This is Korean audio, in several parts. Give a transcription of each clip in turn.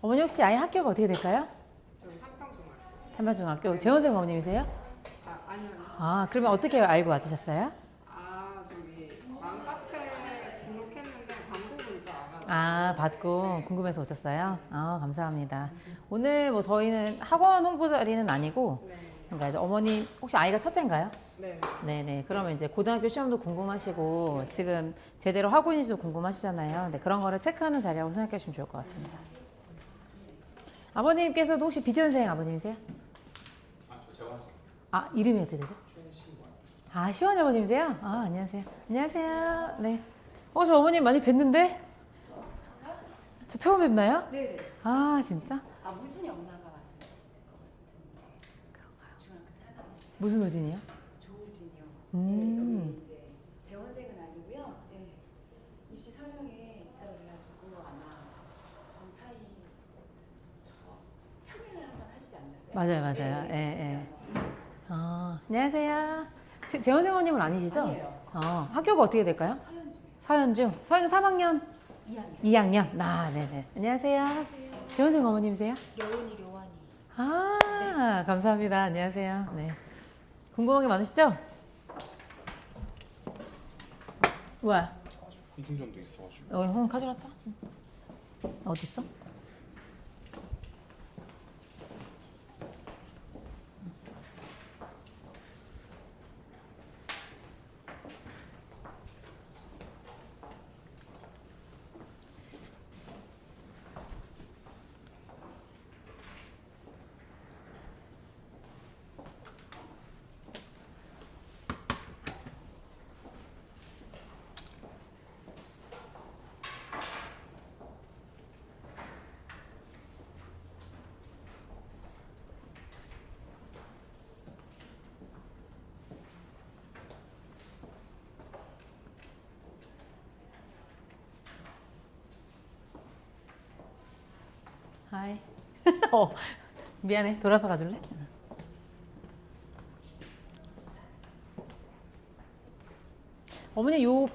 어머니 혹시 아이 학교가 어떻게 될까요? 저 삼평중학교. 삼반중학교. 재원생 어머님이세요? 아니요. 아, 그러면 어떻게 알고 와주셨어요? 저기 맘카페 등록했는데 광고 문자 와가지고. 아, 받고 궁금해서 오셨어요? 아, 감사합니다. 오늘 뭐 저희는 학원 홍보 자리는 아니고, 네. 그러니까 이제 어머니 혹시 아이가 첫째인가요? 네. 네네. 그러면 이제 고등학교 시험도 궁금하시고 지금 제대로 하고 있는지도 궁금하시잖아요. 네, 그런 거를 체크하는 자리라고 생각해 주시면 좋을 것 같습니다. 아버님께서도 혹시 비지원생 아버님이세요? 저 재원생. 아, 이름이 어떻게 되죠? 최신관. 아, 시원 아버님이세요? 아, 안녕하세요. 안녕하세요. 네. 저 어머님 많이 뵀는데? 저 처음 뵙나요? 네네. 아, 진짜? 무진이 엄마가 왔을 것 같은데. 그런가요? 중학교 4학년. 무슨 우진이요? 조우진이요. 음. 여기 이제 재원생은 아니고요. 예. 입시 설명회 있다 그래가지고 아마 전타임 저 평일날 한번 하시지 않으셨어요? 맞아요, 맞아요. 예, 예. 안녕하세요. 재원생원님은 아니시죠? 아니에요. 학교가 어떻게 될까요? 서현중이요. 서현중 3학년? 2학년. 2학년? 네네. 안녕하세요. 재원생 어머님이세요? 여운이 료완이. 아, 감사합니다. 안녕하세요. 네. 궁금한 게 많으시죠? 뭐야? 공통점도 있어가지고. 여기 형 가져갔다. 어디 있어? 하이. 미안해. 돌아서 가줄래? 어머니 요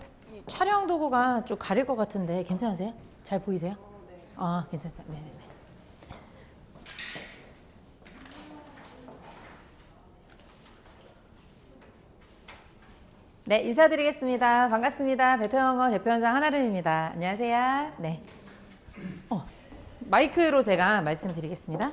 촬영 도구가 좀 가릴 것 같은데 괜찮으세요? 잘 보이세요? 네. 아, 괜찮습니다. 네네네. 네, 인사드리겠습니다. 반갑습니다. 베터영어 대표원장 한아름입니다. 안녕하세요. 네. 마이크로 제가 말씀드리겠습니다.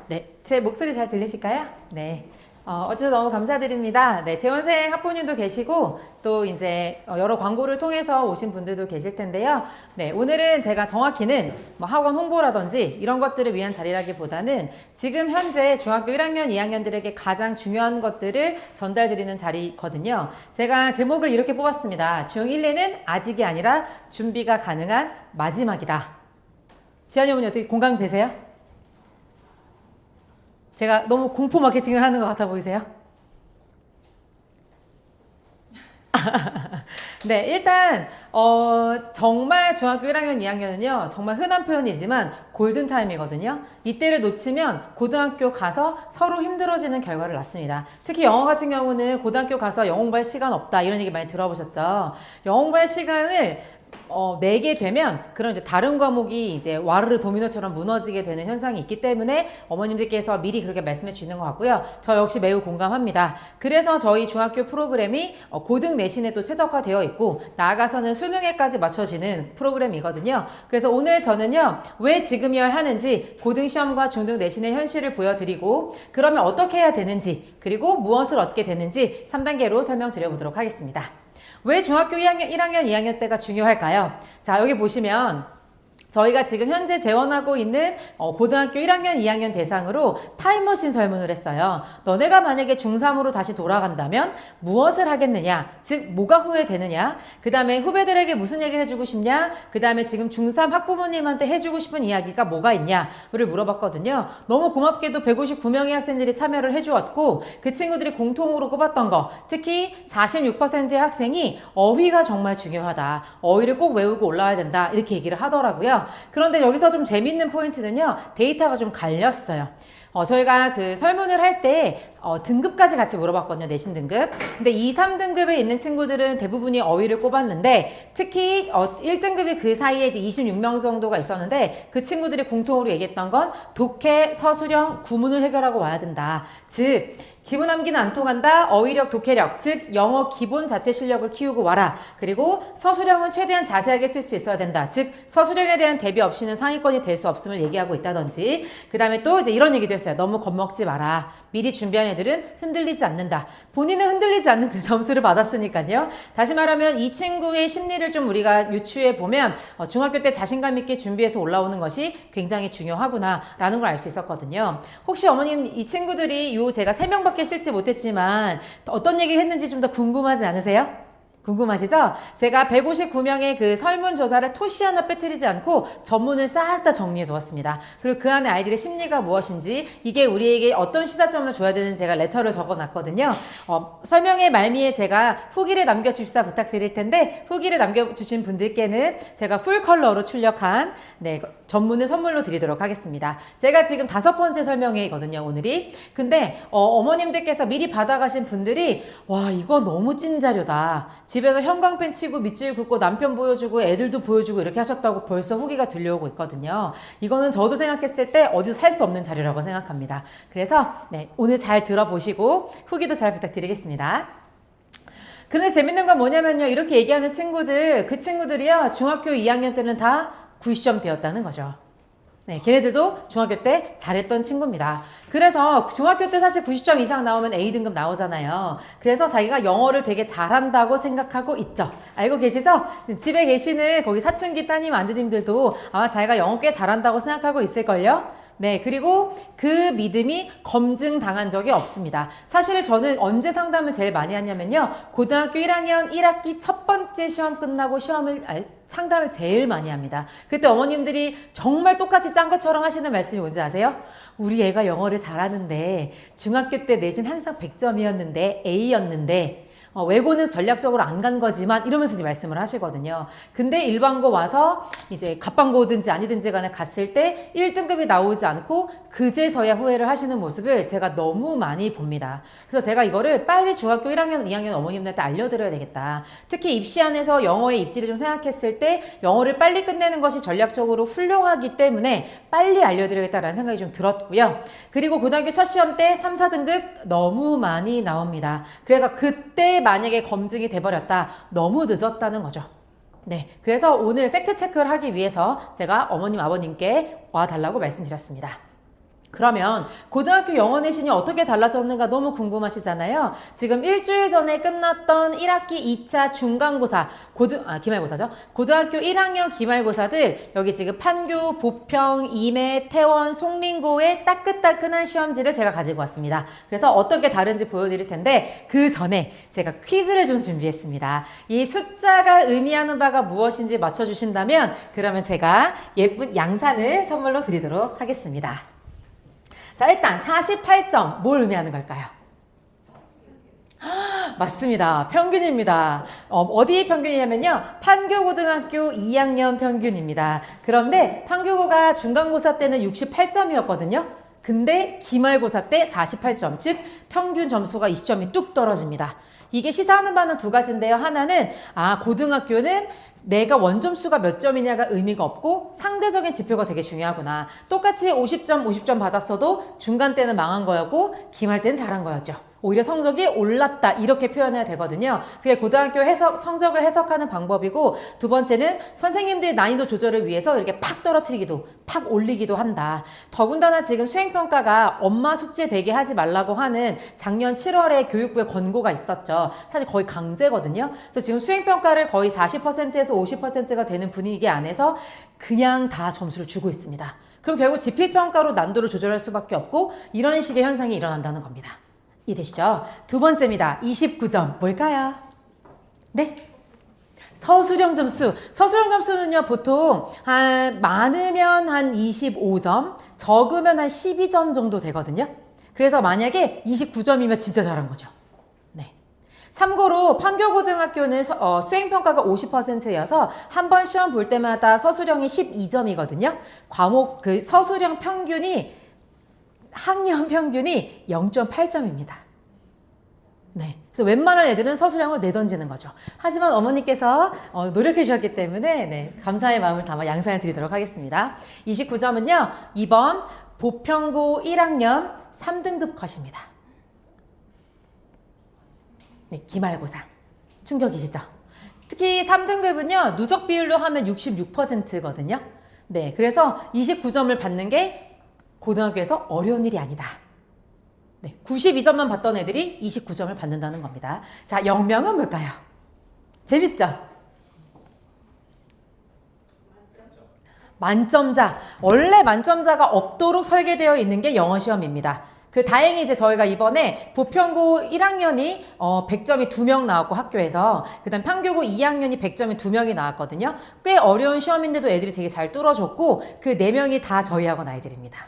네, 제 목소리 잘 들리실까요? 네. 어쨌든 너무 감사드립니다. 네, 재원생 학부모님도 계시고 또 이제 여러 광고를 통해서 오신 분들도 계실 텐데요. 네, 오늘은 제가 정확히는 뭐 학원 홍보라든지 이런 것들을 위한 자리라기보다는 지금 현재 중학교 1학년, 2학년들에게 가장 중요한 것들을 전달드리는 자리거든요. 제가 제목을 이렇게 뽑았습니다. 중1내는 아직이 아니라 준비가 가능한 마지막이다. 지한이 어머니 어떻게 공감되세요? 제가 너무 공포 마케팅을 하는 것 같아 보이세요? 네, 일단 정말 중학교 1학년, 2학년은요 정말 흔한 표현이지만 골든타임이거든요. 이때를 놓치면 고등학교 가서 서로 힘들어지는 결과를 낳습니다. 특히 영어 같은 경우는 고등학교 가서 영어 공부할 시간 없다 이런 얘기 많이 들어보셨죠? 영어 공부할 시간을 내게 되면 그런 이제 다른 과목이 이제 와르르 도미노처럼 무너지게 되는 현상이 있기 때문에 어머님들께서 미리 그렇게 말씀해 주시는 것 같고요. 저 역시 매우 공감합니다. 그래서 저희 중학교 프로그램이 고등 내신에 또 최적화되어 있고 나아가서는 수능에까지 맞춰지는 프로그램이거든요. 그래서 오늘 저는요 왜 지금이어야 하는지 고등 시험과 중등 내신의 현실을 보여드리고 그러면 어떻게 해야 되는지 그리고 무엇을 얻게 되는지 3단계로 설명드려 보도록 하겠습니다. 왜 중학교 1학년, 2학년 때가 중요할까요? 자, 여기 보시면 저희가 지금 현재 재원하고 있는 고등학교 1학년, 2학년 대상으로 타임머신 설문을 했어요. 너네가 만약에 중3으로 다시 돌아간다면 무엇을 하겠느냐? 즉 뭐가 후회되느냐? 그 다음에 후배들에게 무슨 얘기를 해주고 싶냐? 그 다음에 지금 중3 학부모님한테 해주고 싶은 이야기가 뭐가 있냐?를 물어봤거든요. 너무 고맙게도 159명의 학생들이 참여를 해주었고 그 친구들이 공통으로 꼽았던 거 특히 46%의 학생이 어휘가 정말 중요하다. 어휘를 꼭 외우고 올라와야 된다. 이렇게 얘기를 하더라고요. 그런데 여기서 좀 재밌는 포인트는요. 데이터가 좀 갈렸어요. 저희가 그 설문을 할 때 등급까지 같이 물어봤거든요. 내신 등급. 근데 2, 3등급에 있는 친구들은 대부분이 어휘를 꼽았는데 특히 1등급이 그 사이에 이제 26명 정도가 있었는데 그 친구들이 공통으로 얘기했던 건 독해, 서술형, 구문을 해결하고 와야 된다. 즉 지문 암기는 안 통한다. 어휘력, 독해력, 즉 영어 기본 자체 실력을 키우고 와라. 그리고 서술형은 최대한 자세하게 쓸 수 있어야 된다. 즉 서술형에 대한 대비 없이는 상위권이 될 수 없음을 얘기하고 있다든지 그 다음에 또 이제 이런 얘기도 했어요. 너무 겁먹지 마라. 미리 준비한 애들은 흔들리지 않는다. 본인은 흔들리지 않는 점수를 받았으니까요. 다시 말하면 이 친구의 심리를 좀 우리가 유추해 보면 중학교 때 자신감 있게 준비해서 올라오는 것이 굉장히 중요하구나 라는 걸 알 수 있었거든요. 혹시 어머님 이 친구들이 제가 3명밖에 실지 못했지만 어떤 얘기 했는지 좀 더 궁금하지 않으세요? 궁금하시죠? 제가 159명의 그 설문조사를 토시 하나 빼뜨리지 않고 전문을 싹 다 정리해 두었습니다. 그리고 그 안에 아이들의 심리가 무엇인지 이게 우리에게 어떤 시사점을 줘야 되는지 제가 레터를 적어놨거든요. 설명의 말미에 제가 후기를 남겨주십사 부탁드릴 텐데 후기를 남겨주신 분들께는 제가 풀컬러로 출력한 전문을 선물로 드리도록 하겠습니다. 제가 지금 5번째 설명회이거든요, 오늘이. 근데 어머님들께서 미리 받아가신 분들이 와 이거 너무 찐 자료다. 집에서 형광펜 치고 밑줄 긋고 남편 보여주고 애들도 보여주고 이렇게 하셨다고 벌써 후기가 들려오고 있거든요. 이거는 저도 생각했을 때 어디서 살 수 없는 자료라고 생각합니다. 그래서 오늘 잘 들어보시고 후기도 잘 부탁드리겠습니다. 그런데 재밌는 건 뭐냐면요. 이렇게 얘기하는 친구들, 그 친구들이요. 중학교 2학년 때는 다 90점 되었다는 거죠. 걔네들도 중학교 때 잘했던 친구입니다. 그래서 중학교 때 사실 90점 이상 나오면 A등급 나오잖아요. 그래서 자기가 영어를 되게 잘한다고 생각하고 있죠. 알고 계시죠? 집에 계시는 거기 사춘기 따님 아드님들도 아마 자기가 영어 꽤 잘한다고 생각하고 있을걸요? 그리고 그 믿음이 검증당한 적이 없습니다. 사실 저는 언제 상담을 제일 많이 하냐면요. 고등학교 1학년 1학기 첫 번째 시험 끝나고 상담을 제일 많이 합니다. 그때 어머님들이 정말 똑같이 짠 것처럼 하시는 말씀이 뭔지 아세요? 우리 애가 영어를 잘하는데 중학교 때 내신 항상 100점이었는데 A였는데 외고는 전략적으로 안 간 거지만 이러면서 이제 말씀을 하시거든요. 근데 일반고 와서 이제 갑반고든지 아니든지 간에 갔을 때 1등급이 나오지 않고 그제서야 후회를 하시는 모습을 제가 너무 많이 봅니다. 그래서 제가 이거를 빨리 중학교 1학년, 2학년 어머님들한테 알려드려야 되겠다. 특히 입시안에서 영어의 입지를 좀 생각했을 때 영어를 빨리 끝내는 것이 전략적으로 훌륭하기 때문에 빨리 알려드려야겠다라는 생각이 좀 들었고요. 그리고 고등학교 첫 시험 때 3, 4등급 너무 많이 나옵니다. 그래서 그때 만약에 검증이 돼버렸다. 너무 늦었다는 거죠. 그래서 오늘 팩트체크를 하기 위해서 제가 어머님, 아버님께 와달라고 말씀드렸습니다. 그러면 고등학교 영어 내신이 어떻게 달라졌는가 너무 궁금하시잖아요. 지금 일주일 전에 끝났던 1학기 2차 중간고사, 기말고사죠. 고등학교 1학년 기말고사들 여기 지금 판교, 보평, 임해, 태원, 송린고의 따끈따끈한 시험지를 제가 가지고 왔습니다. 그래서 어떻게 다른지 보여드릴 텐데 그 전에 제가 퀴즈를 좀 준비했습니다. 이 숫자가 의미하는 바가 무엇인지 맞춰주신다면 그러면 제가 예쁜 양산을 선물로 드리도록 하겠습니다. 자, 일단 48점 뭘 의미하는 걸까요? 맞습니다. 평균입니다. 어디 평균이냐면요. 판교고등학교 2학년 평균입니다. 그런데 판교고가 중간고사 때는 68점이었거든요. 근데 기말고사 때 48점, 즉 평균 점수가 20점이 뚝 떨어집니다. 이게 시사하는 바는 두 가지인데요. 하나는 고등학교는 내가 원점수가 몇 점이냐가 의미가 없고 상대적인 지표가 되게 중요하구나. 똑같이 50점 받았어도 중간 때는 망한 거였고 기말 때는 잘한 거였죠. 오히려 성적이 올랐다 이렇게 표현해야 되거든요. 그게 고등학교 성적을 해석하는 방법이고 두 번째는 선생님들의 난이도 조절을 위해서 이렇게 팍 떨어뜨리기도 팍 올리기도 한다. 더군다나 지금 수행평가가 엄마 숙제 되게 하지 말라고 하는 작년 7월에 교육부의 권고가 있었죠. 사실 거의 강제거든요. 그래서 지금 수행평가를 거의 40%에서 50%가 되는 분위기 안에서 그냥 다 점수를 주고 있습니다. 그럼 결국 지필평가로 난도를 조절할 수밖에 없고 이런 식의 현상이 일어난다는 겁니다. 이해되시죠? 두 번째입니다. 29점. 뭘까요? 서술형 점수. 서술형 점수는요, 보통 많으면 한 25점, 적으면 한 12점 정도 되거든요. 그래서 만약에 29점이면 진짜 잘한 거죠. 참고로 판교고등학교는 수행평가가 50%여서 한 번 시험 볼 때마다 서술형이 12점이거든요. 과목, 서술형 평균이 학년 평균이 0.8점입니다. 네. 그래서 웬만한 애들은 서술형을 내던지는 거죠. 하지만 어머니께서 노력해 주셨기 때문에 네, 감사의 마음을 담아 양산을 드리도록 하겠습니다. 29점은요. 2번 보편고 1학년 3등급 컷입니다. 네, 기말고사. 충격이시죠? 특히 3등급은요. 누적 비율로 하면 66%거든요. 네, 그래서 29점을 받는 게 고등학교에서 어려운 일이 아니다. 네, 92점만 받던 애들이 29점을 받는다는 겁니다. 자, 영명은 뭘까요? 재밌죠? 만점자. 원래 만점자가 없도록 설계되어 있는 게 영어 시험입니다. 다행히 이제 저희가 이번에 보편고 1학년이 100점이 2명 나왔고 학교에서 그다음 판교고 2학년이 100점이 2명이 나왔거든요. 꽤 어려운 시험인데도 애들이 되게 잘 뚫어줬고 그 4명이 다 저희 학원 아이들입니다.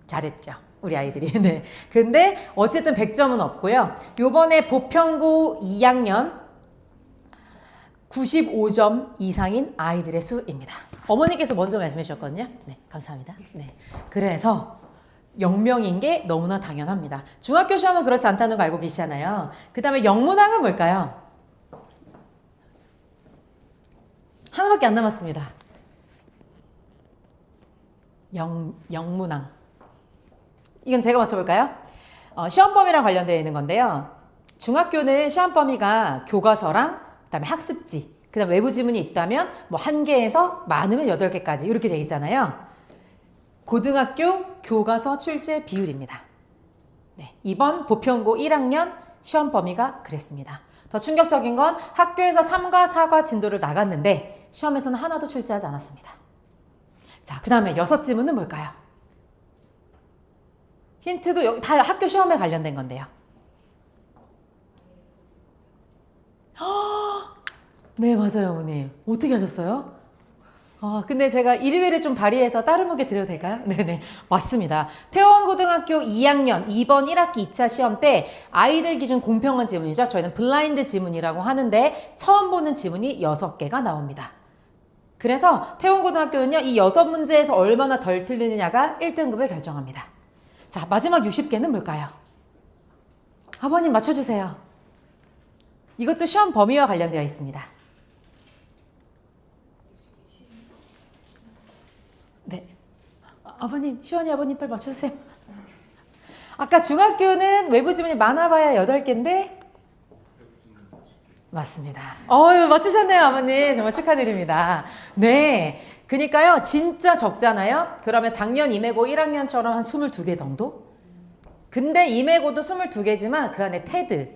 잘했죠. 우리 아이들이. 네. 근데 어쨌든 100점은 없고요. 요번에 보편고 2학년 95점 이상인 아이들의 수입니다. 어머니께서 먼저 말씀해 주셨거든요. 네, 감사합니다. 네. 그래서 영명인 게 너무나 당연합니다. 중학교 시험은 그렇지 않다는 거 알고 계시잖아요. 그 다음에 영문항은 뭘까요? 하나밖에 안 남았습니다. 영문항. 이건 제가 맞춰볼까요? 시험 범위랑 관련되어 있는 건데요. 중학교는 시험 범위가 교과서랑 그다음에 학습지, 그다음 외부 지문이 있다면 뭐 1개에서 많으면 8개까지 이렇게 되어 있잖아요. 고등학교 교과서 출제 비율입니다. 네, 이번 보편고 1학년 시험 범위가 그랬습니다. 더 충격적인 건 학교에서 3과 4과 진도를 나갔는데 시험에서는 하나도 출제하지 않았습니다. 자, 그 다음에 6지문은 뭘까요? 힌트도 여기 다 학교 시험에 관련된 건데요. 네, 맞아요, 어머님. 어떻게 하셨어요? 근데 제가 일회를 좀 발휘해서 다른 무게 드려도 될까요? 네네, 맞습니다. 태원고등학교 2학년 2번 1학기 2차 시험 때 아이들 기준 공평한 지문이죠. 저희는 블라인드 지문이라고 하는데 처음 보는 지문이 6개가 나옵니다. 그래서 태원고등학교는요, 이 6문제에서 얼마나 덜 틀리느냐가 1등급을 결정합니다. 자, 마지막 60개는 뭘까요? 아버님 맞춰주세요. 이것도 시험 범위와 관련되어 있습니다. 네. 아버님, 시원이 아버님 빨리 맞춰주세요. 아까 중학교는 외부 지문이 많아봐야 8개인데 맞습니다. 맞추셨네요, 아버님. 정말 축하드립니다. 네. 그니까요, 진짜 적잖아요? 그러면 작년 임해고 1학년처럼 한 22개 정도? 근데 임해고도 22개지만 그 안에 테드,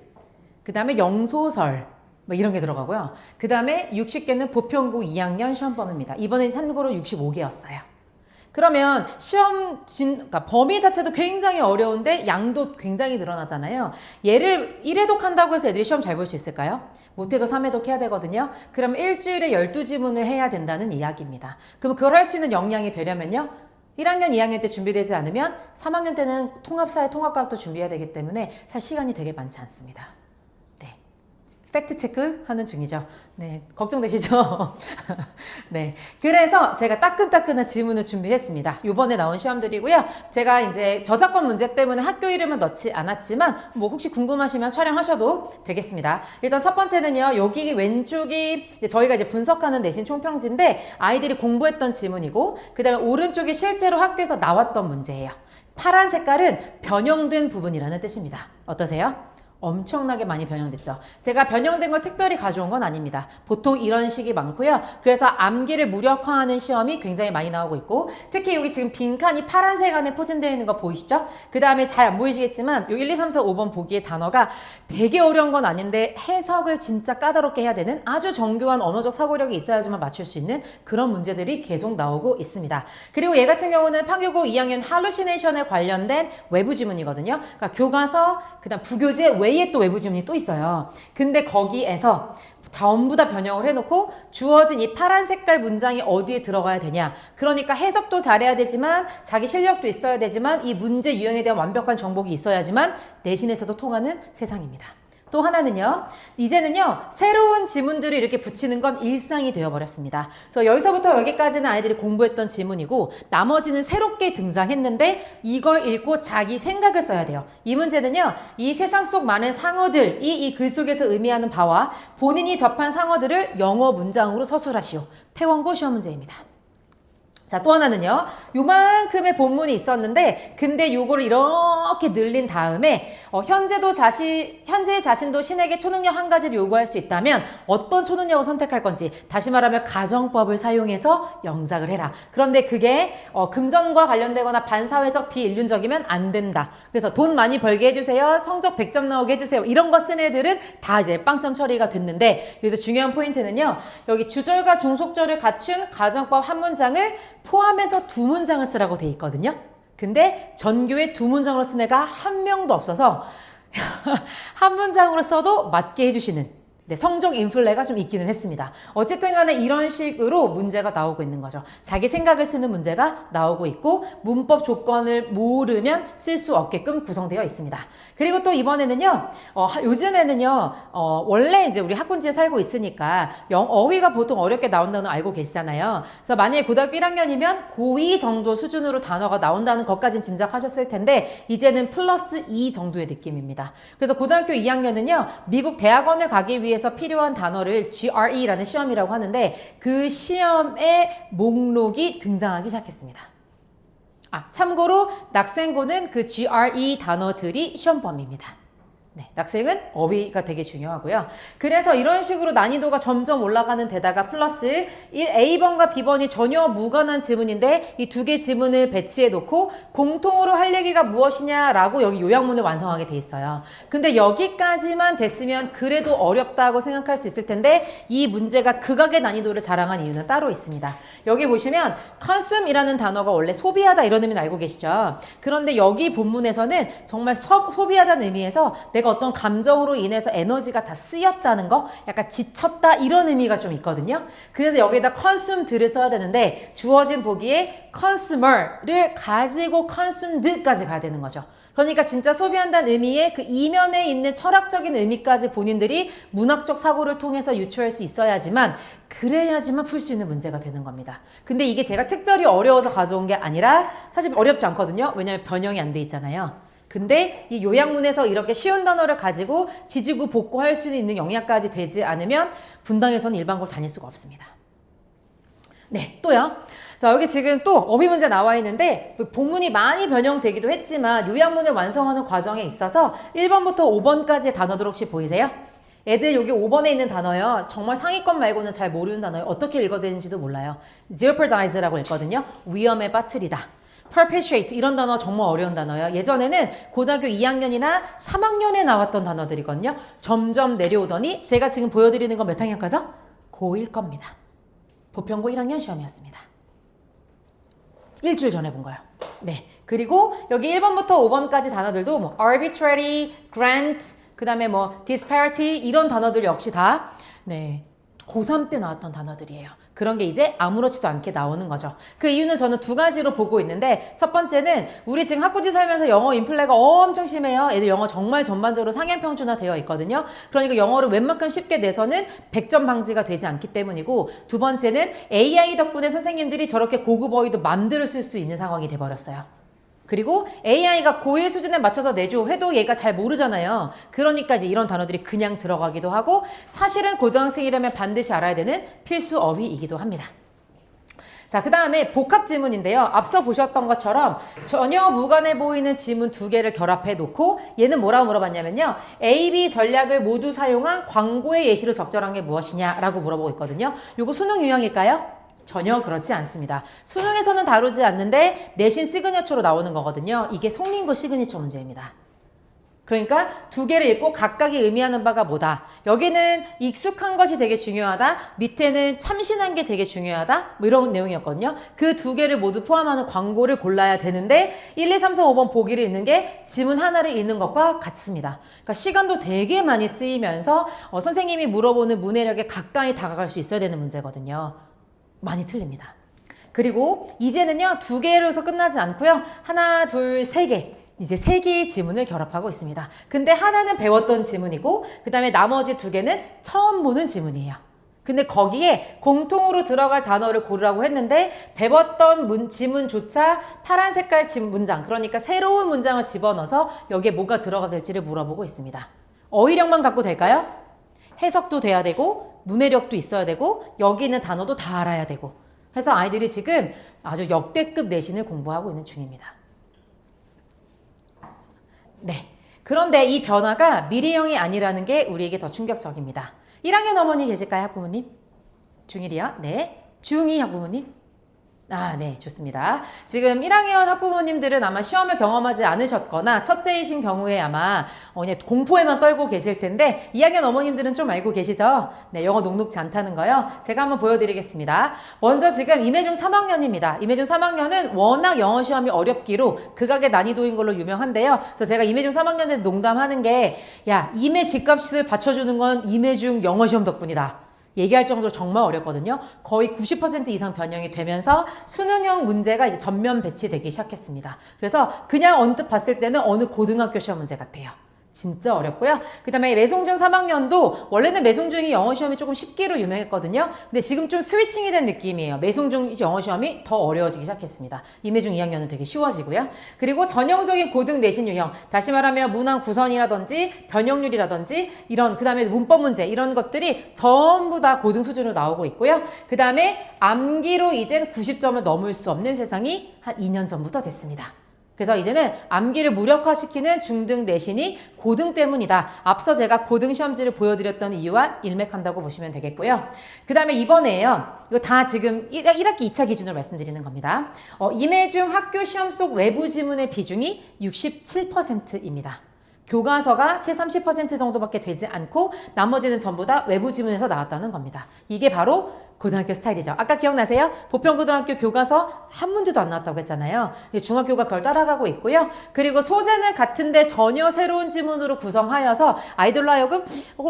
그 다음에 영소설, 뭐 이런 게 들어가고요. 그 다음에 60개는 보편고 2학년 시험 범위입니다. 이번엔 참고로 65개였어요. 그러면 그러니까 범위 자체도 굉장히 어려운데 양도 굉장히 늘어나잖아요. 얘를 1회독 한다고 해서 애들이 시험 잘 볼 수 있을까요? 못해도 3회독 해야 되거든요. 그럼 일주일에 12지문을 해야 된다는 이야기입니다. 그럼 그걸 할 수 있는 역량이 되려면요. 1학년, 2학년 때 준비되지 않으면 3학년 때는 통합사회, 통합과학도 준비해야 되기 때문에 사실 시간이 되게 많지 않습니다. 네, 팩트 체크 하는 중이죠. 네, 걱정되시죠? 네, 그래서 제가 따끈따끈한 질문을 준비했습니다. 이번에 나온 시험들이고요. 제가 이제 저작권 문제 때문에 학교 이름은 넣지 않았지만 뭐 혹시 궁금하시면 촬영하셔도 되겠습니다. 일단 첫 번째는요. 여기 왼쪽이 저희가 이제 분석하는 내신 총평지인데 아이들이 공부했던 지문이고 그 다음에 오른쪽이 실제로 학교에서 나왔던 문제예요. 파란 색깔은 변형된 부분이라는 뜻입니다. 어떠세요? 엄청나게 많이 변형됐죠. 제가 변형된 걸 특별히 가져온 건 아닙니다. 보통 이런 식이 많고요. 그래서 암기를 무력화하는 시험이 굉장히 많이 나오고 있고 특히 여기 지금 빈칸이 파란색 안에 포진되어 있는 거 보이시죠? 그 다음에 잘 안 보이시겠지만 요 1, 2, 3, 4, 5번 보기에 단어가 되게 어려운 건 아닌데 해석을 진짜 까다롭게 해야 되는 아주 정교한 언어적 사고력이 있어야지만 맞출 수 있는 그런 문제들이 계속 나오고 있습니다. 그리고 얘 같은 경우는 판교고 2학년 할루시네이션에 관련된 외부 지문이거든요. 그러니까 교과서, 그 다음 부교재 외에 또 외부 지문이 또 있어요. 근데 거기에서 전부 다 변형을 해놓고 주어진 이 파란 색깔 문장이 어디에 들어가야 되냐. 그러니까 해석도 잘해야 되지만 자기 실력도 있어야 되지만 이 문제 유형에 대한 완벽한 정복이 있어야지만 내신에서도 통하는 세상입니다. 또 하나는요. 이제는요. 새로운 지문들을 이렇게 붙이는 건 일상이 되어버렸습니다. 그래서 여기서부터 여기까지는 아이들이 공부했던 지문이고 나머지는 새롭게 등장했는데 이걸 읽고 자기 생각을 써야 돼요. 이 문제는요. 이 세상 속 많은 상어들이 이 글 속에서 의미하는 바와 본인이 접한 상어들을 영어 문장으로 서술하시오. 태원고 시험 문제입니다. 자, 또 하나는요. 요만큼의 본문이 있었는데 근데 요거를 이렇게 늘린 다음에 현재 자신도 신에게 초능력 한 가지를 요구할 수 있다면 어떤 초능력을 선택할 건지 다시 말하면 가정법을 사용해서 영작을 해라. 그런데 그게 금전과 관련되거나 반사회적 비인륜적이면 안 된다. 그래서 돈 많이 벌게 해주세요. 성적 100점 나오게 해주세요. 이런 거 쓴 애들은 다 이제 빵점 처리가 됐는데 여기서 중요한 포인트는요. 여기 주절과 종속절을 갖춘 가정법 한 문장을 포함해서 두 문장을 쓰라고 돼 있거든요. 근데 전교에 두 문장으로 쓴 애가 한 명도 없어서 한 문장으로 써도 맞게 해주시는 성적 인플레가 좀 있기는 했습니다. 어쨌든 간에 이런 식으로 문제가 나오고 있는 거죠. 자기 생각을 쓰는 문제가 나오고 있고 문법 조건을 모르면 쓸 수 없게끔 구성되어 있습니다. 그리고 또 이번에는요. 요즘에는요. 원래 이제 우리 학군지에 살고 있으니까 어휘가 보통 어렵게 나온다는 거 알고 계시잖아요. 그래서 만약에 고등학교 1학년이면 고2 정도 수준으로 단어가 나온다는 것까지는 짐작하셨을 텐데 이제는 플러스 2 정도의 느낌입니다. 그래서 고등학교 2학년은요. 미국 대학원을 가기 위해서 필요한 단어를 GRE라는 시험이라고 하는데 그 시험의 목록이 등장하기 시작했습니다. 참고로 낙생고는 그 GRE 단어들이 시험 범위입니다. 네, 낙생은 어휘가 되게 중요하고요. 그래서 이런 식으로 난이도가 점점 올라가는 데다가 플러스 A번과 B번이 전혀 무관한 지문인데 이 두 개 지문을 배치해 놓고 공통으로 할 얘기가 무엇이냐라고 여기 요약문을 완성하게 돼 있어요. 근데 여기까지만 됐으면 그래도 어렵다고 생각할 수 있을 텐데 이 문제가 극악의 난이도를 자랑한 이유는 따로 있습니다. 여기 보시면 consume이라는 단어가 원래 소비하다 이런 의미는 알고 계시죠? 그런데 여기 본문에서는 정말 소비하다는 의미에서 내가 어떤 감정으로 인해서 에너지가 다 쓰였다는 거, 약간 지쳤다 이런 의미가 좀 있거든요. 그래서 여기에다 consume드를 써야 되는데 주어진 보기에 consumer를 가지고 consumed까지 가야 되는 거죠. 그러니까 진짜 소비한다는 의미의 그 이면에 있는 철학적인 의미까지 본인들이 문학적 사고를 통해서 유추할 수 있어야지만 그래야지만 풀 수 있는 문제가 되는 겁니다. 근데 이게 제가 특별히 어려워서 가져온 게 아니라 사실 어렵지 않거든요. 왜냐하면 변형이 안 돼 있잖아요. 근데 이 요약문에서 이렇게 쉬운 단어를 가지고 지지고 복구할 수 있는 영역까지 되지 않으면 분당에서는 일반고를 다닐 수가 없습니다. 네, 또요. 자, 여기 지금 또 어휘 문제 나와 있는데 본문이 많이 변형되기도 했지만 요약문을 완성하는 과정에 있어서 1번부터 5번까지의 단어들 혹시 보이세요? 애들 여기 5번에 있는 단어요. 정말 상위권 말고는 잘 모르는 단어예요. 어떻게 읽어야 되는지도 몰라요. jeopardize라고 읽거든요. 위험에 빠뜨리다. perpetuate 이런 단어 정말 어려운 단어예요. 예전에는 고등학교 2학년이나 3학년에 나왔던 단어들이거든요. 점점 내려오더니 제가 지금 보여드리는 건 몇 학년까지요? 고1 겁니다. 보편고 1학년 시험이었습니다. 일주일 전에 본 거예요. 네. 그리고 여기 1번부터 5번까지 단어들도 뭐 arbitrary, grant, 그 다음에 뭐 disparity 이런 단어들 역시 다 네. 고3 때 나왔던 단어들이에요. 그런 게 이제 아무렇지도 않게 나오는 거죠. 그 이유는 저는 두 가지로 보고 있는데 첫 번째는 우리 지금 학구지 살면서 영어 인플레가 엄청 심해요. 애들 영어 정말 전반적으로 상향평준화 되어 있거든요. 그러니까 영어를 웬만큼 쉽게 내서는 100점 방지가 되지 않기 때문이고 두 번째는 AI 덕분에 선생님들이 저렇게 고급 어휘도 맘대로 쓸 수 있는 상황이 돼버렸어요. 그리고 AI가 고1 수준에 맞춰서 내줘 해도 얘가 잘 모르잖아요. 그러니까 이제 이런 단어들이 그냥 들어가기도 하고 사실은 고등학생이라면 반드시 알아야 되는 필수 어휘이기도 합니다. 자, 그 다음에 복합 지문인데요. 앞서 보셨던 것처럼 전혀 무관해 보이는 지문 두 개를 결합해 놓고 얘는 뭐라고 물어봤냐면요. A, B 전략을 모두 사용한 광고의 예시로 적절한 게 무엇이냐라고 물어보고 있거든요. 요거 수능 유형일까요? 전혀 그렇지 않습니다. 수능에서는 다루지 않는데 내신 시그니처로 나오는 거거든요. 이게 송림고 시그니처 문제입니다. 그러니까 두 개를 읽고 각각이 의미하는 바가 뭐다. 여기는 익숙한 것이 되게 중요하다. 밑에는 참신한 게 되게 중요하다. 뭐 이런 내용이었거든요. 그 두 개를 모두 포함하는 광고를 골라야 되는데 1, 2, 3, 4, 5번 보기를 읽는 게 지문 하나를 읽는 것과 같습니다. 그러니까 시간도 되게 많이 쓰이면서 선생님이 물어보는 문해력에 가까이 다가갈 수 있어야 되는 문제거든요. 많이 틀립니다. 그리고 이제는요. 두 개로서 끝나지 않고요. 하나, 둘, 세 개. 이제 3개의 지문을 결합하고 있습니다. 근데 하나는 배웠던 지문이고 그 다음에 나머지 2개는 처음 보는 지문이에요. 근데 거기에 공통으로 들어갈 단어를 고르라고 했는데 배웠던 지문조차 파란 색깔 문장, 그러니까 새로운 문장을 집어넣어서 여기에 뭐가 들어가 될지를 물어보고 있습니다. 어휘력만 갖고 될까요? 해석도 돼야 되고 문해력도 있어야 되고 여기 있는 단어도 다 알아야 되고 해서 아이들이 지금 아주 역대급 내신을 공부하고 있는 중입니다. 네. 그런데 이 변화가 미래형이 아니라는 게 우리에게 더 충격적입니다. 1학년 어머니 계실까요, 학부모님? 중1이요? 네. 중2 학부모님? 아, 네, 좋습니다. 지금 1학년 학부모님들은 아마 시험을 경험하지 않으셨거나 첫째이신 경우에 아마 그냥 공포에만 떨고 계실 텐데 2학년 어머님들은 좀 알고 계시죠? 네, 영어 녹록지 않다는 거요. 제가 한번 보여드리겠습니다. 먼저 지금 임해중 3학년입니다. 임해중 3학년은 워낙 영어 시험이 어렵기로 극악의 난이도인 걸로 유명한데요. 그래서 제가 임해중 3학년한테 농담하는 게 야, 임해 집값을 받쳐주는 건 임해중 영어 시험 덕분이다. 얘기할 정도로 정말 어렵거든요. 거의 90% 이상 변형이 되면서 수능형 문제가 이제 전면 배치되기 시작했습니다. 그래서 그냥 언뜻 봤을 때는 어느 고등학교 시험 문제 같아요. 진짜 어렵고요. 그 다음에 매송중 3학년도 원래는 매송중이 영어 시험이 조금 쉽기로 유명했거든요. 근데 지금 좀 스위칭이 된 느낌이에요. 매송중 영어 시험이 더 어려워지기 시작했습니다. 임해중 2학년은 되게 쉬워지고요. 그리고 전형적인 고등 내신 유형, 다시 말하면 문항 구성이라든지 변형률이라든지 이런, 그 다음에 문법 문제 이런 것들이 전부 다 고등 수준으로 나오고 있고요. 그 다음에 암기로 이제 90점을 넘을 수 없는 세상이 한 2년 전부터 됐습니다. 그래서 이제는 암기를 무력화시키는 중등 내신이 고등 때문이다. 앞서 제가 고등 시험지를 보여드렸던 이유와 일맥한다고 보시면 되겠고요. 그 다음에 이번에요. 이거 다 지금 1학기 2차 기준으로 말씀드리는 겁니다. 임해중 학교 시험 속 외부 지문의 비중이 67%입니다. 교과서가 채 30% 정도밖에 되지 않고 나머지는 전부 다 외부 지문에서 나왔다는 겁니다. 이게 바로 고등학교 스타일이죠. 아까 기억나세요? 보편고등학교 교과서 한 문제도 안 나왔다고 했잖아요. 중학교가 그걸 따라가고 있고요. 그리고 소재는 같은데 전혀 새로운 지문으로 구성하여서 아이들로 하여금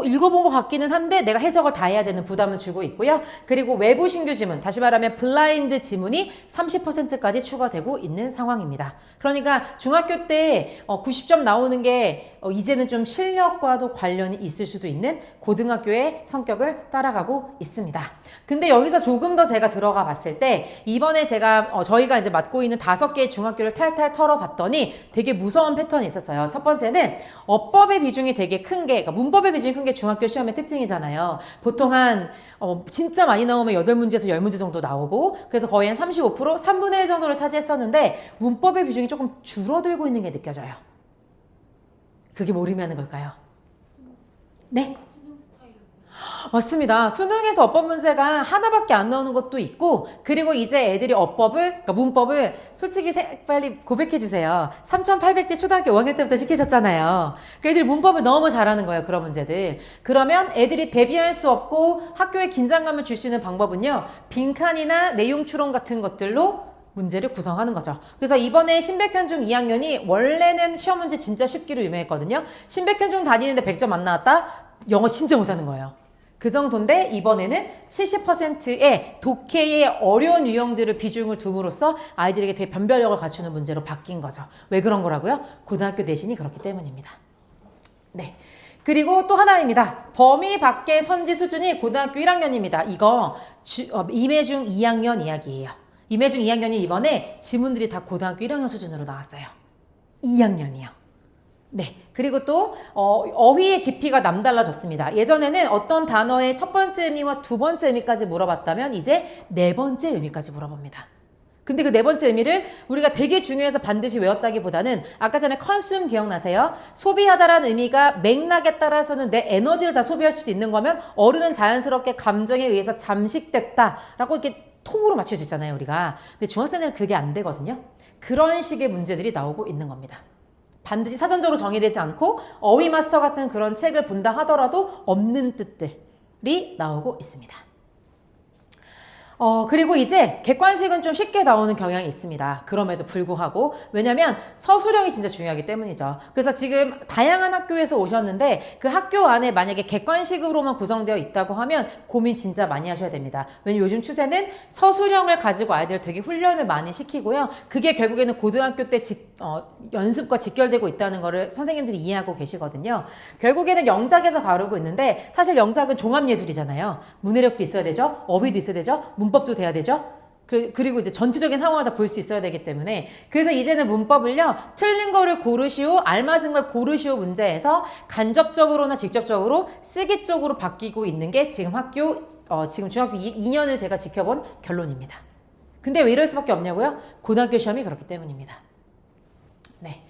읽어본 것 같기는 한데 내가 해석을 다 해야 되는 부담을 주고 있고요. 그리고 외부 신규 지문, 다시 말하면 블라인드 지문이 30%까지 추가되고 있는 상황입니다. 그러니까 중학교 때 90점 나오는 게 이제는 좀 실력과도 관련이 있을 수도 있는 고등학교의 성격을 따라가고 있습니다. 근데 여기서 조금 더 제가 들어가 봤을 때 이번에 제가 저희가 이제 맡고 있는 5개의 중학교를 탈탈 털어봤더니 되게 무서운 패턴이 있었어요. 첫 번째는 어법의 비중이 되게 큰 게, 그러니까 문법의 비중이 큰 게 중학교 시험의 특징이잖아요. 보통 한 진짜 많이 나오면 8문제에서 10문제 정도 나오고 그래서 거의 한 35%, 3분의 1 정도를 차지했었는데 문법의 비중이 조금 줄어들고 있는 게 느껴져요. 그게 뭘 의미하는 걸까요? 네? 맞습니다. 수능에서 어법 문제가 하나밖에 안 나오는 것도 있고 그리고 이제 애들이 어법을, 그러니까 문법을 솔직히 빨리 고백해주세요. 3,800제 초등학교 5학년 때부터 시키셨잖아요. 그 애들이 문법을 너무 잘하는 거예요. 그런 문제들. 그러면 애들이 대비할 수 없고 학교에 긴장감을 줄 수 있는 방법은요. 빈칸이나 내용 추론 같은 것들로 문제를 구성하는 거죠. 그래서 이번에 신백현중 2학년이 원래는 시험 문제 진짜 쉽기로 유명했거든요. 신백현중 다니는데 100점 안 나왔다? 영어 진짜 못하는 거예요. 그 정도인데 이번에는 70%의 독해의 어려운 유형들을 비중을 둠으로써 아이들에게 되게 변별력을 갖추는 문제로 바뀐 거죠. 왜 그런 거라고요? 고등학교 내신이 그렇기 때문입니다. 네. 그리고 또 하나입니다. 범위 밖의 선지 수준이 고등학교 1학년입니다. 이거 임해중 2학년 이야기예요. 임해중 2학년이 이번에 지문들이 다 고등학교 1학년 수준으로 나왔어요. 2학년이요. 네. 그리고 또 어휘의 깊이가 남달라졌습니다. 예전에는 어떤 단어의 첫 번째 의미와 두 번째 의미까지 물어봤다면 이제 네 번째 의미까지 물어봅니다. 근데 그 네 번째 의미를 우리가 되게 중요해서 반드시 외웠다기보다는 아까 전에 컨슘 기억나세요? 소비하다라는 의미가 맥락에 따라서는 내 에너지를 다 소비할 수도 있는 거면 어른은 자연스럽게 감정에 의해서 잠식됐다라고 이렇게 통으로 맞출 수 있잖아요, 우리가. 근데 중학생들은 그게 안 되거든요. 그런 식의 문제들이 나오고 있는 겁니다. 반드시 사전적으로 정의되지 않고 어휘 마스터 같은 그런 책을 본다 하더라도 없는 뜻들이 나오고 있습니다. 그리고 이제 객관식은 좀 쉽게 나오는 경향이 있습니다. 그럼에도 불구하고. 왜냐면 서술형이 진짜 중요하기 때문이죠. 그래서 지금 다양한 학교에서 오셨는데 그 학교 안에 만약에 객관식으로만 구성되어 있다고 하면 고민 진짜 많이 하셔야 됩니다. 왜냐면 요즘 추세는 서술형을 가지고 아이들 되게 훈련을 많이 시키고요. 그게 결국에는 고등학교 때 연습과 직결되고 있다는 거를 선생님들이 이해하고 계시거든요. 결국에는 영작에서 다루고 있는데 사실 영작은 종합예술이잖아요. 문해력도 있어야 되죠. 어휘도 있어야 되죠. 문법도 돼야 되죠. 그리고 이제 전체적인 상황을 다 볼 수 있어야 되기 때문에 그래서 이제는 문법을요 틀린 거를 고르시오 알맞은 걸 고르시오 문제에서 간접적으로나 직접적으로 쓰기 쪽으로 바뀌고 있는 게 지금 지금 중학교 2년을 제가 지켜본 결론입니다. 근데 왜 이럴 수밖에 없냐고요? 고등학교 시험이 그렇기 때문입니다. 네.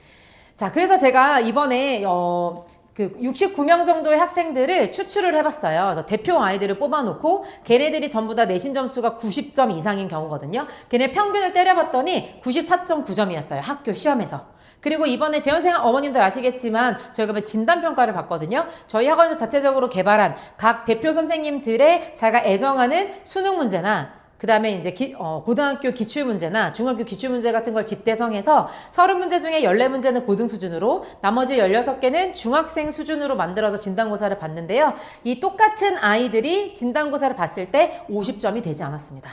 자, 그래서 제가 이번에 69명 정도의 학생들을 추출을 해봤어요. 그래서 대표 아이들을 뽑아놓고 걔네들이 전부 다 내신 점수가 90점 이상인 경우거든요. 걔네 평균을 때려봤더니 94.9점이었어요. 학교 시험에서. 그리고 이번에 재원생 어머님들 아시겠지만 저희가 진단평가를 봤거든요. 저희 학원에서 자체적으로 개발한 각 대표 선생님들의 자기가 애정하는 수능 문제나 그 다음에 이제 고등학교 기출문제나 중학교 기출문제 같은 걸 집대성해서 30문제 중에 14문제는 고등 수준으로 나머지 16개는 중학생 수준으로 만들어서 진단고사를 봤는데요. 이 똑같은 아이들이 진단고사를 봤을 때 50점이 되지 않았습니다.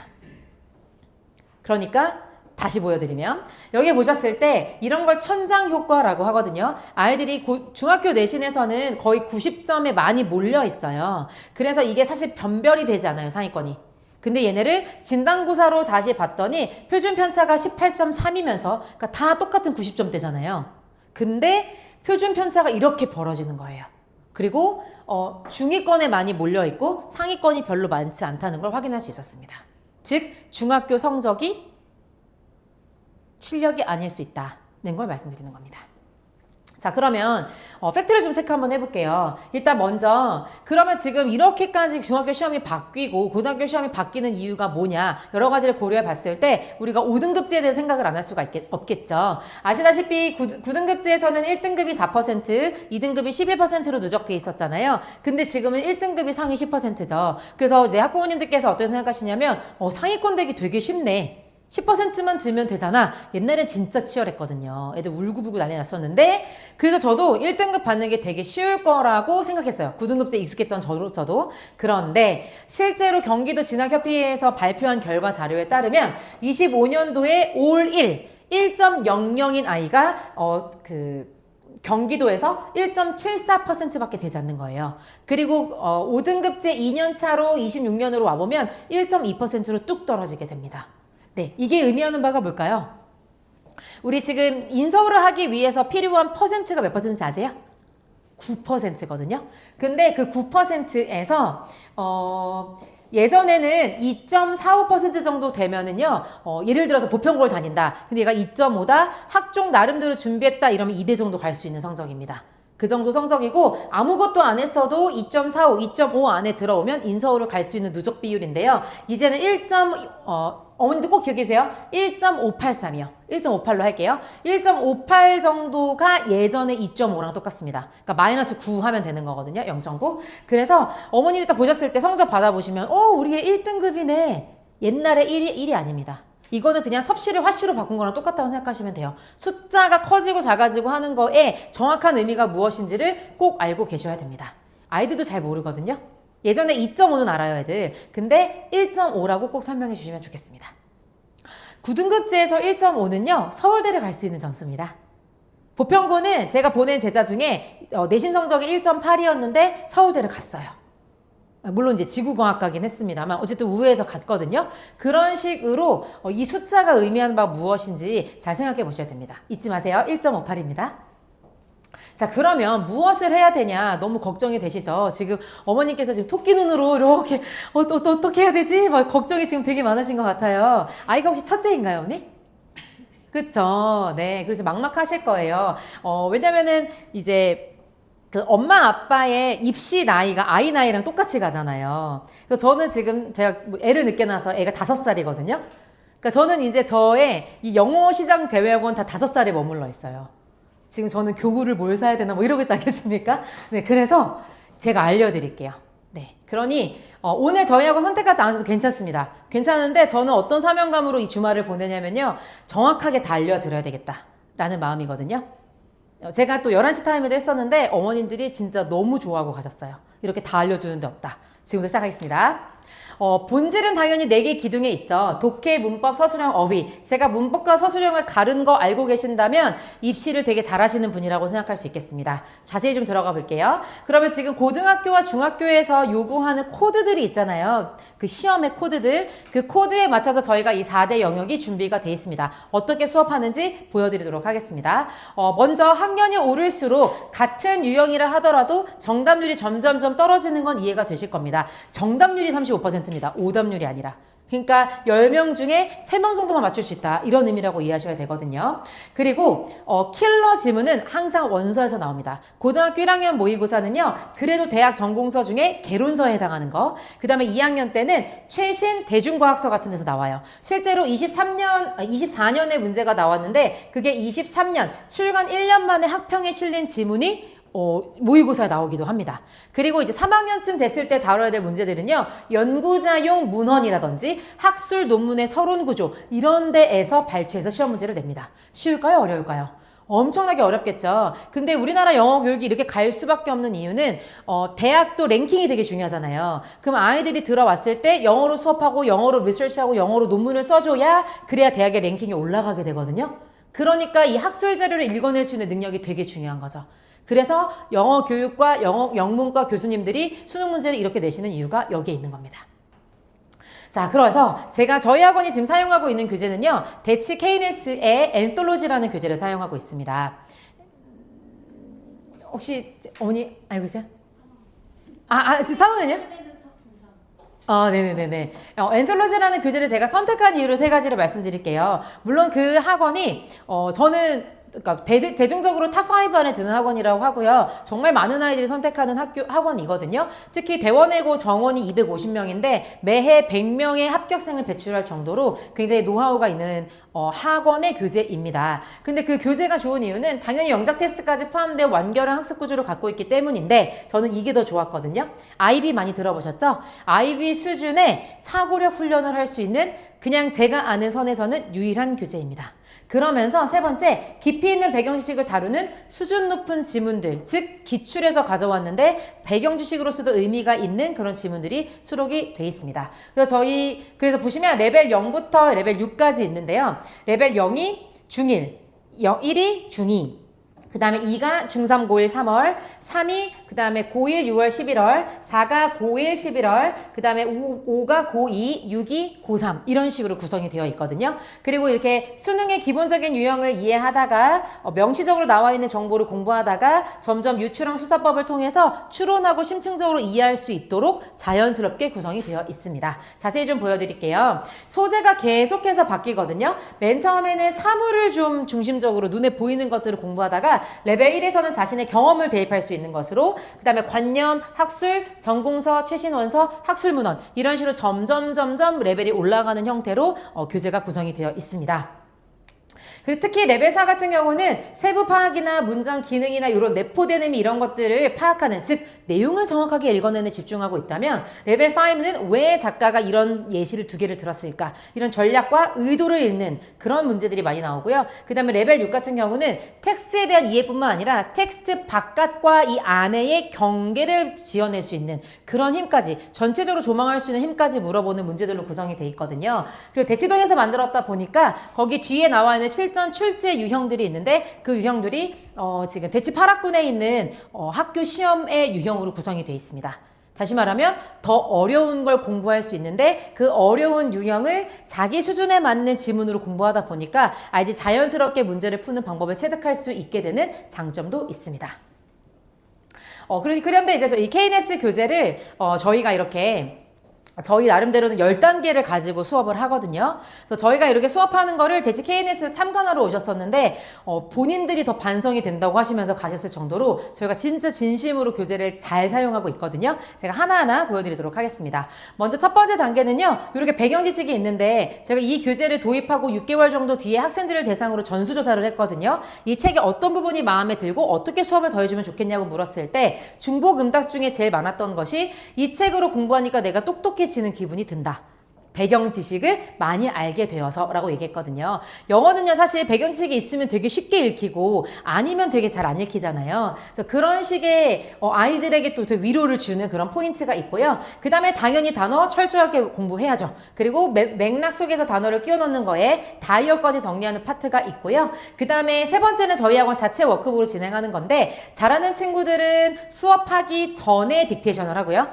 그러니까 다시 보여드리면 여기 보셨을 때 이런 걸 천장효과라고 하거든요. 아이들이 중학교 내신에서는 거의 90점에 많이 몰려 있어요. 그래서 이게 사실 변별이 되지 않아요. 상위권이. 근데 얘네를 진단고사로 다시 봤더니 표준 편차가 18.3이면서 그러니까 다 똑같은 90점대잖아요. 근데 표준 편차가 이렇게 벌어지는 거예요. 그리고 중위권에 많이 몰려있고 상위권이 별로 많지 않다는 걸 확인할 수 있었습니다. 즉 중학교 성적이 실력이 아닐 수 있다는 걸 말씀드리는 겁니다. 자, 그러면 팩트를 좀 체크 한번 해볼게요. 일단 먼저 그러면 지금 이렇게까지 중학교 시험이 바뀌고 고등학교 시험이 바뀌는 이유가 뭐냐 여러 가지를 고려해 봤을 때 우리가 5등급제에 대해 생각을 안 할 수가 없겠죠. 아시다시피 9등급제에서는 1등급이 4%, 2등급이 11%로 누적돼 있었잖아요. 근데 지금은 1등급이 상위 10%죠. 그래서 이제 학부모님들께서 어떻게 생각하시냐면 상위권 되기 되게 쉽네. 10%만 들면 되잖아. 옛날엔 진짜 치열했거든요. 애들 울고불고 난리 났었는데 그래서 저도 1등급 받는 게 되게 쉬울 거라고 생각했어요. 9등급제 익숙했던 저도. 그런데 실제로 경기도 진학협의회에서 발표한 결과 자료에 따르면 25년도에 올 1.00인 아이가 경기도에서 1.74%밖에 되지 않는 거예요. 그리고 5등급제 2년 차로 26년으로 와보면 1.2%로 뚝 떨어지게 됩니다. 네, 이게 의미하는 바가 뭘까요? 우리 지금 인서울을 하기 위해서 필요한 퍼센트가 몇 퍼센트인지 아세요? 9%거든요. 근데 그 9%에서 예전에는 2.45% 정도 되면은요, 예를 들어서 보편고를 다닌다. 근데 얘가 2.5다, 학종 나름대로 준비했다 이러면 2대 정도 갈 수 있는 성적입니다. 그 정도 성적이고 아무것도 안 했어도 2.45, 2.5 안에 들어오면 인서울을 갈 수 있는 누적 비율인데요. 이제는 어머니도 꼭 기억해 주세요. 1.583이요. 1.58로 할게요. 1.58 정도가 예전에 2.5랑 똑같습니다. 그러니까 마이너스 9 하면 되는 거거든요. 0.9. 그래서 어머님이 딱 보셨을 때 성적 받아보시면 우리 애 1등급이네. 옛날에 1이 아닙니다. 이거는 그냥 섭씨를 화씨로 바꾼 거랑 똑같다고 생각하시면 돼요. 숫자가 커지고 작아지고 하는 거에 정확한 의미가 무엇인지를 꼭 알고 계셔야 됩니다. 아이들도 잘 모르거든요. 예전에 2.5는 알아요, 애들. 근데 1.5라고 꼭 설명해 주시면 좋겠습니다. 9등급제에서 1.5는요, 서울대를 갈 수 있는 점수입니다. 보편고는 제가 보낸 제자 중에 내신 성적이 1.8이었는데 서울대를 갔어요. 물론 이제 지구공학과긴 했습니다만 어쨌든 우회해서 갔거든요. 그런 식으로 이 숫자가 의미하는 바가 무엇인지 잘 생각해 보셔야 됩니다. 잊지 마세요. 1.58입니다. 자, 그러면 무엇을 해야 되냐 너무 걱정이 되시죠? 지금 어머님께서 지금 토끼 눈으로 이렇게 어떻게 해야 되지? 막 걱정이 지금 되게 많으신 것 같아요. 아이가 혹시 첫째인가요, 언니? 그쵸. 네. 그래서 막막하실 거예요. 왜냐면은 이제 그 엄마 아빠의 입시 나이가 아이 나이랑 똑같이 가잖아요. 그래서 저는 지금 제가 애를 늦게 낳아서 애가 5살이거든요. 그러니까 저는 이제 저의 이 영어 시장 제외하고는 다 5살에 머물러 있어요. 지금 저는 교구를 뭘 사야 되나 뭐 이러고 있지 않겠습니까? 네, 그래서 제가 알려드릴게요. 네. 그러니 오늘 저희하고 선택하지 않으셔도 괜찮습니다. 괜찮은데 저는 어떤 사명감으로 이 주말을 보내냐면요. 정확하게 다 알려드려야 되겠다라는 마음이거든요. 제가 또 11시 타임에도 했었는데 어머님들이 진짜 너무 좋아하고 가셨어요. 이렇게 다 알려주는 데 없다. 지금부터 시작하겠습니다. 본질은 당연히 4개 기둥에 있죠. 독해, 문법, 서술형, 어휘. 제가 문법과 서술형을 가른 거 알고 계신다면 입시를 되게 잘하시는 분이라고 생각할 수 있겠습니다. 자세히 좀 들어가 볼게요. 그러면 지금 고등학교와 중학교에서 요구하는 코드들이 있잖아요. 그 시험의 코드들. 그 코드에 맞춰서 저희가 이 4대 영역이 준비가 돼 있습니다. 어떻게 수업하는지 보여드리도록 하겠습니다. 먼저 학년이 오를수록 같은 유형이라 하더라도 정답률이 점점점 떨어지는 건 이해가 되실 겁니다. 정답률이 35%입니다. 오답률이 아니라. 그러니까 10명 중에 3명 정도만 맞출 수 있다. 이런 의미라고 이해하셔야 되거든요. 그리고 킬러 지문은 항상 원서에서 나옵니다. 고등학교 1학년 모의고사는요. 그래도 대학 전공서 중에 개론서에 해당하는 거. 그 다음에 2학년 때는 최신 대중과학서 같은 데서 나와요. 실제로 24년에 문제가 나왔는데 그게 23년 출간 1년 만에 학평에 실린 지문이 모의고사에 나오기도 합니다. 그리고 이제 3학년쯤 됐을 때 다뤄야 될 문제들은요. 연구자용 문헌이라든지 학술 논문의 서론구조 이런 데에서 발췌해서 시험 문제를 냅니다. 쉬울까요? 어려울까요? 엄청나게 어렵겠죠. 근데 우리나라 영어 교육이 이렇게 갈 수밖에 없는 이유는 대학도 랭킹이 되게 중요하잖아요. 그럼 아이들이 들어왔을 때 영어로 수업하고 영어로 리서치하고 영어로 논문을 써줘야 그래야 대학의 랭킹이 올라가게 되거든요. 그러니까 이 학술 자료를 읽어낼 수 있는 능력이 되게 중요한 거죠. 그래서 영어 교육과 영문과 교수님들이 수능 문제를 이렇게 내시는 이유가 여기에 있는 겁니다. 자, 그래서 제가 저희 학원이 지금 사용하고 있는 교재는요. 대치 KNS의 엔솔로지라는 교재를 사용하고 있습니다. 혹시 어머니 알고 계세요? 지금 3학년이요? 네네네네. 엔솔로지라는 교재를 제가 선택한 이유를 3가지를 말씀드릴게요. 물론 그 학원이 저는 그러니까 대중적으로 탑5 안에 드는 학원이라고 하고요. 정말 많은 아이들이 선택하는 학원이거든요. 특히 대원외고 정원이 250명인데 매해 100명의 합격생을 배출할 정도로 굉장히 노하우가 있는 학원의 교재입니다. 근데 그 교재가 좋은 이유는 당연히 영작 테스트까지 포함된 완결한 학습 구조를 갖고 있기 때문인데 저는 이게 더 좋았거든요. IB 많이 들어보셨죠? IB 수준의 사고력 훈련을 할 수 있는 그냥 제가 아는 선에서는 유일한 교재입니다. 그러면서 3번째, 깊이 있는 배경 지식을 다루는 수준 높은 지문들, 즉 기출에서 가져왔는데 배경 지식으로서도 의미가 있는 그런 지문들이 수록이 돼 있습니다. 그래서 보시면 레벨 0부터 레벨 6까지 있는데요. 레벨 0이 중1, 1이 중2, 그 다음에 2가 중3, 고1, 3월, 3이 그 다음에 고1, 6월, 11월, 4가 고1, 11월, 그 다음에 5가 고2, 6이 고3 이런 식으로 구성이 되어 있거든요. 그리고 이렇게 수능의 기본적인 유형을 이해하다가 명시적으로 나와 있는 정보를 공부하다가 점점 유추랑 수사법을 통해서 추론하고 심층적으로 이해할 수 있도록 자연스럽게 구성이 되어 있습니다. 자세히 좀 보여드릴게요. 소재가 계속해서 바뀌거든요. 맨 처음에는 사물을 좀 중심적으로 눈에 보이는 것들을 공부하다가 레벨 1에서는 자신의 경험을 대입할 수 있는 것으로 그 다음에 관념, 학술, 전공서, 최신 원서, 학술 문헌 이런 식으로 점점 레벨이 올라가는 형태로 교재가 구성이 되어 있습니다. 그리고 특히 레벨 4 같은 경우는 세부 파악이나 문장 기능이나 이런 내포된 의미 이런 것들을 파악하는 즉 내용을 정확하게 읽어내는 데 집중하고 있다면 레벨 5는 왜 작가가 이런 예시를 2개를 들었을까 이런 전략과 의도를 읽는 그런 문제들이 많이 나오고요. 그 다음에 레벨 6 같은 경우는 텍스트에 대한 이해뿐만 아니라 텍스트 바깥과 이 안에의 경계를 지어낼 수 있는 그런 힘까지 전체적으로 조망할 수 있는 힘까지 물어보는 문제들로 구성이 돼 있거든요. 그리고 대치동에서 만들었다 보니까 거기 뒤에 나와 있는 실전 출제 유형들이 있는데 그 유형들이 지금 대치 8학군에 있는 학교 시험의 유형으로 구성이 되어 있습니다. 다시 말하면 더 어려운 걸 공부할 수 있는데 그 어려운 유형을 자기 수준에 맞는 지문으로 공부하다 보니까 아이들이 자연스럽게 문제를 푸는 방법을 체득할 수 있게 되는 장점도 있습니다. 그런데 이제 이 KNS 교재를 저희가 이렇게 저희 나름대로는 10단계를 가지고 수업을 하거든요. 그래서 저희가 이렇게 수업하는 거를 대치 KNS 참관하러 오셨었는데 본인들이 더 반성이 된다고 하시면서 가셨을 정도로 저희가 진짜 진심으로 교재를 잘 사용하고 있거든요. 제가 하나하나 보여드리도록 하겠습니다. 먼저 첫 번째 단계는요. 이렇게 배경 지식이 있는데 제가 이 교재를 도입하고 6개월 정도 뒤에 학생들을 대상으로 전수조사를 했거든요. 이 책의 어떤 부분이 마음에 들고 어떻게 수업을 더해주면 좋겠냐고 물었을 때 중복 응답 중에 제일 많았던 것이 이 책으로 공부하니까 내가 똑똑해지는 기분이 든다. 배경 지식을 많이 알게 되어서 라고 얘기했거든요. 영어는요 사실 배경 지식이 있으면 되게 쉽게 읽히고 아니면 되게 잘 안 읽히잖아요. 그래서 그런 식의 아이들에게 또 위로를 주는 그런 포인트가 있고요. 그 다음에 당연히 단어 철저하게 공부해야죠. 그리고 맥락 속에서 단어를 끼워 넣는 거에 다이어까지 정리하는 파트가 있고요. 그 다음에 세 번째는 저희 학원 자체 워크북으로 진행하는 건데 잘하는 친구들은 수업하기 전에 딕테이션을 하고요.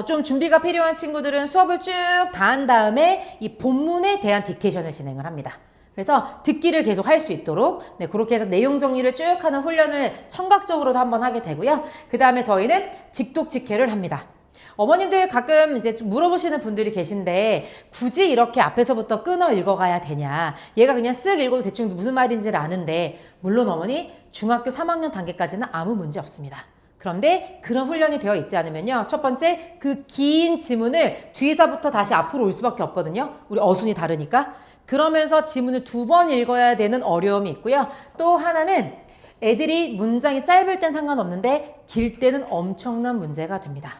좀 준비가 필요한 친구들은 수업을 쭉 다 한 다음에 이 본문에 대한 딕테이션을 진행을 합니다. 그래서 듣기를 계속 할 수 있도록 그렇게 해서 내용 정리를 쭉 하는 훈련을 청각적으로도 한번 하게 되고요. 그 다음에 저희는 직독직해를 합니다. 어머님들 가끔 이제 좀 물어보시는 분들이 계신데 굳이 이렇게 앞에서부터 끊어 읽어가야 되냐. 얘가 그냥 쓱 읽어도 대충 무슨 말인지를 아는데 물론 어머니 중학교 3학년 단계까지는 아무 문제 없습니다. 그런데 그런 훈련이 되어 있지 않으면요. 첫 번째, 그 긴 지문을 뒤에서부터 다시 앞으로 올 수밖에 없거든요. 우리 어순이 다르니까. 그러면서 지문을 2번 읽어야 되는 어려움이 있고요. 또 하나는 애들이 문장이 짧을 땐 상관없는데 길 때는 엄청난 문제가 됩니다.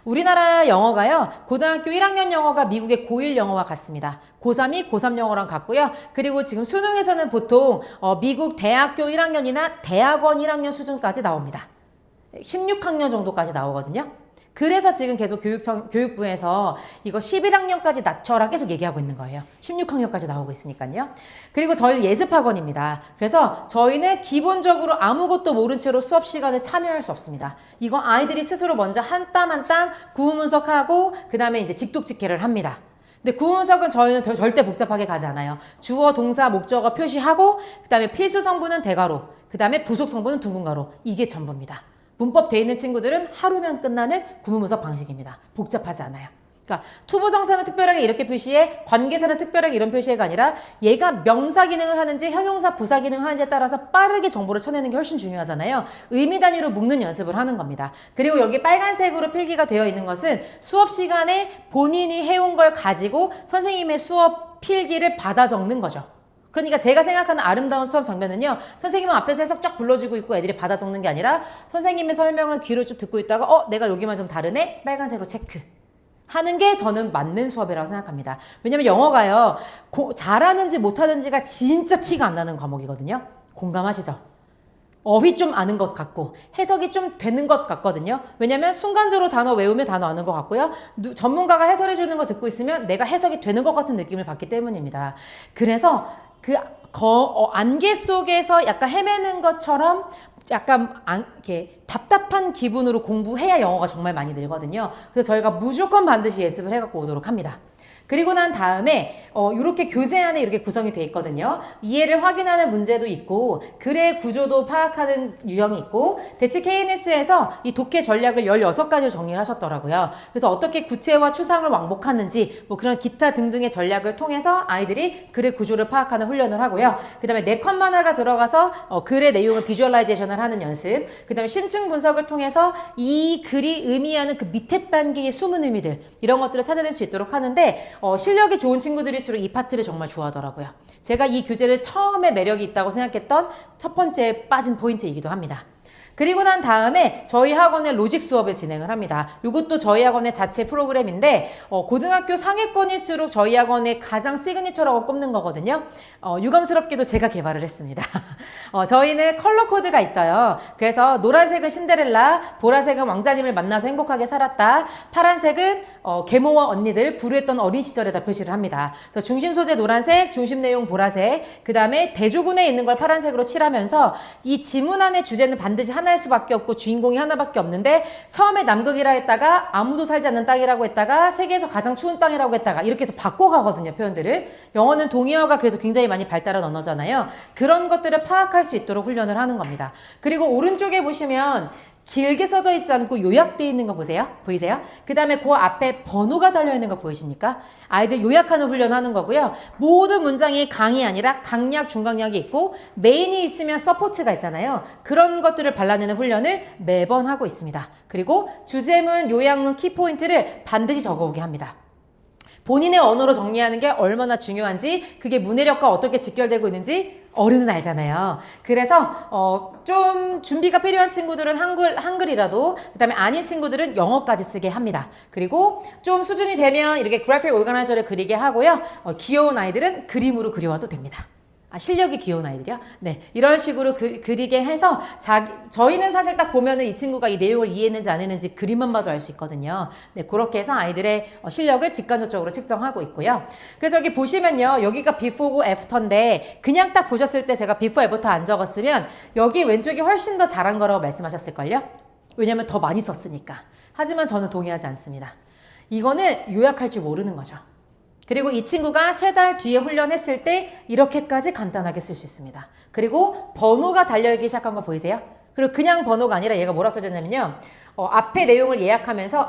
우리나라 영어가요. 고등학교 1학년 영어가 미국의 고1 영어와 같습니다. 고3이 고3 영어랑 같고요. 그리고 지금 수능에서는 보통 미국 대학교 1학년이나 대학원 1학년 수준까지 나옵니다. 16학년 정도까지 나오거든요. 그래서 지금 계속 교육부에서 이거 11학년까지 낮춰라 계속 얘기하고 있는 거예요. 16학년까지 나오고 있으니까요. 그리고 저희는 예습학원입니다. 그래서 저희는 기본적으로 아무것도 모른 채로 수업 시간에 참여할 수 없습니다. 이거 아이들이 스스로 먼저 한 땀 한 땀 구문분석하고 그 다음에 이제 직독직해를 합니다. 근데 구문분석은 저희는 절대 복잡하게 가지 않아요. 주어, 동사, 목적어 표시하고 그 다음에 필수 성분은 대괄호, 그 다음에 부속 성분은 둥근괄호. 이게 전부입니다. 문법 돼 있는 친구들은 하루면 끝나는 구문분석 방식입니다. 복잡하지 않아요. 그러니까 투부정사는 특별하게 이렇게 표시해, 관계사는 특별하게 이런 표시해가 아니라 얘가 명사 기능을 하는지 형용사 부사 기능을 하는지에 따라서 빠르게 정보를 쳐내는 게 훨씬 중요하잖아요. 의미 단위로 묶는 연습을 하는 겁니다. 그리고 여기 빨간색으로 필기가 되어 있는 것은 수업 시간에 본인이 해온 걸 가지고 선생님의 수업 필기를 받아 적는 거죠. 그러니까 제가 생각하는 아름다운 수업 장면은요. 선생님은 앞에서 해석 쫙 불러주고 있고 애들이 받아 적는 게 아니라 선생님의 설명을 귀로 쭉 듣고 있다가 내가 여기만 좀 다르네? 빨간색으로 체크. 하는 게 저는 맞는 수업이라고 생각합니다. 왜냐면 영어가요. 잘하는지 못하는지가 진짜 티가 안 나는 과목이거든요. 공감하시죠? 어휘 좀 아는 것 같고 해석이 좀 되는 것 같거든요. 왜냐면 순간적으로 단어 외우면 단어 아는 것 같고요. 전문가가 해설해 주는 거 듣고 있으면 내가 해석이 되는 것 같은 느낌을 받기 때문입니다. 그래서 안개 속에서 약간 헤매는 것처럼 약간 이렇게 답답한 기분으로 공부해야 영어가 정말 많이 늘거든요. 그래서 저희가 무조건 반드시 예습을 해갖고 오도록 합니다. 그리고 난 다음에 이렇게 교재 안에 이렇게 구성이 되어 있거든요. 이해를 확인하는 문제도 있고 글의 구조도 파악하는 유형이 있고 대치 KNS에서 이 독해 전략을 16가지를 정리를 하셨더라고요. 그래서 어떻게 구체와 추상을 왕복하는지 뭐 그런 기타 등등의 전략을 통해서 아이들이 글의 구조를 파악하는 훈련을 하고요. 그 다음에 4컷 만화가 들어가서 글의 내용을 비주얼라이제이션을 하는 연습, 그 다음에 심층 분석을 통해서 이 글이 의미하는 그 밑에 단계의 숨은 의미들 이런 것들을 찾아낼 수 있도록 하는데 실력이 좋은 친구들일수록 이 파트를 정말 좋아하더라고요. 제가 이 교재를 처음에 매력이 있다고 생각했던 첫 번째 빠진 포인트이기도 합니다. 그리고 난 다음에 저희 학원의 로직 수업을 진행을 합니다. 이것도 저희 학원의 자체 프로그램인데 고등학교 상위권일수록 저희 학원의 가장 시그니처라고 꼽는 거거든요. 유감스럽게도 제가 개발을 했습니다. 저희는 컬러 코드가 있어요. 그래서 노란색은 신데렐라, 보라색은 왕자님을 만나서 행복하게 살았다, 파란색은 계모와 언니들 부르했던 어린 시절에다 표시를 합니다. 그래서 중심 소재 노란색, 중심 내용 보라색, 그 다음에 대조군에 있는 걸 파란색으로 칠하면서 이 지문 안의 주제는 반드시 하나일 수밖에 없고 주인공이 하나밖에 없는데 처음에 남극이라 했다가 아무도 살지 않는 땅이라고 했다가 세계에서 가장 추운 땅이라고 했다가 이렇게 해서 바꿔가거든요, 표현들을. 영어는 동의어가 그래서 굉장히 많이 발달한 언어잖아요. 그런 것들을 파악할 수 있도록 훈련을 하는 겁니다. 그리고 오른쪽에 보시면 길게 써져 있지 않고 요약되어 있는 거 보이세요? 그 다음에 그 앞에 번호가 달려있는 거 보이십니까? 아이들 요약하는 훈련하는 거고요. 모든 문장이 강이 아니라 강약, 중강약이 있고 메인이 있으면 서포트가 있잖아요. 그런 것들을 발라내는 훈련을 매번 하고 있습니다. 그리고 주제문, 요약문, 키포인트를 반드시 적어오게 합니다. 본인의 언어로 정리하는 게 얼마나 중요한지, 그게 문해력과 어떻게 직결되고 있는지 어른은 알잖아요. 그래서 좀 준비가 필요한 친구들은 한글이라도, 그 다음에 아닌 친구들은 영어까지 쓰게 합니다. 그리고 좀 수준이 되면 이렇게 그래픽 오르가나이저를 그리게 하고요. 귀여운 아이들은 그림으로 그려와도 됩니다. 실력이 귀여운 아이들이요? 네, 이런 식으로 그리게 해서 저희는 사실 딱 보면은 이 친구가 이 내용을 이해했는지 안 했는지 그림만 봐도 알 수 있거든요. 네, 그렇게 해서 아이들의 실력을 직간접적으로 측정하고 있고요. 그래서 여기 보시면요, 여기가 before고 after인데 그냥 딱 보셨을 때 제가 before, after 안 적었으면 여기 왼쪽이 훨씬 더 잘한 거라고 말씀하셨을걸요? 왜냐면 더 많이 썼으니까. 하지만 저는 동의하지 않습니다. 이거는 요약할 줄 모르는 거죠. 그리고 이 친구가 3달 뒤에 훈련했을 때 이렇게까지 간단하게 쓸 수 있습니다. 그리고 번호가 달려있기 시작한 거 보이세요? 그리고 그냥 번호가 아니라 얘가 뭐라 써졌냐면요. 앞에 내용을 요약하면서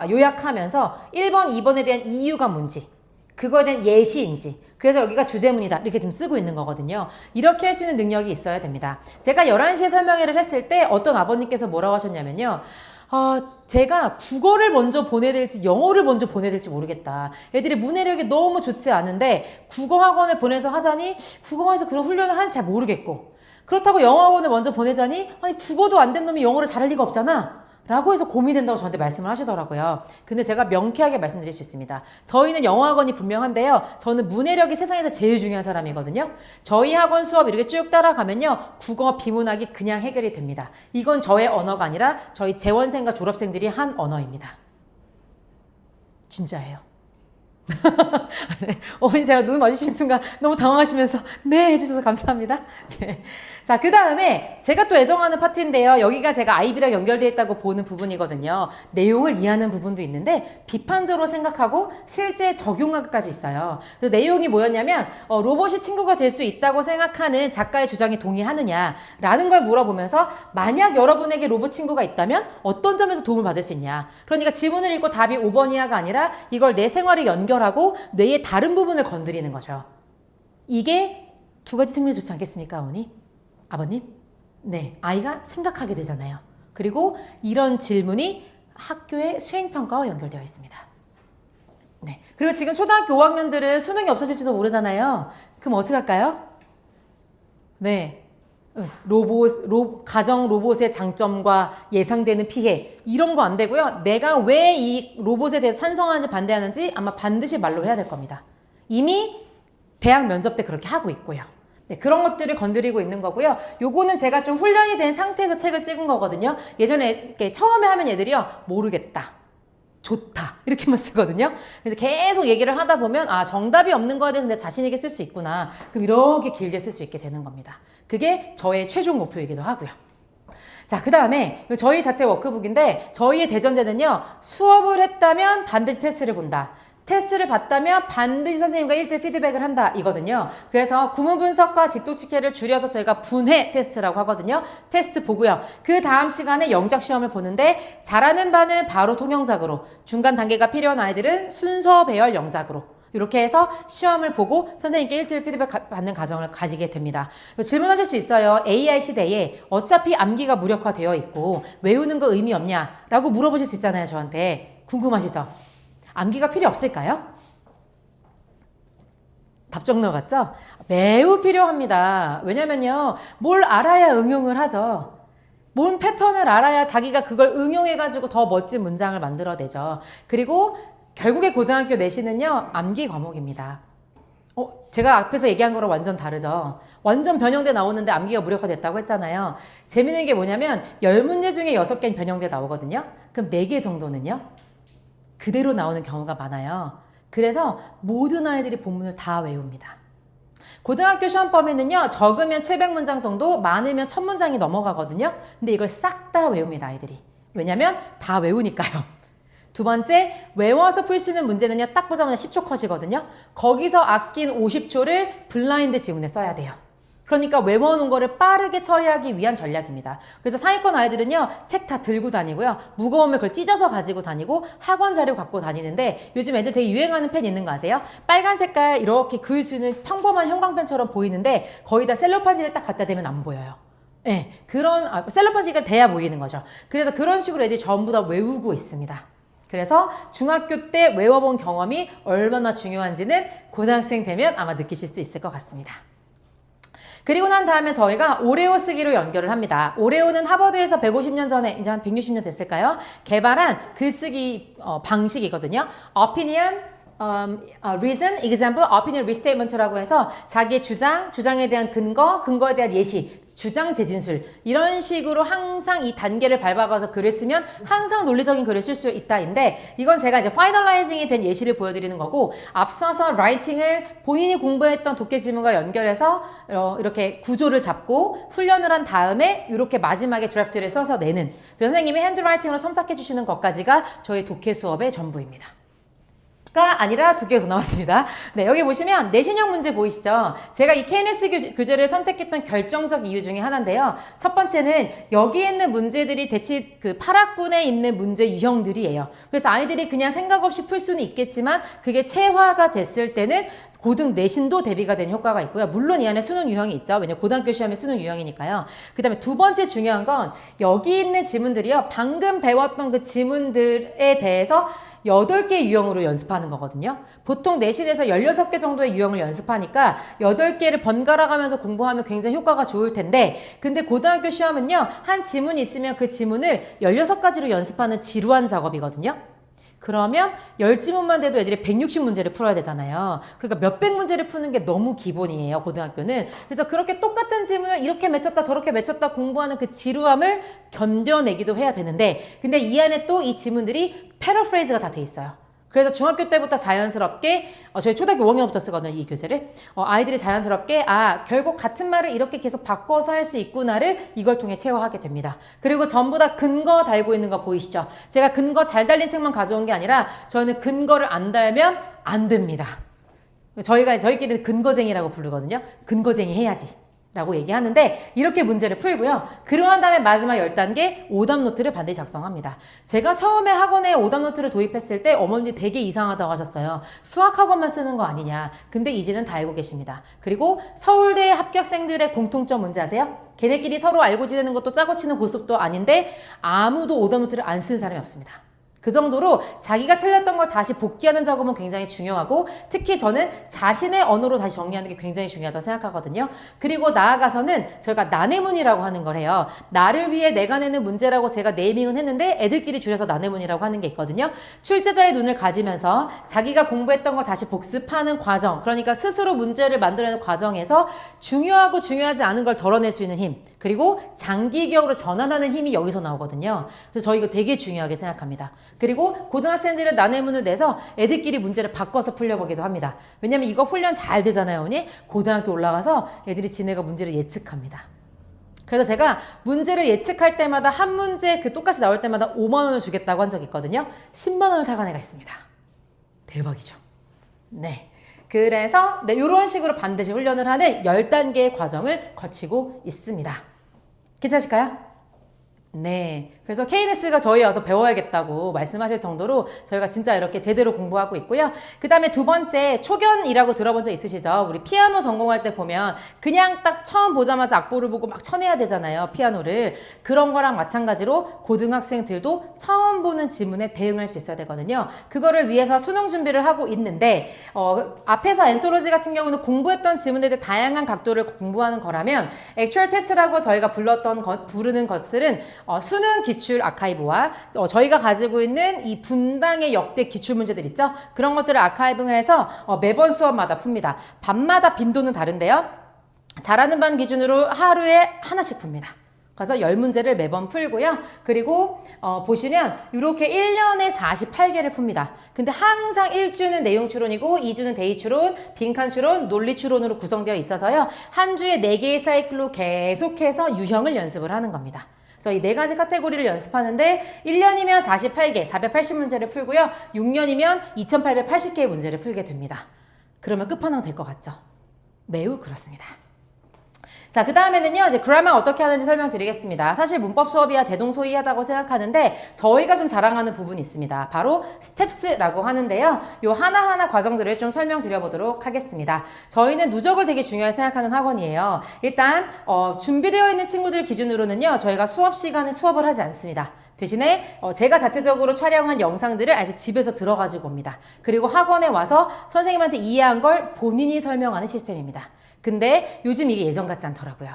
1번, 2번에 대한 이유가 뭔지, 그거에 대한 예시인지, 그래서 여기가 주제문이다 이렇게 지금 쓰고 있는 거거든요. 이렇게 할 수 있는 능력이 있어야 됩니다. 제가 11시에 설명회를 했을 때 어떤 아버님께서 뭐라고 하셨냐면요. 제가 국어를 먼저 보내야 될지 영어를 먼저 보내야 될지 모르겠다. 애들이 문해력이 너무 좋지 않은데 국어 학원을 보내서 하자니 국어학원에서 그런 훈련을 하는지 잘 모르겠고, 그렇다고 영어 학원을 먼저 보내자니 아니 국어도 안 된 놈이 영어를 잘할 리가 없잖아 라고 해서 고민된다고 저한테 말씀을 하시더라고요. 근데 제가 명쾌하게 말씀드릴 수 있습니다. 저희는 영어 학원이 분명한데요. 저는 문해력이 세상에서 제일 중요한 사람이거든요. 저희 학원 수업 이렇게 쭉 따라가면요. 국어, 비문학이 그냥 해결이 됩니다. 이건 저의 언어가 아니라 저희 재원생과 졸업생들이 한 언어입니다. 진짜예요. 네. 어머니 제가 눈 마주치는 순간 너무 당황하시면서 네 해주셔서 감사합니다. 네. 자, 그 다음에 제가 또 애정하는 파트인데요. 여기가 제가 아이비랑 연결되어 있다고 보는 부분이거든요. 내용을 이해하는 부분도 있는데 비판적으로 생각하고 실제 적용하기까지 있어요. 그래서 내용이 뭐였냐면 로봇이 친구가 될 수 있다고 생각하는 작가의 주장에 동의하느냐라는 걸 물어보면서 만약 여러분에게 로봇 친구가 있다면 어떤 점에서 도움을 받을 수 있냐. 그러니까 지문을 읽고 답이 5번 이하가 아니라 이걸 내 생활에 연결하고 뇌의 다른 부분을 건드리는 거죠. 이게 두 가지 측면이 좋지 않겠습니까, 어머니? 아버님? 네, 아이가 생각하게 되잖아요. 그리고 이런 질문이 학교의 수행평가와 연결되어 있습니다. 네, 그리고 지금 초등학교 5학년들은 수능이 없어질지도 모르잖아요. 그럼 어떻게 할까요? 네, 가정 로봇의 장점과 예상되는 피해 이런 거 안 되고요. 내가 왜 이 로봇에 대해서 찬성하는지 반대하는지 아마 반드시 말로 해야 될 겁니다. 이미 대학 면접 때 그렇게 하고 있고요. 네, 그런 것들을 건드리고 있는 거고요. 요거는 제가 좀 훈련이 된 상태에서 책을 찍은 거거든요. 예전에 이렇게 처음에 하면 애들이요. 모르겠다. 좋다. 이렇게만 쓰거든요. 그래서 계속 얘기를 하다 보면 정답이 없는 거에 대해서 내가 자신 있게 쓸 수 있구나. 그럼 이렇게 길게 쓸 수 있게 되는 겁니다. 그게 저의 최종 목표이기도 하고요. 자, 그 다음에 저희 자체 워크북인데 저희의 대전제는요. 수업을 했다면 반드시 테스트를 본다. 테스트를 봤다면 반드시 선생님과 1대1 피드백을 한다 이거든요. 그래서 구문 분석과 직독직해를 줄여서 저희가 분해 테스트라고 하거든요. 테스트 보고요. 그 다음 시간에 영작 시험을 보는데 잘하는 바는 바로 통영작으로, 중간 단계가 필요한 아이들은 순서 배열 영작으로 이렇게 해서 시험을 보고 선생님께 1대1 피드백 받는 과정을 가지게 됩니다. 질문하실 수 있어요. AI 시대에 어차피 암기가 무력화되어 있고 외우는 거 의미 없냐 라고 물어보실 수 있잖아요. 저한테. 궁금하시죠? 암기가 필요 없을까요? 답정너 같죠? 매우 필요합니다. 왜냐면요. 뭘 알아야 응용을 하죠. 뭔 패턴을 알아야 자기가 그걸 응용해가지고 더 멋진 문장을 만들어내죠. 그리고 결국에 고등학교 내신은요. 암기 과목입니다. 제가 앞에서 얘기한 거랑 완전 다르죠. 완전 변형돼 나오는데 암기가 무력화됐다고 했잖아요. 재밌는 게 뭐냐면 10문제 중에 6개는 변형돼 나오거든요. 그럼 4개 정도는요. 그대로 나오는 경우가 많아요. 그래서 모든 아이들이 본문을 다 외웁니다. 고등학교 시험 범위는요. 적으면 700문장 정도, 많으면 1000문장이 넘어가거든요. 근데 이걸 싹 다 외웁니다. 아이들이. 왜냐면 다 외우니까요. 두 번째, 외워서 풀 수 있는 문제는요. 딱 보자마자 10초 컷이거든요. 거기서 아낀 50초를 블라인드 지문에 써야 돼요. 그러니까 외워놓은 거를 빠르게 처리하기 위한 전략입니다. 그래서 상위권 아이들은요, 책 다 들고 다니고요, 무거우면 그걸 찢어서 가지고 다니고 학원 자료 갖고 다니는데 요즘 애들 되게 유행하는 펜 있는 거 아세요? 빨간 색깔 이렇게 그을 수 있는 평범한 형광펜처럼 보이는데 거의 다 셀로판지를 딱 갖다 대면 안 보여요. 네, 그런 셀로판지가 돼야 보이는 거죠. 그래서 그런 식으로 애들이 전부 다 외우고 있습니다. 그래서 중학교 때 외워본 경험이 얼마나 중요한지는 고등학생 되면 아마 느끼실 수 있을 것 같습니다. 그리고 난 다음에 저희가 오레오 쓰기로 연결을 합니다. 오레오는 하버드에서 150년 전에, 이제 한 160년 됐을까요? 개발한 글쓰기 방식이거든요. opinion, reason, example, opinion restatement라고 해서 자기의 주장, 주장에 대한 근거, 근거에 대한 예시, 주장 재진술 이런 식으로 항상 이 단계를 밟아가서 글을 쓰면 항상 논리적인 글을 쓸 수 있다인데 이건 제가 이제 파이널라이징이 된 예시를 보여드리는 거고 앞서서 라이팅을 본인이 공부했던 독해 지문과 연결해서 이렇게 구조를 잡고 훈련을 한 다음에 이렇게 마지막에 드래프트를 써서 내는 그래서 선생님이 핸드라이팅으로 첨삭해 주시는 것까지가 저희 독해 수업의 전부입니다. 가 아니라 두 개가 더 나왔습니다. 네, 여기 보시면 내신형 문제 보이시죠? 제가 이 KNS 교재를 선택했던 결정적 이유 중에 하나인데요. 첫 번째는 여기에 있는 문제들이 대체 그 8학군에 있는 문제 유형들이에요. 그래서 아이들이 그냥 생각 없이 풀 수는 있겠지만 그게 체화가 됐을 때는 고등 내신도 대비가 된 효과가 있고요. 물론 이 안에 수능 유형이 있죠. 왜냐면 고등학교 시험이 수능 유형이니까요. 그 다음에 두 번째 중요한 건 여기 있는 지문들이요. 방금 배웠던 그 지문들에 대해서 8개 유형으로 연습하는 거거든요. 보통 내신에서 16개 정도의 유형을 연습하니까 8개를 번갈아 가면서 공부하면 굉장히 효과가 좋을 텐데 근데 고등학교 시험은요. 한 지문이 있으면 그 지문을 16가지로 연습하는 지루한 작업이거든요. 그러면 10지문만 돼도 애들이 160문제를 풀어야 되잖아요. 그러니까 몇백 문제를 푸는 게 너무 기본이에요, 고등학교는. 그래서 그렇게 똑같은 지문을 이렇게 맺혔다 저렇게 맺혔다 공부하는 그 지루함을 견뎌내기도 해야 되는데 근데 이 안에 또 이 지문들이 패러프레이즈가 다 돼 있어요. 그래서 중학교 때부터 자연스럽게 저희 초등학교 5학년부터 쓰거든요, 이 교재를. 아이들이 자연스럽게 결국 같은 말을 이렇게 계속 바꿔서 할 수 있구나를 이걸 통해 체화하게 됩니다. 그리고 전부 다 근거 달고 있는 거 보이시죠? 제가 근거 잘 달린 책만 가져온 게 아니라 저는 근거를 안 달면 안 됩니다. 저희끼리는 근거쟁이라고 부르거든요. 근거쟁이 해야지 라고 얘기하는데 이렇게 문제를 풀고요. 그러고 난 다음에 마지막 10단계 오답 노트를 반드시 작성합니다. 제가 처음에 학원에 오답 노트를 도입했을 때 어머니 되게 이상하다고 하셨어요. 수학학원만 쓰는 거 아니냐. 근데 이제는 다 알고 계십니다. 그리고 서울대 합격생들의 공통점 뭔지 아세요? 걔네끼리 서로 알고 지내는 것도 짜고 치는 고습도 아닌데 아무도 오답 노트를 안 쓰는 사람이 없습니다. 그 정도로 자기가 틀렸던 걸 다시 복귀하는 작업은 굉장히 중요하고 특히 저는 자신의 언어로 다시 정리하는 게 굉장히 중요하다고 생각하거든요. 그리고 나아가서는 저희가 나뇌문이라고 하는 걸 해요. 나를 위해 내가 내는 문제라고 제가 네이밍은 했는데 애들끼리 줄여서 나뇌문이라고 하는 게 있거든요. 출제자의 눈을 가지면서 자기가 공부했던 걸 다시 복습하는 과정, 그러니까 스스로 문제를 만들어내는 과정에서 중요하고 중요하지 않은 걸 덜어낼 수 있는 힘, 그리고 장기 기억으로 전환하는 힘이 여기서 나오거든요. 그래서 저 이거 되게 중요하게 생각합니다. 그리고 고등학생들은 나뇌문을 내서 애들끼리 문제를 바꿔서 풀려보기도 합니다. 왜냐면 이거 훈련 잘 되잖아요, 언니? 고등학교 올라가서 애들이 지네가 문제를 예측합니다. 그래서 제가 문제를 예측할 때마다 한 문제 똑같이 나올 때마다 5만 원을 주겠다고 한 적이 있거든요. 10만 원을 타간 애가 있습니다. 대박이죠. 네. 그래서 이런 식으로 반드시 훈련을 하는 10단계의 과정을 거치고 있습니다. 괜찮으실까요? 네. 그래서 KNS가 저희 와서 배워야겠다고 말씀하실 정도로 저희가 진짜 이렇게 제대로 공부하고 있고요. 그 다음에 두 번째, 초견이라고 들어본 적 있으시죠? 우리 피아노 전공할 때 보면 그냥 딱 처음 보자마자 악보를 보고 막 쳐내야 되잖아요, 피아노를. 그런 거랑 마찬가지로 고등학생들도 처음 보는 지문에 대응할 수 있어야 되거든요. 그거를 위해서 수능 준비를 하고 있는데 앞에서 엔소로지 같은 경우는 공부했던 지문에 대해 다양한 각도를 공부하는 거라면 액츄얼 테스트라고 저희가 부르는 것들은 수능 기출 아카이브와 저희가 가지고 있는 이 분당의 역대 기출 문제들 있죠? 그런 것들을 아카이브를 해서 매번 수업마다 풉니다. 반마다 빈도는 다른데요. 잘하는 반 기준으로 하루에 하나씩 풉니다. 그래서 10문제를 매번 풀고요. 그리고 보시면 이렇게 1년에 48개를 풉니다. 근데 항상 1주는 내용 추론이고 2주는 데이 추론, 빈칸 추론, 논리 추론으로 구성되어 있어서요. 한 주에 4개의 사이클로 계속해서 유형을 연습을 하는 겁니다. 그래서 이 4가지 카테고리를 연습하는데 1년이면 48개, 480문제를 풀고요. 6년이면 2880개의 문제를 풀게 됩니다. 그러면 끝판왕 될 것 같죠? 매우 그렇습니다. 자, 그 다음에는요, 이제 그라마 어떻게 하는지 설명드리겠습니다. 사실 문법 수업이야 대동소이하다고 생각하는데 저희가 좀 자랑하는 부분이 있습니다. 바로 스텝스라고 하는데요. 요 하나하나 과정들을 좀 설명드려보도록 하겠습니다. 저희는 누적을 되게 중요하게 생각하는 학원이에요. 일단 준비되어 있는 친구들 기준으로는요, 저희가 수업 시간에 수업을 하지 않습니다. 대신에 제가 자체적으로 촬영한 영상들을 아예 집에서 들어가지고 옵니다. 그리고 학원에 와서 선생님한테 이해한 걸 본인이 설명하는 시스템입니다. 근데 요즘 이게 예전 같지 않더라고요.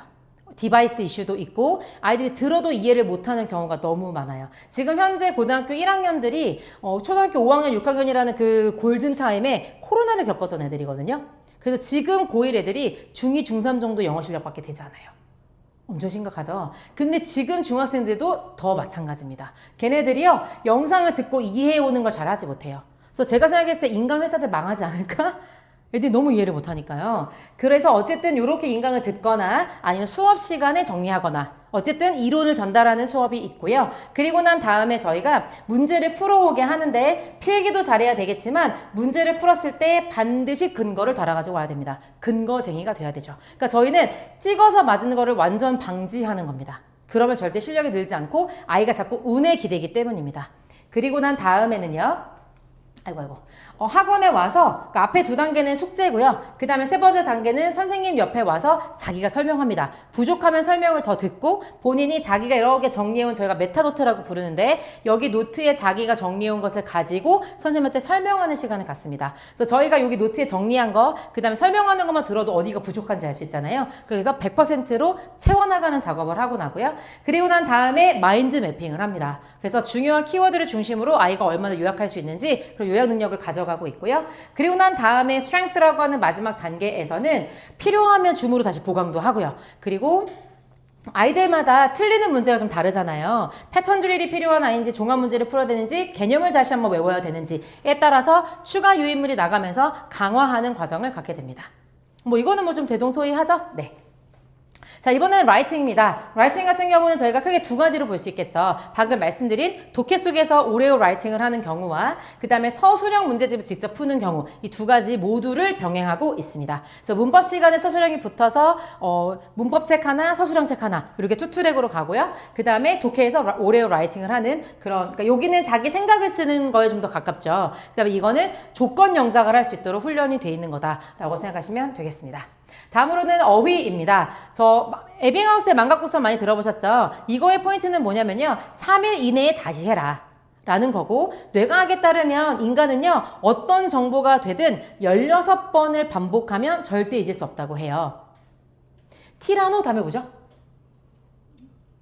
디바이스 이슈도 있고 아이들이 들어도 이해를 못하는 경우가 너무 많아요. 지금 현재 고등학교 1학년들이 초등학교 5학년, 6학년이라는 그 골든타임에 코로나를 겪었던 애들이거든요. 그래서 지금 고1 애들이 중2, 중3 정도 영어 실력밖에 되지 않아요. 엄청 심각하죠. 근데 지금 중학생들도 더 마찬가지입니다. 걔네들이요, 영상을 듣고 이해해오는 걸 잘하지 못해요. 그래서 제가 생각했을 때 인강 회사들 망하지 않을까? 애들이 너무 이해를 못하니까요. 그래서 어쨌든 이렇게 인강을 듣거나 아니면 수업 시간에 정리하거나 어쨌든 이론을 전달하는 수업이 있고요. 그리고 난 다음에 저희가 문제를 풀어오게 하는데 필기도 잘해야 되겠지만 문제를 풀었을 때 반드시 근거를 달아가지고 와야 됩니다. 근거쟁이가 돼야 되죠. 그러니까 저희는 찍어서 맞는 거를 완전 방지하는 겁니다. 그러면 절대 실력이 늘지 않고 아이가 자꾸 운에 기대기 때문입니다. 그리고 난 다음에는요. 학원에 와서 그러니까 앞에 두 단계는 숙제고요. 그 다음에 세 번째 단계는 선생님 옆에 와서 자기가 설명합니다. 부족하면 설명을 더 듣고 본인이 자기가 이렇게 정리해온 저희가 메타노트라고 부르는데 여기 노트에 자기가 정리해온 것을 가지고 선생님한테 설명하는 시간을 갖습니다. 그래서 저희가 여기 노트에 정리한 거 그 다음에 설명하는 것만 들어도 어디가 부족한지 알 수 있잖아요. 그래서 100%로 채워나가는 작업을 하고 나고요. 그리고 난 다음에 마인드 매핑을 합니다. 그래서 중요한 키워드를 중심으로 아이가 얼마나 요약할 수 있는지 그리고 요약 능력을 가져가고 있고요. 그리고 난 다음에 스트렝스라고 하는 마지막 단계에서는 필요하면 줌으로 다시 보강도 하고요. 그리고 아이들마다 틀리는 문제가 좀 다르잖아요. 패턴 드릴이 필요한 아이인지 종합 문제를 풀어야 되는지 개념을 다시 한번 외워야 되는지에 따라서 추가 유인물이 나가면서 강화하는 과정을 갖게 됩니다. 이거는 좀 대동소이하죠? 네. 자, 이번에는 라이팅입니다. 라이팅 같은 경우는 저희가 크게 두 가지로 볼 수 있겠죠. 방금 말씀드린 독해 속에서 오레오 라이팅을 하는 경우와 그 다음에 서술형 문제집을 직접 푸는 경우 이 두 가지 모두를 병행하고 있습니다. 그래서 문법 시간에 서술형이 붙어서 문법책 하나, 서술형 책 하나 이렇게 투트랙으로 가고요. 그 다음에 독해에서 오레오 라이팅을 하는 그러니까 여기는 자기 생각을 쓰는 거에 좀 더 가깝죠. 그 다음에 이거는 조건 영작을 할 수 있도록 훈련이 돼 있는 거다라고 생각하시면 되겠습니다. 다음으로는 어휘입니다. 에빙하우스의 망각국사 많이 들어보셨죠? 이거의 포인트는 뭐냐면요. 3일 이내에 다시 해라 라는 거고 뇌과학에 따르면 인간은요. 어떤 정보가 되든 16번을 반복하면 절대 잊을 수 없다고 해요. 티라노 다음에 뭐죠?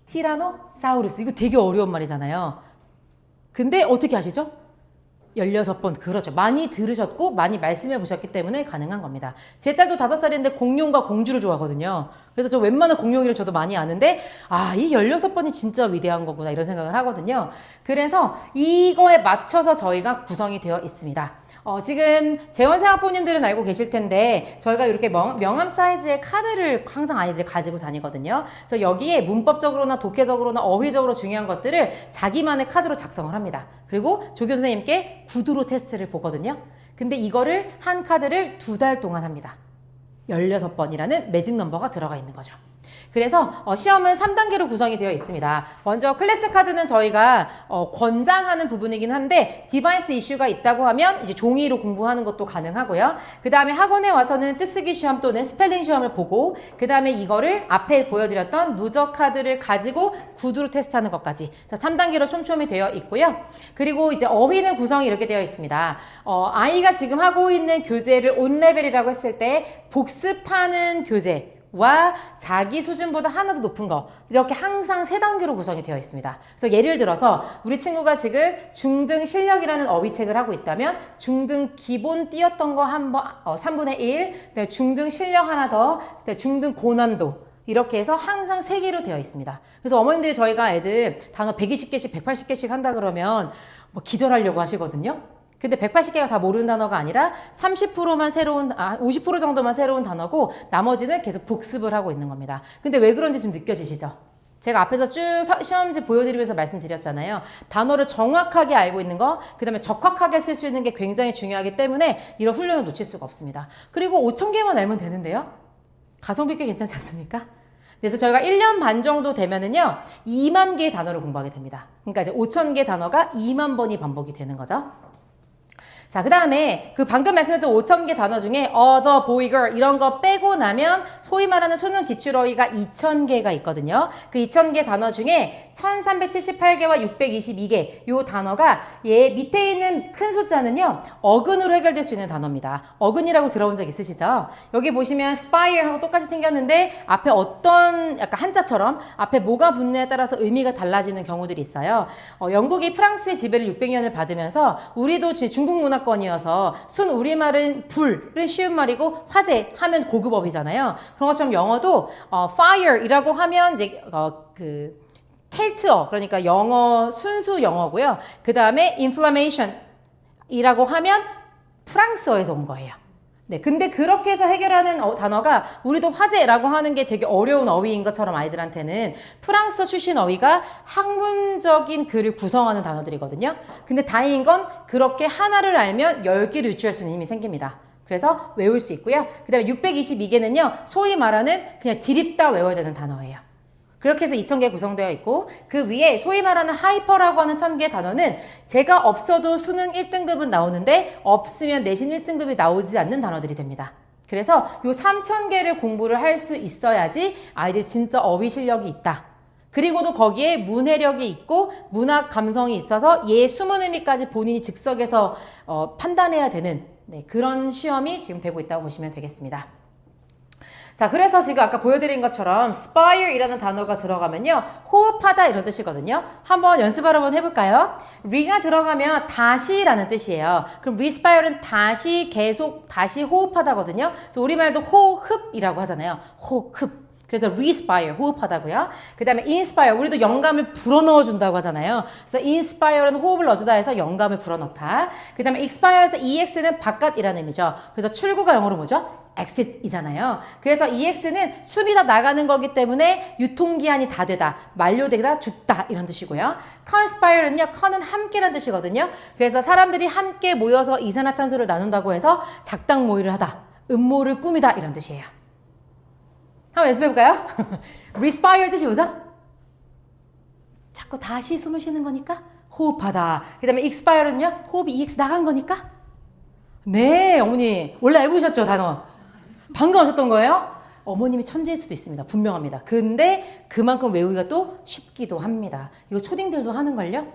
티라노사우루스. 이거 되게 어려운 말이잖아요. 근데 어떻게 아시죠? 16번, 그렇죠. 많이 들으셨고 많이 말씀해 보셨기 때문에 가능한 겁니다. 제 딸도 5살인데 공룡과 공주를 좋아하거든요. 그래서 저 웬만한 공룡 이름 저도 많이 아는데 이 16번이 진짜 위대한 거구나 이런 생각을 하거든요. 그래서 이거에 맞춰서 저희가 구성이 되어 있습니다. 지금 재원생학부모님들은 알고 계실 텐데 저희가 이렇게 명함 사이즈의 카드를 항상 아이들 가지고 다니거든요. 그래서 여기에 문법적으로나 독해적으로나 어휘적으로 중요한 것들을 자기만의 카드로 작성을 합니다. 그리고 조교 선생님께 구두로 테스트를 보거든요. 근데 이거를 한 카드를 2달 동안 합니다. 16번이라는 매직 넘버가 들어가 있는 거죠. 그래서 시험은 3단계로 구성이 되어 있습니다. 먼저 클래스 카드는 저희가 권장하는 부분이긴 한데 디바이스 이슈가 있다고 하면 이제 종이로 공부하는 것도 가능하고요. 그 다음에 학원에 와서는 뜻쓰기 시험 또는 스펠링 시험을 보고 그 다음에 이거를 앞에 보여드렸던 누적 카드를 가지고 구두로 테스트하는 것까지 3단계로 촘촘히 되어 있고요. 그리고 이제 어휘는 구성이 이렇게 되어 있습니다. 아이가 지금 하고 있는 교재를 온레벨이라고 했을 때 복습하는 교재 와 자기 수준보다 하나 더 높은 거 이렇게 항상 3단계로 구성이 되어 있습니다. 그래서 예를 들어서 우리 친구가 지금 중등 실력이라는 어휘책을 하고 있다면 중등 기본 띄었던 거 한번 3분의 1 중등 실력 하나 더 중등 고난도 이렇게 해서 항상 3개로 되어 있습니다. 그래서 어머님들이 저희가 애들 단어 120개씩 180개씩 한다 그러면 기절하려고 하시거든요. 근데 180개가 다 모르는 단어가 아니라 30%만 50% 정도만 새로운 단어고 나머지는 계속 복습을 하고 있는 겁니다. 근데 왜 그런지 좀 느껴지시죠? 제가 앞에서 쭉 시험지 보여드리면서 말씀드렸잖아요. 단어를 정확하게 알고 있는 거, 그 다음에 적확하게 쓸 수 있는 게 굉장히 중요하기 때문에 이런 훈련을 놓칠 수가 없습니다. 그리고 5,000개만 알면 되는데요. 가성비 꽤 괜찮지 않습니까? 그래서 저희가 1년 반 정도 되면은요, 2만 개의 단어를 공부하게 됩니다. 그러니까 이제 5천 개의 단어가 2만 번이 반복이 되는 거죠. 자, 그 다음에 그 방금 말씀했던 5,000개 단어 중에 other, boy, girl 이런 거 빼고 나면 소위 말하는 수능 기출어휘가 2,000개가 있거든요. 그 2,000개 단어 중에 1,378개와 622개 요 단어가 얘 밑에 있는 큰 숫자는요. 어근으로 해결될 수 있는 단어입니다. 어근이라고 들어본 적 있으시죠? 여기 보시면 spire하고 똑같이 생겼는데 앞에 어떤 약간 한자처럼 앞에 뭐가 붙느냐에 따라서 의미가 달라지는 경우들이 있어요. 영국이 프랑스의 지배를 600년을 받으면서 우리도 중국 문화권이어서 순 우리말은 불은 쉬운 말이고 화재 하면 고급어휘잖아요. 그런 것처럼 영어도 fire이라고 하면 이제 켈트어 그러니까 영어 순수 영어고요. 그 다음에 inflammation이라고 하면 프랑스어에서 온 거예요. 네, 근데 그렇게 해서 해결하는 단어가 우리도 화재라고 하는 게 되게 어려운 어휘인 것처럼 아이들한테는 프랑스어 출신 어휘가 학문적인 글을 구성하는 단어들이거든요. 근데 다행인 건 그렇게 하나를 알면 10개를 유추할 수 있는 힘이 생깁니다. 그래서 외울 수 있고요. 그 다음에 622개는요. 소위 말하는 그냥 디립다 외워야 되는 단어예요. 그렇게 해서 2,000개 구성되어 있고 그 위에 소위 말하는 하이퍼라고 하는 1,000개 단어는 제가 없어도 수능 1등급은 나오는데 없으면 내신 1등급이 나오지 않는 단어들이 됩니다. 그래서 요 3,000개를 공부를 할 수 있어야지 아이들이 진짜 어휘 실력이 있다. 그리고도 거기에 문해력이 있고 문학 감성이 있어서 얘 숨은 의미까지 본인이 즉석에서 판단해야 되는 그런 시험이 지금 되고 있다고 보시면 되겠습니다. 자, 그래서 지금 아까 보여드린 것처럼 spire이라는 단어가 들어가면요. 호흡하다 이런 뜻이거든요. 한번 연습을 한번 해볼까요? re가 들어가면 다시라는 뜻이에요. 그럼 respire는 다시 계속 다시 호흡하다거든요. 그래서 우리말도 호흡이라고 하잖아요. 호흡. 그래서 respire, 호흡하다고요. 그 다음에 inspire, 우리도 영감을 불어넣어준다고 하잖아요. 그래서 inspire는 호흡을 넣어주다 해서 영감을 불어넣다. 그 다음에 expire에서 ex는 바깥이라는 의미죠. 그래서 출구가 영어로 뭐죠? exit이잖아요. 그래서 ex는 숨이 다 나가는 거기 때문에 유통기한이 다 되다, 만료되다, 죽다 이런 뜻이고요. conspire는요, con은 함께란 뜻이거든요. 그래서 사람들이 함께 모여서 이산화탄소를 나눈다고 해서 작당 모의를 하다, 음모를 꾸미다 이런 뜻이에요. 한번 연습해볼까요? respire 뜻이 뭐죠? 자꾸 다시 숨을 쉬는 거니까 호흡하다. 그 다음에 expire는요, 호흡이 ex 나간 거니까 네, 어머니 원래 알고 계셨죠, 단어? 방금 하셨던 거예요? 어머님이 천재일 수도 있습니다. 분명합니다. 근데 그만큼 외우기가 또 쉽기도 합니다. 이거 초딩들도 하는걸요?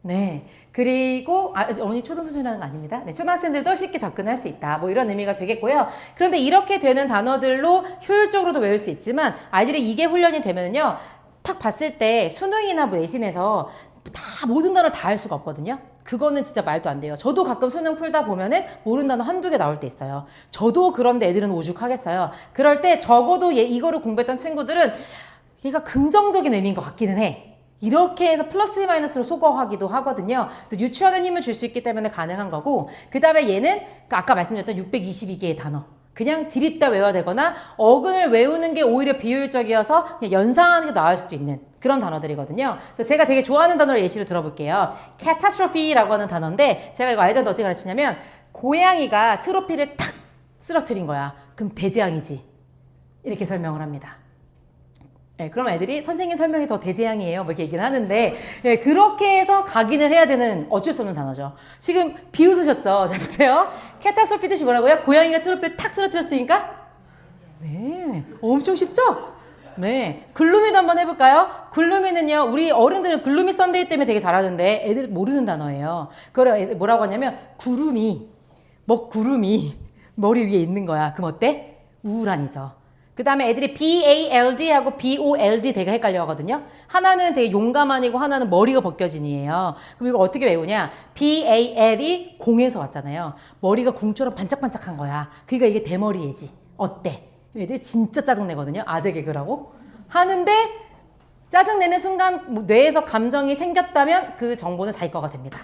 네. 그리고 어머니 초등 수준이라는 거 아닙니다. 네, 초등학생들도 쉽게 접근할 수 있다. 뭐 이런 의미가 되겠고요. 그런데 이렇게 되는 단어들로 효율적으로도 외울 수 있지만 아이들이 이게 훈련이 되면은요. 딱 봤을 때 수능이나 뭐 내신에서 다 모든 단어를 다 할 수가 없거든요. 그거는 진짜 말도 안 돼요. 저도 가끔 수능 풀다 보면은 모르는 단어 한두 개 나올 때 있어요. 저도 그런데 애들은 오죽하겠어요. 그럴 때 적어도 이거를 공부했던 친구들은 얘가 긍정적인 의미인 것 같기는 해. 이렇게 해서 플러스 마이너스로 소거하기도 하거든요. 그래서 유추하는 힘을 줄 수 있기 때문에 가능한 거고, 그 다음에 얘는 아까 말씀드렸던 622개의 단어. 그냥 디립다 외워야 되거나 어근을 외우는 게 오히려 비효율적이어서 그냥 연상하는 게 나을 수도 있는 그런 단어들이거든요. 그래서 제가 되게 좋아하는 단어를 예시로 들어볼게요. catastrophe라고 하는 단어인데 제가 이거 아이들한테 어떻게 가르치냐면 고양이가 트로피를 탁 쓰러뜨린 거야. 그럼 대재앙이지. 이렇게 설명을 합니다. 네, 그럼 애들이 선생님 설명이 더 대재앙이에요. 뭐 이렇게 얘기는 하는데 네, 그렇게 해서 각인을 해야 되는 어쩔 수 없는 단어죠. 지금 비웃으셨죠? 잘 보세요. 캐타스트로피 뜻이 뭐라고요? 고양이가 트로피를 탁 쓰러뜨렸으니까? 네, 엄청 쉽죠? 네, 글루미도 한번 해볼까요? 글루미는요, 우리 어른들은 글루미 썬데이 때문에 되게 잘하는데 애들 모르는 단어예요. 그걸 뭐라고 하냐면 구름이, 먹구름이 머리 위에 있는 거야. 그럼 어때? 우울한이죠. 그 다음에 애들이 BALD하고 BOLD 되게 헷갈려 하거든요. 하나는 되게 용감한이고 하나는 머리가 벗겨진이에요. 그럼 이거 어떻게 외우냐? BAL이 공에서 왔잖아요. 머리가 공처럼 반짝반짝한 거야. 그러니까 이게 대머리애지. 어때? 애들이 진짜 짜증내거든요. 아재 개그라고. 하는데 짜증내는 순간 뇌에서 감정이 생겼다면 그 정보는 자기 거가 됩니다.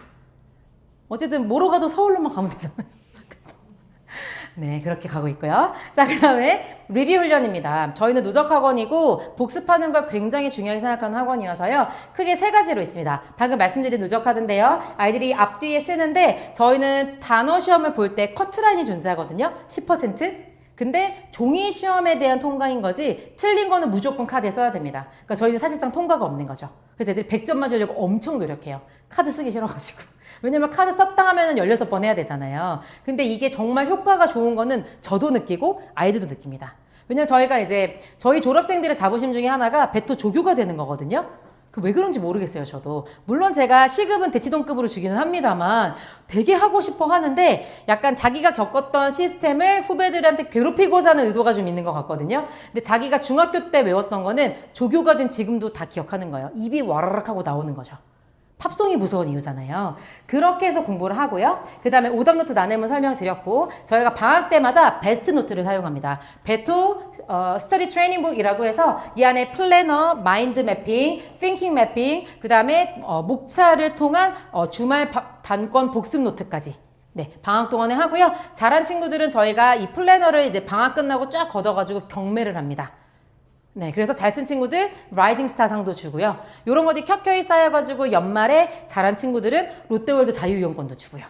어쨌든 뭐로 가도 서울로만 가면 되잖아요. 네, 그렇게 가고 있고요. 자, 그 다음에 리뷰 훈련입니다. 저희는 누적 학원이고 복습하는 걸 굉장히 중요하게 생각하는 학원이어서요. 크게 세 가지로 있습니다. 방금 말씀드린 누적 카드인데요. 아이들이 앞뒤에 쓰는데 저희는 단어 시험을 볼 때 커트라인이 존재하거든요. 10%. 근데 종이 시험에 대한 통과인 거지 틀린 거는 무조건 카드에 써야 됩니다. 그러니까 저희는 사실상 통과가 없는 거죠. 그래서 애들이 100점 맞으려고 엄청 노력해요. 카드 쓰기 싫어가지고. 왜냐면 카드 썼다 하면은 16번 해야 되잖아요. 근데 이게 정말 효과가 좋은 거는 저도 느끼고 아이들도 느낍니다. 왜냐면 저희가 이제 저희 졸업생들의 자부심 중에 하나가 베토 조교가 되는 거거든요. 그 왜 그런지 모르겠어요, 저도. 물론 제가 시급은 대치동급으로 주기는 합니다만 되게 하고 싶어 하는데 약간 자기가 겪었던 시스템을 후배들한테 괴롭히고자 하는 의도가 좀 있는 것 같거든요. 근데 자기가 중학교 때 외웠던 거는 조교가 된 지금도 다 기억하는 거예요. 입이 와라락 하고 나오는 거죠. 팝송이 무서운 이유잖아요. 그렇게 해서 공부를 하고요. 그 다음에 오답노트 나눔은 설명드렸고 저희가 방학 때마다 베스트 노트를 사용합니다. 베토 스터디 트레이닝북이라고 해서 이 안에 플래너, 마인드 매핑, 띵킹 매핑, 그 다음에 목차를 통한 주말 단권 복습 노트까지 네, 방학 동안에 하고요. 잘한 친구들은 저희가 이 플래너를 이제 방학 끝나고 쫙 걷어가지고 경매를 합니다. 네, 그래서 잘 쓴 친구들 라이징 스타 상도 주고요. 요런 것들이 켜켜이 쌓여가지고 연말에 잘한 친구들은 롯데월드 자유이용권도 주고요.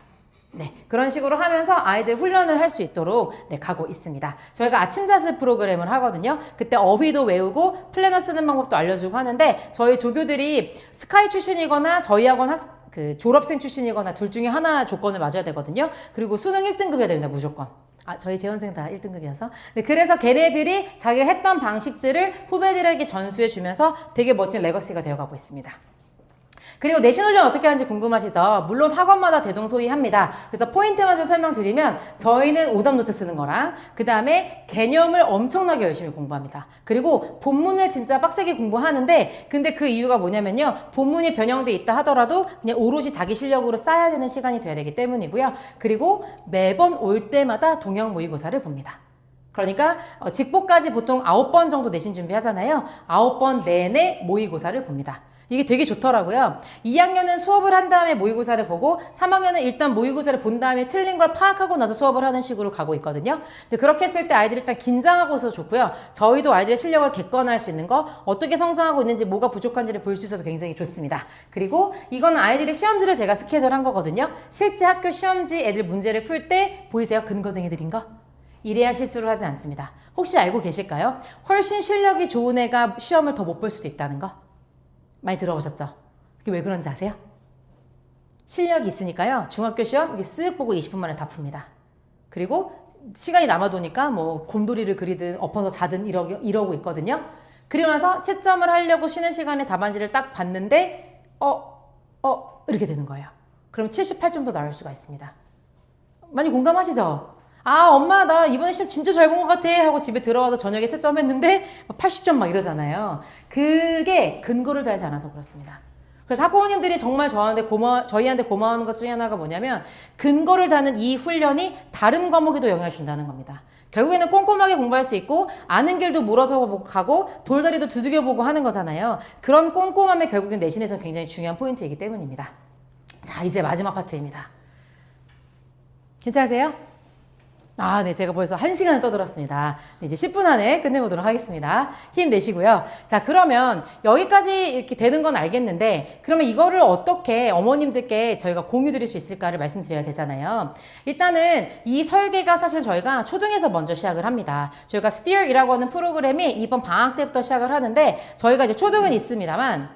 네, 그런 식으로 하면서 아이들 훈련을 할 수 있도록 네, 가고 있습니다. 저희가 아침 자습 프로그램을 하거든요. 그때 어휘도 외우고 플래너 쓰는 방법도 알려주고 하는데 저희 조교들이 스카이 출신이거나 저희 학원 졸업생 출신이거나 둘 중에 하나 조건을 맞아야 되거든요. 그리고 수능 1등급이어야 됩니다, 무조건. 저희 재원생 다 1등급이어서. 네, 그래서 걔네들이 자기가 했던 방식들을 후배들에게 전수해 주면서 되게 멋진 레거시가 되어가고 있습니다. 그리고 내신 훈련 어떻게 하는지 궁금하시죠? 물론 학원마다 대동소이합니다. 그래서 포인트만 좀 설명드리면 저희는 오답노트 쓰는 거랑 그 다음에 개념을 엄청나게 열심히 공부합니다. 그리고 본문을 진짜 빡세게 공부하는데 근데 그 이유가 뭐냐면요. 본문이 변형돼 있다 하더라도 그냥 오롯이 자기 실력으로 쌓아야 되는 시간이 돼야 되기 때문이고요. 그리고 매번 올 때마다 동형 모의고사를 봅니다. 그러니까 직보까지 보통 9번 정도 내신 준비하잖아요. 9번 내내 모의고사를 봅니다. 이게 되게 좋더라고요. 2학년은 수업을 한 다음에 모의고사를 보고 3학년은 일단 모의고사를 본 다음에 틀린 걸 파악하고 나서 수업을 하는 식으로 가고 있거든요. 근데 그렇게 했을 때 아이들이 일단 긴장하고 있어서 좋고요. 저희도 아이들의 실력을 객관화할 수 있는 거 어떻게 성장하고 있는지 뭐가 부족한지를 볼 수 있어서 굉장히 좋습니다. 그리고 이건 아이들의 시험지를 제가 스캔을 한 거거든요. 실제 학교 시험지 애들 문제를 풀 때 보이세요? 근거쟁이들인 거? 이래야 실수를 하지 않습니다. 혹시 알고 계실까요? 훨씬 실력이 좋은 애가 시험을 더 못 볼 수도 있다는 거? 많이 들어보셨죠? 그게 왜 그런지 아세요? 실력이 있으니까요. 중학교 시험 이게 쓱 보고 20분 만에 다 풉니다. 그리고 시간이 남아도니까 뭐 곰돌이를 그리든 엎어서 자든 이러고 있거든요. 그리고 나서 채점을 하려고 쉬는 시간에 답안지를 딱 봤는데 이렇게 되는 거예요. 그럼 78점도 나올 수가 있습니다. 많이 공감하시죠? 엄마 나 이번에 시험 진짜 잘 본 것 같아 하고 집에 들어와서 저녁에 채점했는데 80점 막 이러잖아요. 그게 근거를 달지 않아서 그렇습니다. 그래서 학부모님들이 정말 저희한테 고마워하는 것 중에 하나가 뭐냐면 근거를 다는 이 훈련이 다른 과목에도 영향을 준다는 겁니다. 결국에는 꼼꼼하게 공부할 수 있고 아는 길도 물어서 가고 돌다리도 두들겨보고 하는 거잖아요. 그런 꼼꼼함이 결국엔 내신에서는 굉장히 중요한 포인트이기 때문입니다. 자, 이제 마지막 파트입니다. 괜찮으세요? 네, 제가 벌써 1시간을 떠들었습니다. 이제 10분 안에 끝내보도록 하겠습니다. 힘내시고요. 자, 그러면 여기까지 이렇게 되는 건 알겠는데, 그러면 이거를 어떻게 어머님들께 저희가 공유 드릴 수 있을까를 말씀드려야 되잖아요. 일단은 이 설계가 사실 저희가 초등에서 먼저 시작을 합니다. 저희가 스피어이라고 하는 프로그램이 이번 방학 때부터 시작을 하는데, 저희가 이제 초등은 있습니다만,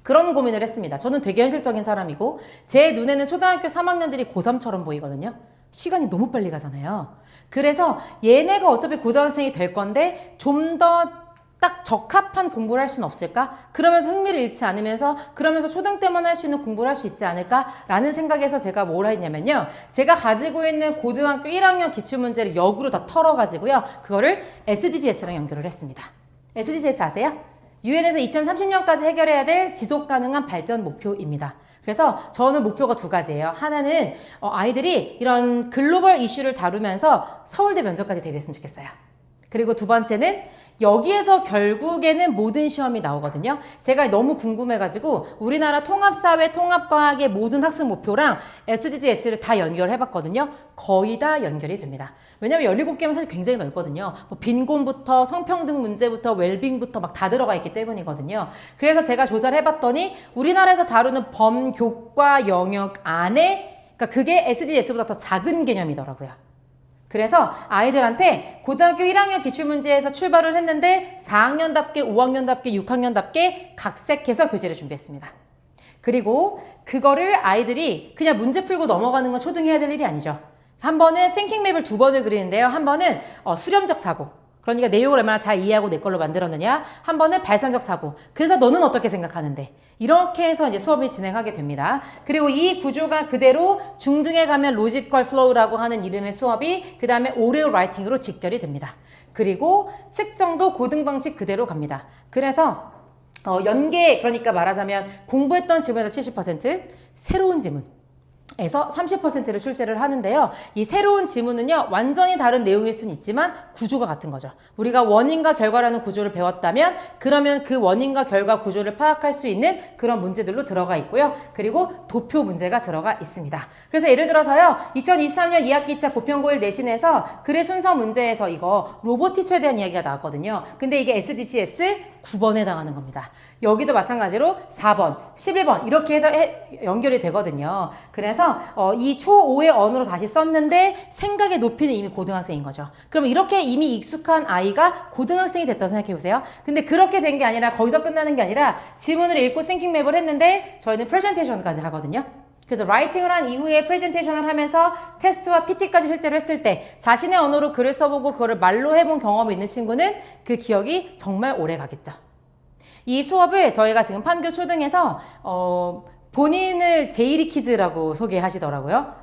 그런 고민을 했습니다. 저는 되게 현실적인 사람이고, 제 눈에는 초등학교 3학년들이 고3처럼 보이거든요. 시간이 너무 빨리 가잖아요. 그래서 얘네가 어차피 고등학생이 될 건데 좀 더 딱 적합한 공부를 할 수는 없을까? 그러면서 흥미를 잃지 않으면서 그러면서 초등 때만 할 수 있는 공부를 할 수 있지 않을까라는 생각에서 제가 뭘 했냐면요. 제가 가지고 있는 고등학교 1학년 기출문제를 역으로 다 털어가지고요. 그거를 SDGs랑 연결을 했습니다. SDGs 아세요? 유엔에서 2030년까지 해결해야 될 지속가능한 발전 목표입니다. 그래서 저는 목표가 2가지예요. 하나는 아이들이 이런 글로벌 이슈를 다루면서 서울대 면접까지 대비했으면 좋겠어요. 그리고 2번째는 여기에서 결국에는 모든 시험이 나오거든요. 제가 너무 궁금해가지고 우리나라 통합사회, 통합과학의 모든 학습 목표랑 SDGs를 다 연결해봤거든요. 거의 다 연결이 됩니다. 왜냐면 17개면 사실 굉장히 넓거든요. 뭐 빈곤부터 성평등 문제부터 웰빙부터 막 다 들어가 있기 때문이거든요. 그래서 제가 조사를 해봤더니 우리나라에서 다루는 범교과 영역 안에 그러니까 그게 SDGs보다 더 작은 개념이더라고요. 그래서 아이들한테 고등학교 1학년 기출문제에서 출발을 했는데 4학년답게 5학년답게 6학년답게 각색해서 교재를 준비했습니다. 그리고 그거를 아이들이 그냥 문제 풀고 넘어가는 건 초등 해야 될 일이 아니죠. 한 번은 thinking 맵을 2번을 그리는데요. 한 번은 수렴적 사고. 그러니까 내용을 얼마나 잘 이해하고 내 걸로 만들었느냐. 한 번은 발산적 사고. 그래서 너는 어떻게 생각하는데? 이렇게 해서 이제 수업이 진행하게 됩니다. 그리고 이 구조가 그대로 중등에 가면 로지컬 플로우라고 하는 이름의 수업이 그 다음에 오레오 라이팅으로 직결이 됩니다. 그리고 측정도 고등 방식 그대로 갑니다. 그래서 연계, 그러니까 말하자면 공부했던 지문에서 70%, 새로운 지문에서 30%를 출제를 하는데요. 이 새로운 지문은요, 완전히 다른 내용일 수는 있지만 구조가 같은 거죠. 우리가 원인과 결과라는 구조를 배웠다면 그러면 그 원인과 결과 구조를 파악할 수 있는 그런 문제들로 들어가 있고요. 그리고 도표 문제가 들어가 있습니다. 그래서 예를 들어서요, 2023년 2학기차 보편고일 내신에서 글의 순서 문제에서 이거 로봇 티처에 대한 이야기가 나왔거든요. 근데 이게 SDGs 9번에 해당하는 겁니다. 여기도 마찬가지로 4번, 11번 이렇게 해서 연결이 되거든요. 그래서 이 초5의 언어로 다시 썼는데 생각의 높이는 이미 고등학생인 거죠. 그러면 이렇게 이미 익숙한 아이가 고등학생이 됐다고 생각해 보세요. 근데 그렇게 된 게 아니라 거기서 끝나는 게 아니라 지문을 읽고 띵킹 맵을 했는데 저희는 프레젠테이션까지 하거든요. 그래서 라이팅을 한 이후에 프레젠테이션을 하면서 테스트와 PT까지 실제로 했을 때 자신의 언어로 글을 써보고 그거를 말로 해본 경험이 있는 친구는 그 기억이 정말 오래 가겠죠. 이 수업을 저희가 지금 판교 초등에서 본인을 제이리 키즈라고 소개하시더라고요.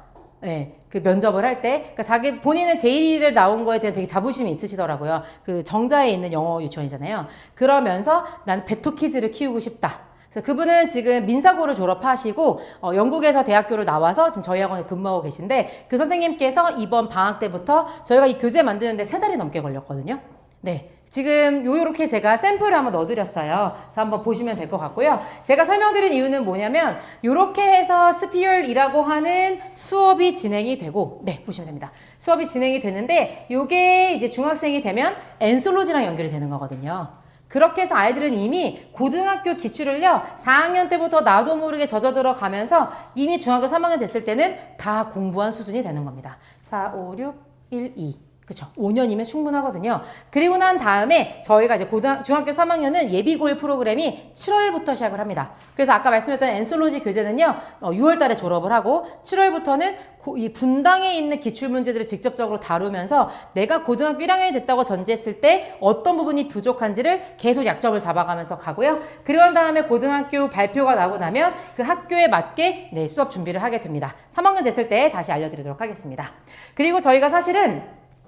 네, 그 면접을 할 때, 그러니까 자기 본인은 제이리를 나온 거에 대한 되게 자부심이 있으시더라고요. 그 정자에 있는 영어 유치원이잖아요. 그러면서 난 베토 키즈를 키우고 싶다. 그래서 그분은 지금 민사고를 졸업하시고 영국에서 대학교를 나와서 지금 저희 학원에 근무하고 계신데 그 선생님께서 이번 방학 때부터 저희가 이 교재 만드는데 3달이 넘게 걸렸거든요. 네. 지금 요렇게 제가 샘플을 한번 넣어드렸어요. 그래서 한번 보시면 될 것 같고요. 제가 설명드린 이유는 뭐냐면 요렇게 해서 스피얼이라고 하는 수업이 진행이 되고 네 보시면 됩니다. 수업이 진행이 되는데 요게 이제 중학생이 되면 엔솔로지랑 연결이 되는 거거든요. 그렇게 해서 아이들은 이미 고등학교 기출을요 4학년 때부터 나도 모르게 젖어들어 가면서 이미 중학교 3학년 됐을 때는 다 공부한 수준이 되는 겁니다. 4, 5, 6, 1, 2 그쵸. 5년이면 충분하거든요. 그리고 난 다음에 저희가 이제 중학교 3학년은 예비고일 프로그램이 7월부터 시작을 합니다. 그래서 아까 말씀드렸던 엔솔로지 교재는요, 6월 달에 졸업을 하고, 7월부터는 이 분당에 있는 기출문제들을 직접적으로 다루면서 내가 고등학교 1학년이 됐다고 전제했을 때 어떤 부분이 부족한지를 계속 약점을 잡아가면서 가고요. 그리고 난 다음에 고등학교 발표가 나고 나면 그 학교에 맞게 네, 수업 준비를 하게 됩니다. 3학년 됐을 때 다시 알려드리도록 하겠습니다. 그리고 저희가 사실은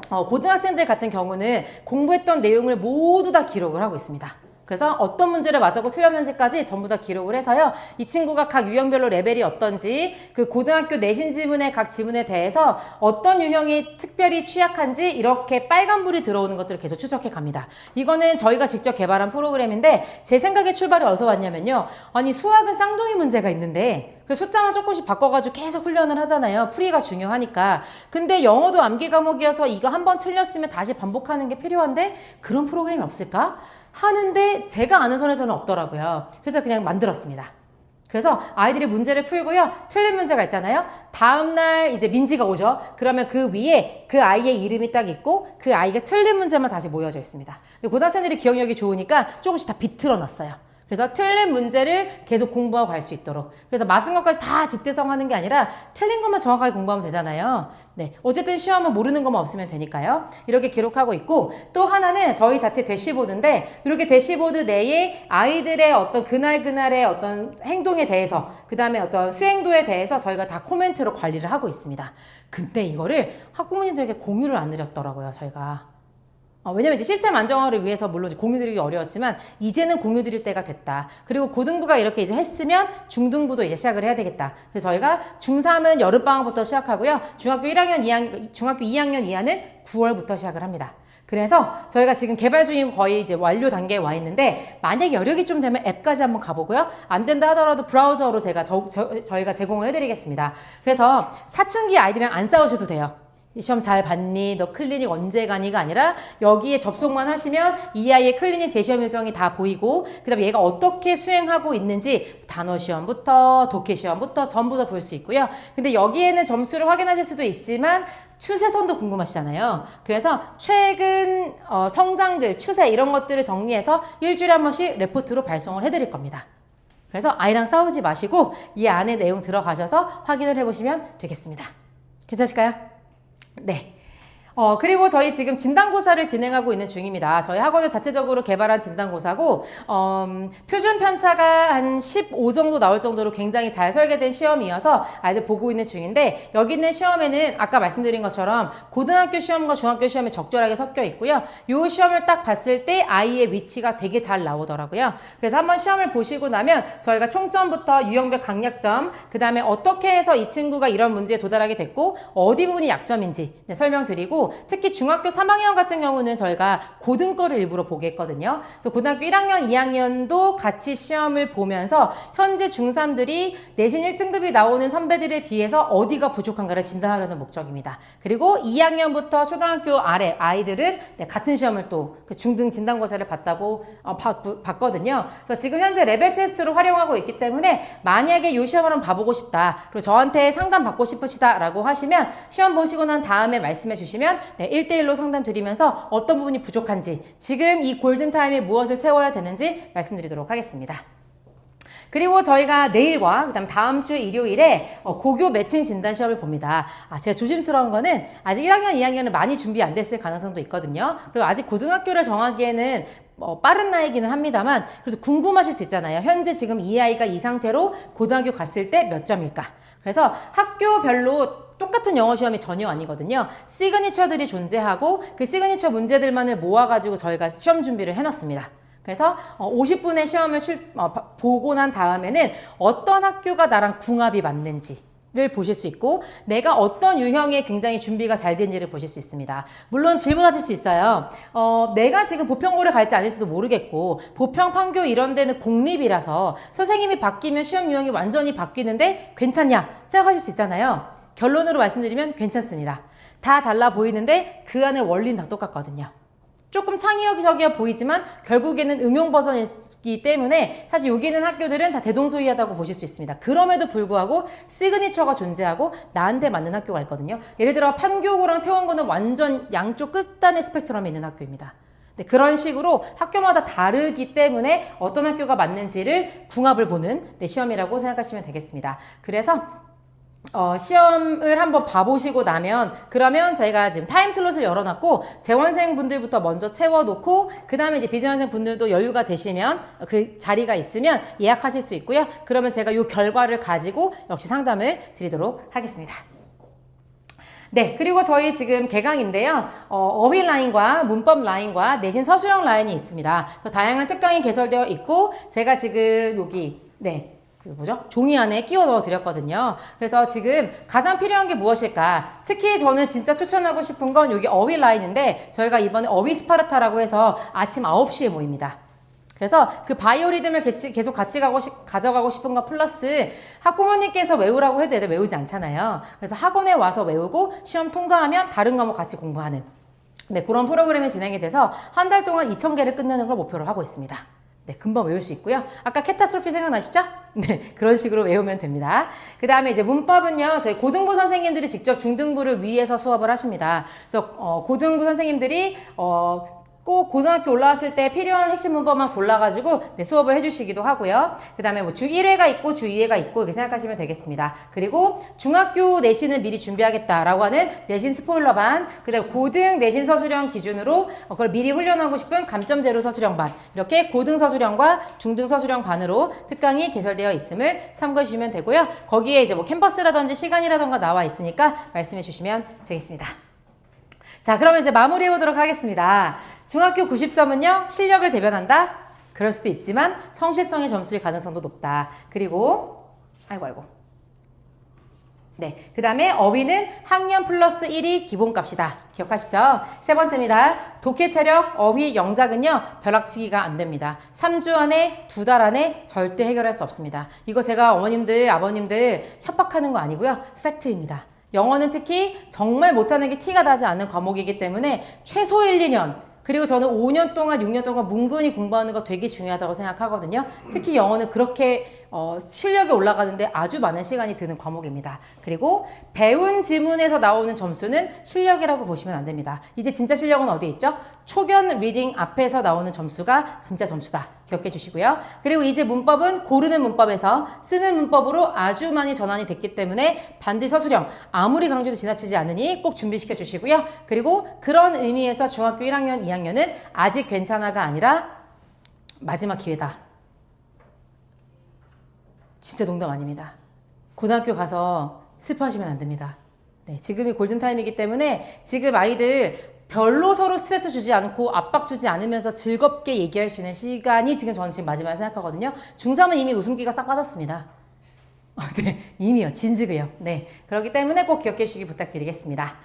고등학생들 같은 경우는 공부했던 내용을 모두 다 기록을 하고 있습니다. 그래서 어떤 문제를 맞았고 틀렸는지까지 전부 다 기록을 해서요. 이 친구가 각 유형별로 레벨이 어떤지 그 고등학교 내신 지문의 각 지문에 대해서 어떤 유형이 특별히 취약한지 이렇게 빨간불이 들어오는 것들을 계속 추적해 갑니다. 이거는 저희가 직접 개발한 프로그램인데 제 생각의 출발이 어디서 왔냐면요. 아니 수학은 쌍둥이 문제가 있는데 그 숫자만 조금씩 바꿔가지고 계속 훈련을 하잖아요. 풀이가 중요하니까. 근데 영어도 암기 과목이어서 이거 한번 틀렸으면 다시 반복하는 게 필요한데 그런 프로그램이 없을까? 하는데 제가 아는 선에서는 없더라고요. 그래서 그냥 만들었습니다. 그래서 아이들이 문제를 풀고요. 틀린 문제가 있잖아요. 다음날 이제 민지가 오죠. 그러면 그 위에 그 아이의 이름이 딱 있고 그 아이가 틀린 문제만 다시 모여져 있습니다. 근데 고등학생들이 기억력이 좋으니까 조금씩 다 비틀어 놨어요. 그래서 틀린 문제를 계속 공부하고 갈 수 있도록. 그래서 맞은 것까지 다 집대성하는 게 아니라 틀린 것만 정확하게 공부하면 되잖아요. 네, 어쨌든 시험은 모르는 것만 없으면 되니까요. 이렇게 기록하고 있고 또 하나는 저희 자체 대시보드인데 이렇게 대시보드 내에 아이들의 어떤 그날그날의 어떤 행동에 대해서 그 다음에 어떤 수행도에 대해서 저희가 다 코멘트로 관리를 하고 있습니다. 근데 이거를 학부모님들에게 공유를 안 드렸더라고요, 저희가. 왜냐면 이제 시스템 안정화를 위해서 물론 공유드리기 어려웠지만 이제는 공유드릴 때가 됐다. 그리고 고등부가 이렇게 이제 했으면 중등부도 이제 시작을 해야 되겠다. 그래서 저희가 중3은 여름방학부터 시작하고요. 중학교 2학년 이하는 9월부터 시작을 합니다. 그래서 저희가 지금 개발 중이고 거의 이제 완료 단계에 와 있는데 만약에 여력이 좀 되면 앱까지 한번 가보고요. 안 된다 하더라도 브라우저로 제가 저희가 제공을 해드리겠습니다. 그래서 사춘기 아이들이랑 안 싸우셔도 돼요. 시험 잘 봤니? 너 클리닉 언제 가니?가 아니라 여기에 접속만 하시면 이 아이의 클리닉 재시험 일정이 다 보이고 그 다음에 얘가 어떻게 수행하고 있는지 단어 시험부터 독해 시험부터 전부 다 볼 수 있고요. 근데 여기에는 점수를 확인하실 수도 있지만 추세선도 궁금하시잖아요. 그래서 최근 성장들, 추세 이런 것들을 정리해서 일주일에 한 번씩 레포트로 발송을 해드릴 겁니다. 그래서 아이랑 싸우지 마시고 이 안에 내용 들어가셔서 확인을 해보시면 되겠습니다. 괜찮으실까요? 네. 그리고 저희 지금 진단고사를 진행하고 있는 중입니다. 저희 학원을 자체적으로 개발한 진단고사고, 표준 편차가 한 15 정도 나올 정도로 굉장히 잘 설계된 시험이어서 아이들 보고 있는 중인데, 여기 있는 시험에는 아까 말씀드린 것처럼 고등학교 시험과 중학교 시험이 적절하게 섞여 있고요. 이 시험을 딱 봤을 때 아이의 위치가 되게 잘 나오더라고요. 그래서 한번 시험을 보시고 나면 저희가 총점부터 유형별 강약점, 그 다음에 어떻게 해서 이 친구가 이런 문제에 도달하게 됐고, 어디 부분이 약점인지 설명드리고, 특히 중학교 3학년 같은 경우는 저희가 고등 거를 일부러 보게 했거든요. 그래서 고등학교 1학년, 2학년도 같이 시험을 보면서 현재 중3들이 내신 1등급이 나오는 선배들에 비해서 어디가 부족한가를 진단하려는 목적입니다. 그리고 2학년부터 초등학교 아래 아이들은 같은 시험을 또 중등 진단고사를 봤다고 봤거든요. 그래서 지금 현재 레벨 테스트로 활용하고 있기 때문에 만약에 이 시험을 한번 봐보고 싶다, 그리고 저한테 상담 받고 싶으시다 라고 하시면 시험 보시고 난 다음에 말씀해 주시면 1대1로 상담 드리면서 어떤 부분이 부족한지, 지금 이 골든타임에 무엇을 채워야 되는지 말씀드리도록 하겠습니다. 그리고 저희가 내일과 그다음 다음 주 일요일에 고교 매칭 진단 시험을 봅니다. 제가 조심스러운 거는 아직 1학년, 2학년은 많이 준비 안 됐을 가능성도 있거든요. 그리고 아직 고등학교를 정하기에는 빠른 나이기는 합니다만 그래도 궁금하실 수 있잖아요. 현재 지금 이 아이가 이 상태로 고등학교 갔을 때 몇 점일까? 그래서 학교별로 똑같은 영어 시험이 전혀 아니거든요. 시그니처들이 존재하고 그 시그니처 문제들만을 모아가지고 저희가 시험 준비를 해놨습니다. 그래서 50분의 시험을 보고 난 다음에는 어떤 학교가 나랑 궁합이 맞는지를 보실 수 있고 내가 어떤 유형의 굉장히 준비가 잘 된지를 보실 수 있습니다. 물론 질문하실 수 있어요. 내가 지금 보편고를 갈지 아닐지도 모르겠고 보평, 판교 이런 데는 공립이라서 선생님이 바뀌면 시험 유형이 완전히 바뀌는데 괜찮냐 생각하실 수 있잖아요. 결론으로 말씀드리면 괜찮습니다. 다 달라 보이는데 그 안에 원리는 다 똑같거든요. 조금 창의적이어 보이지만 결국에는 응용 버전이기 때문에 사실 여기 있는 학교들은 다 대동소이하다고 보실 수 있습니다. 그럼에도 불구하고 시그니처가 존재하고 나한테 맞는 학교가 있거든요. 예를 들어 판교고랑 태원고는 완전 양쪽 끝단의 스펙트럼에 있는 학교입니다. 네, 그런 식으로 학교마다 다르기 때문에 어떤 학교가 맞는지를 궁합을 보는 시험이라고 생각하시면 되겠습니다. 그래서 시험을 한번 봐보시고 나면 그러면 저희가 지금 타임 슬롯을 열어놨고 재원생 분들부터 먼저 채워놓고 그 다음에 이제 비재원생 분들도 여유가 되시면 그 자리가 있으면 예약하실 수 있고요. 그러면 제가 이 결과를 가지고 역시 상담을 드리도록 하겠습니다. 네, 그리고 저희 지금 개강인데요. 어휘 라인과 문법 라인과 내신 서술형 라인이 있습니다. 그래서 다양한 특강이 개설되어 있고 제가 지금 여기 종이 안에 끼워 넣어 드렸거든요. 그래서 지금 가장 필요한 게 무엇일까? 특히 저는 진짜 추천하고 싶은 건 여기 어휘 라인인데 저희가 이번에 어휘 스파르타라고 해서 아침 9시에 모입니다. 그래서 그 바이오 리듬을 계속 같이 가져가고 싶은 거 플러스 학부모님께서 외우라고 해도 애들 외우지 않잖아요. 그래서 학원에 와서 외우고 시험 통과하면 다른 과목 같이 공부하는 그런 프로그램이 진행이 돼서 한 달 동안 2,000개를 끝내는 걸 목표로 하고 있습니다. 네, 금방 외울 수 있고요. 아까 캐타스트로피 생각나시죠? 네, 그런 식으로 외우면 됩니다. 그 다음에 이제 문법은요, 저희 고등부 선생님들이 직접 중등부를 위해서 수업을 하십니다. 그래서 고등부 선생님들이 꼭 고등학교 올라왔을 때 필요한 핵심 문법만 골라가지고 수업을 해주시기도 하고요. 그 다음에 주 1회가 있고 주 2회가 있고 이렇게 생각하시면 되겠습니다. 그리고 중학교 내신을 미리 준비하겠다라고 하는 내신 스포일러반, 그 다음에 고등 내신 서술형 기준으로 그걸 미리 훈련하고 싶은 감점 제로 서술형반, 이렇게 고등 서술형과 중등 서술형 반으로 특강이 개설되어 있음을 참고해 주시면 되고요. 거기에 이제 캠퍼스라든지 시간이라든가 나와 있으니까 말씀해 주시면 되겠습니다. 자, 그러면 이제 마무리해 보도록 하겠습니다. 중학교 90점은요, 실력을 대변한다? 그럴 수도 있지만 성실성의 점수일 가능성도 높다. 그리고 네, 그 다음에 어휘는 학년 플러스 1이 기본값이다. 기억하시죠? 세 번째입니다. 독해 체력, 어휘, 영작은요, 벼락치기가 안 됩니다. 3주 안에, 2달 안에 절대 해결할 수 없습니다. 이거 제가 어머님들, 아버님들 협박하는 거 아니고요. 팩트입니다. 영어는 특히 정말 못하는 게 티가 나지 않는 과목이기 때문에 최소 1, 2년 그리고 저는 5년 동안 6년 동안 뭉근히 공부하는 거 되게 중요하다고 생각하거든요. 특히 영어는 그렇게 실력이 올라가는데 아주 많은 시간이 드는 과목입니다. 그리고 배운 지문에서 나오는 점수는 실력이라고 보시면 안 됩니다. 이제 진짜 실력은 어디 있죠? 초견 리딩 앞에서 나오는 점수가 진짜 점수다. 기억해 주시고요. 그리고 이제 문법은 고르는 문법에서 쓰는 문법으로 아주 많이 전환이 됐기 때문에 반드시 서술형 아무리 강조도 지나치지 않으니 꼭 준비시켜 주시고요. 그리고 그런 의미에서 중학교 1학년, 2학년은 아직 괜찮아가 아니라 마지막 기회다. 진짜 농담 아닙니다. 고등학교 가서 슬퍼하시면 안 됩니다. 네, 지금이 골든타임이기 때문에 지금 아이들 별로 서로 스트레스 주지 않고 압박 주지 않으면서 즐겁게 얘기할 수 있는 시간이 저는 지금 마지막에 생각하거든요. 중3은 이미 웃음기가 싹 빠졌습니다. 네, 이미요. 진즉이요. 네, 그렇기 때문에 꼭 기억해 주시기 부탁드리겠습니다.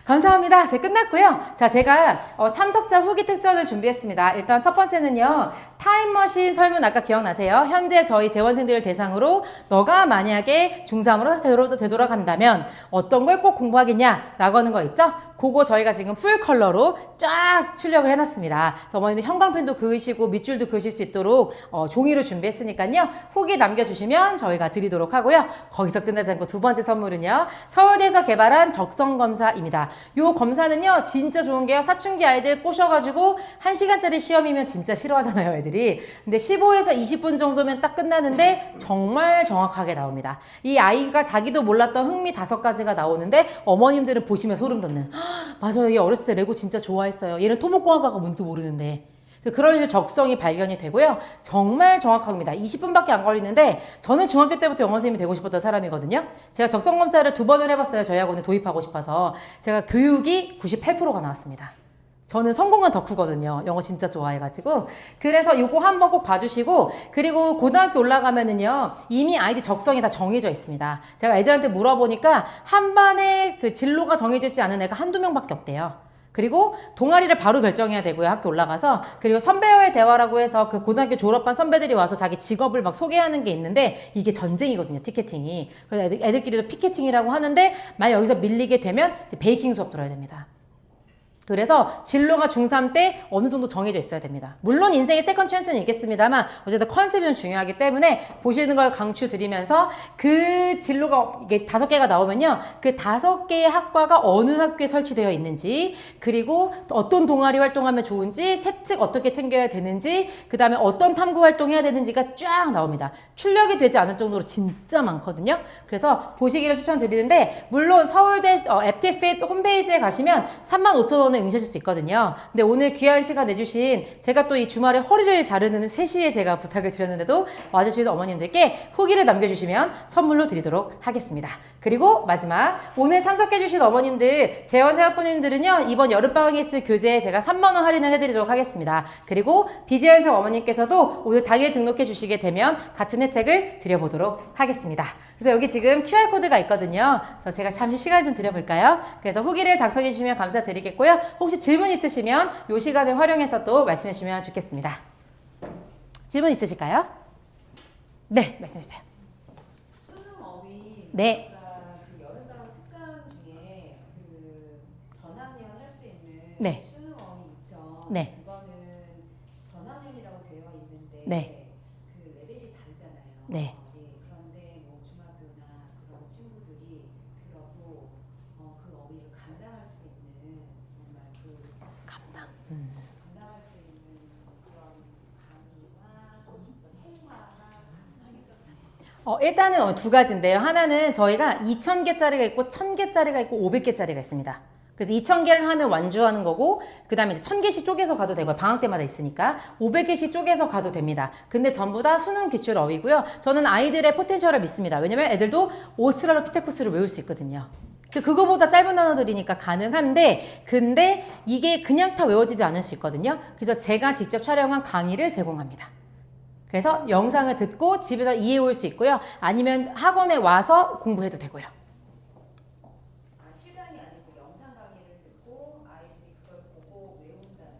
감사합니다. 제 끝났고요. 자, 제가 참석자 후기 특전을 준비했습니다. 일단 첫 번째는요. 타임머신 설문 아까 기억나세요? 현재 저희 재원생들을 대상으로 너가 만약에 중3으로 되돌아간다면 어떤 걸 꼭 공부하겠냐? 라고 하는 거 있죠? 그거 저희가 지금 풀 컬러로 쫙 출력을 해놨습니다. 그래서 어머님들 형광펜도 그으시고 밑줄도 그으실 수 있도록 종이로 준비했으니까요. 후기 남겨주시면 저희가 드리도록 하고요. 거기서 끝나지 않고 두 번째 선물은요. 서울대에서 개발한 적성검사입니다. 요 검사는요. 진짜 좋은 게요. 사춘기 아이들 꼬셔가지고 1시간짜리 시험이면 진짜 싫어하잖아요. 애들이. 근데 15에서 20분 정도면 딱 끝나는데 정말 정확하게 나옵니다. 이 아이가 자기도 몰랐던 흥미 5가지가 나오는데 어머님들은 보시면 소름 돋는 맞아요. 얘 어렸을 때 레고 진짜 좋아했어요. 얘는 토목공학과가 뭔지도 모르는데. 그런 식으로 적성이 발견이 되고요. 정말 정확합니다. 20분밖에 안 걸리는데 저는 중학교 때부터 영어 선생님이 되고 싶었던 사람이거든요. 제가 적성검사를 2번을 해봤어요. 저희 학원에 도입하고 싶어서. 제가 교육이 98%가 나왔습니다. 저는 성공한 덕후거든요. 영어 진짜 좋아해가지고. 그래서 요거 한번 꼭 봐주시고, 그리고 고등학교 올라가면은요, 이미 아이들 적성이 다 정해져 있습니다. 제가 애들한테 물어보니까 한 반에 그 진로가 정해져 있지 않은 애가 한두 명밖에 없대요. 그리고 동아리를 바로 결정해야 되고요. 학교 올라가서. 그리고 선배와의 대화라고 해서 그 고등학교 졸업한 선배들이 와서 자기 직업을 막 소개하는 게 있는데 이게 전쟁이거든요. 티켓팅이. 그래서 애들끼리도 피켓팅이라고 하는데 만약 여기서 밀리게 되면 이제 베이킹 수업 들어야 됩니다. 그래서 진로가 중3 때 어느 정도 정해져 있어야 됩니다. 물론 인생의 세컨 찬스는 있겠습니다만 어쨌든 컨셉이 좀 중요하기 때문에 보시는 걸 강추 드리면서 그 진로가 이게 5개가 나오면요. 그 5개의 학과가 어느 학교에 설치되어 있는지 그리고 어떤 동아리 활동하면 좋은지 세특 어떻게 챙겨야 되는지 그 다음에 어떤 탐구 활동해야 되는지가 쫙 나옵니다. 출력이 되지 않을 정도로 진짜 많거든요. 그래서 보시기를 추천드리는데 물론 서울대 앱티핏 홈페이지에 가시면 35,000원에 응시하실 수 있거든요. 근데 오늘 귀한 시간 내주신 제가 또 이 주말에 허리를 자르는 3시에 제가 부탁을 드렸는데도 와주시는 어머님들께 후기를 남겨주시면 선물로 드리도록 하겠습니다. 그리고 마지막 오늘 참석해주신 어머님들 재원생학부님들은요 이번 여름방학에 있을 교재에 제가 3만원 할인을 해드리도록 하겠습니다. 그리고 비재원생 어머님께서도 오늘 당일 등록해 주시게 되면 같은 혜택을 드려보도록 하겠습니다. 그래서 여기 지금 QR코드가 있거든요. 그래서 제가 잠시 시간을 좀 드려볼까요? 그래서 후기를 작성해 주시면 감사드리겠고요. 혹시 질문 있으시면 이 시간을 활용해서 또 말씀해 주시면 좋겠습니다. 질문 있으실까요? 네, 말씀해 주세요. 수능 어휘 네. 그 여름방학 특강 중에 그 전학년 할 수 있는 네. 수능 어휘 있죠. 네. 그거는 전학년이라고 되어 있는데 네. 그 레벨이 다르잖아요. 네. 그런데 뭐 중학교나 그런 친구들이 들어도 그 어휘를 감당할 수 있는 정말 그 감당. 감당할 수 있는 그런 강의와 어떤 행화가 가능하겠어요. 일단은 두 가지인데요. 하나는 저희가 2,000개짜리가 있고 1,000개짜리가 있고 500개짜리가 있습니다. 그래서 2,000개를 하면 완주하는 거고 그 다음에 이제 1,000개씩 쪼개서 가도 되고요. 방학 때마다 있으니까 500개씩 쪼개서 가도 됩니다. 근데 전부 다 수능 기출 어휘고요. 저는 아이들의 포텐셜을 믿습니다. 왜냐면 애들도 오스트랄로피테쿠스를 외울 수 있거든요. 그거보다 짧은 단어들이니까 가능한데 근데 이게 그냥 다 외워지지 않을 수 있거든요. 그래서 제가 직접 촬영한 강의를 제공합니다. 그래서 영상을 듣고 집에서 이해해 올 수 있고요. 아니면 학원에 와서 공부해도 되고요. 실강이 아니고 영상 강의를 듣고 아이들이 그걸 보고 외운다는.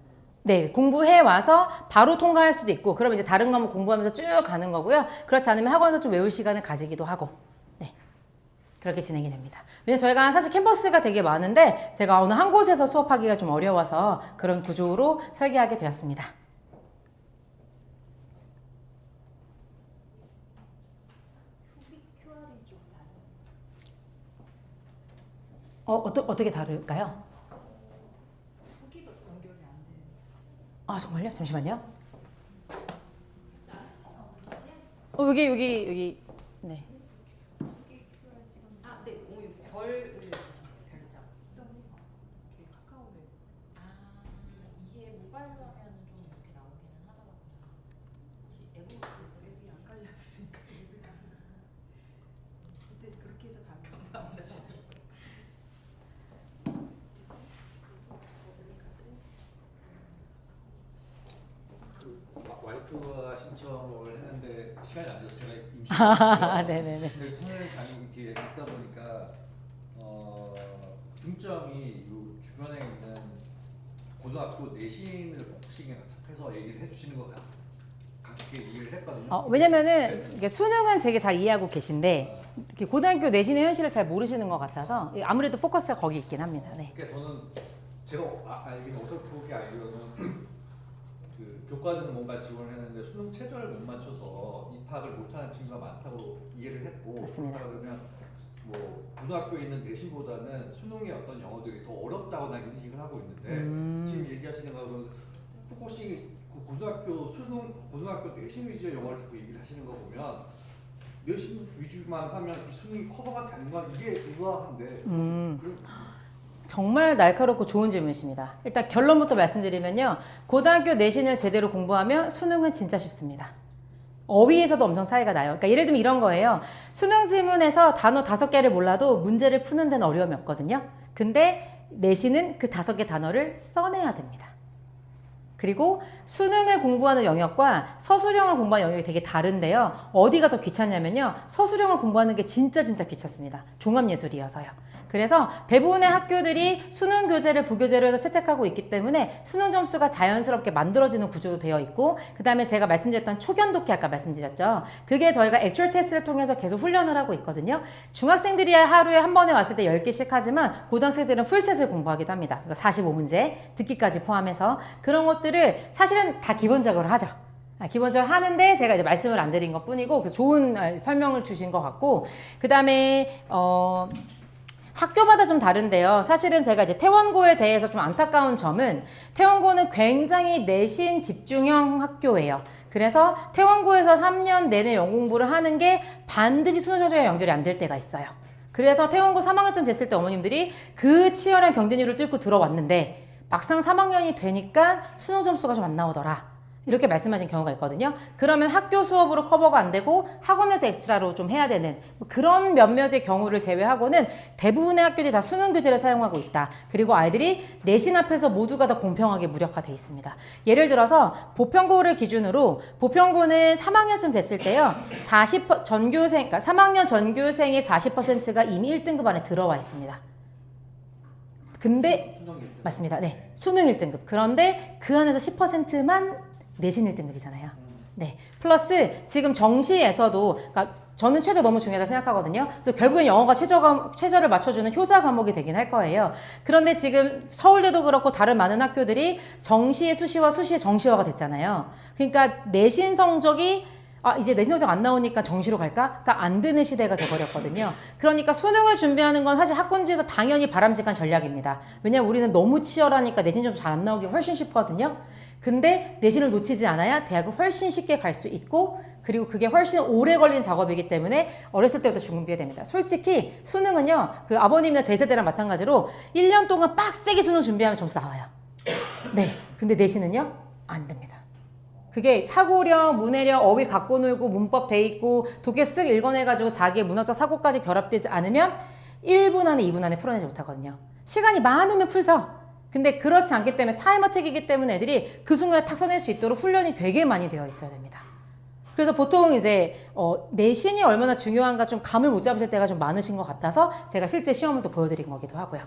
네, 공부해 와서 바로 통과할 수도 있고 그러면 이제 다른 과목 공부하면서 쭉 가는 거고요. 그렇지 않으면 학원에서 좀 외울 시간을 가지기도 하고 네, 그렇게 진행이 됩니다. 왜냐면 저희가 사실 캠퍼스가 되게 많은데 제가 어느 한 곳에서 수업하기가 좀 어려워서 그런 구조로 설계하게 되었습니다. 후기 QR이 좀 다른. 어떻게 다를까요? 후기로 연결이 안 돼요. 아, 정말요? 잠시만요. 여기. 네. 후기 QR 지금 아, 네. 별을 별점. 이렇게 카카오에 이게 모바일로 하면은 좀 이렇게 나오기는 하더라고요. 혹시 앱이 안 깔렸으니까 앱이 그때 그렇게 해서 다 감사합니다. 와이프가 신청을 했는데 시간이 안 돼서 제가 임시. 네네네. 근데 손을 다니고 이렇게 있다 보니까 중점이 이 주변에 있는 고등학교 내신을 포커싱에 해서 얘기를 해주시는 것 같게 이해를 했거든요. 왜냐면은 이게 수능은 되게 잘 이해하고 계신데 이렇게 고등학교 내신의 현실을 잘 모르시는 것 같아서 아무래도 포커스가 거기 있긴 합니다. 네. 그러니까 저는 제가 알기는 어설프게 알기로는 그 교과는 뭔가 지원을 했는데 수능 최저를 못 맞춰서 입학을 못하는 친구가 많다고 이해를 했고, 맞습니다. 그러면 뭐 고등학교에 있는 내신보다는 수능의 어떤 영어들이 더 어렵다고 난 인식을 하고 있는데 지금 얘기하시는 거는 포커싱이 그 고등학교 내신 위주의 영어를 자꾸 얘기를 하시는 거 보면 내신 위주만 하면 이 수능이 커버가 되는 건 이게 의아한데 정말 날카롭고 좋은 질문이십니다. 일단 결론부터 말씀드리면요. 고등학교 내신을 제대로 공부하면 수능은 진짜 쉽습니다. 어휘에서도 엄청 차이가 나요. 그러니까 예를 들면 이런 거예요. 수능 지문에서 단어 5개를 몰라도 문제를 푸는 데는 어려움이 없거든요. 근데 내신은 그 5개 단어를 써내야 됩니다. 그리고 수능을 공부하는 영역과 서술형을 공부하는 영역이 되게 다른데요. 어디가 더 귀찮냐면요. 서술형을 공부하는 게 진짜 귀찮습니다. 종합예술이어서요. 그래서 대부분의 학교들이 수능 교재를 부교재로 해서 채택하고 있기 때문에 수능 점수가 자연스럽게 만들어지는 구조로 되어 있고, 그 다음에 제가 말씀드렸던 초견독해 아까 말씀드렸죠. 그게 저희가 액츄얼 테스트를 통해서 계속 훈련을 하고 있거든요. 중학생들이 하루에 한 번에 왔을 때 10개씩 하지만 고등학생들은 풀셋을 공부하기도 합니다. 45문제 듣기까지 포함해서 그런 것들을 사실은 다 기본적으로 하죠. 기본적으로 하는데 제가 이제 말씀을 안 드린 것 뿐이고 좋은 설명을 주신 것 같고, 그 다음에 학교마다 좀 다른데요. 사실은 제가 이제 태원고에 대해서 좀 안타까운 점은 태원고는 굉장히 내신 집중형 학교예요. 그래서 태원고에서 3년 내내 영어 공부를 하는 게 반드시 수능 성적에 연결이 안 될 때가 있어요. 그래서 태원고 3학년쯤 됐을 때 어머님들이 그 치열한 경쟁률을 뚫고 들어왔는데 막상 3학년이 되니까 수능 점수가 좀 안 나오더라. 이렇게 말씀하신 경우가 있거든요. 그러면 학교 수업으로 커버가 안 되고 학원에서 엑스트라로 좀 해야 되는 그런 몇몇의 경우를 제외하고는 대부분의 학교들이 다 수능 교재를 사용하고 있다. 그리고 아이들이 내신 앞에서 모두가 다 공평하게 무력화되어 있습니다. 예를 들어서 보편고를 기준으로 보편고는 3학년쯤 됐을 때요. 3학년 전교생의 40%가 이미 1등급 안에 들어와 있습니다. 근데 맞습니다. 네. 수능 1등급. 그런데 그 안에서 10%만 내신 1등급이잖아요. 네. 플러스 지금 정시에서도 그러니까 저는 최저 너무 중요하다 생각하거든요. 그래서 결국엔 영어가 최저를 맞춰주는 효자 과목이 되긴 할 거예요. 그런데 지금 서울대도 그렇고 다른 많은 학교들이 정시의 수시와 수시의 정시화가 됐잖아요. 그러니까 내신 성적이 이제 내신 성적 안 나오니까 정시로 갈까? 그러니까 안 되는 시대가 돼버렸거든요. 그러니까 수능을 준비하는 건 사실 학군지에서 당연히 바람직한 전략입니다. 왜냐면 우리는 너무 치열하니까 내신 점수 잘 안 나오기 훨씬 쉽거든요. 근데 내신을 놓치지 않아야 대학을 훨씬 쉽게 갈 수 있고, 그리고 그게 훨씬 오래 걸리는 작업이기 때문에 어렸을 때부터 준비해야 됩니다. 솔직히 수능은요, 그 아버님이나 제 세대랑 마찬가지로 1년 동안 빡세게 수능 준비하면 점수 나와요. 네. 근데 내신은요? 안 됩니다. 그게 사고력, 문해력, 어휘 갖고 놀고 문법 돼 있고 독해 쓱 읽어내가지고 자기의 문학적 사고까지 결합되지 않으면 1분 안에 2분 안에 풀어내지 못하거든요. 시간이 많으면 풀죠. 근데 그렇지 않기 때문에 타임어택이기 때문에 애들이 그 순간에 탁 써낼 수 있도록 훈련이 되게 많이 되어 있어야 됩니다. 그래서 보통 이제 내신이 얼마나 중요한가 좀 감을 못 잡으실 때가 좀 많으신 것 같아서 제가 실제 시험을 또 보여드린 거기도 하고요.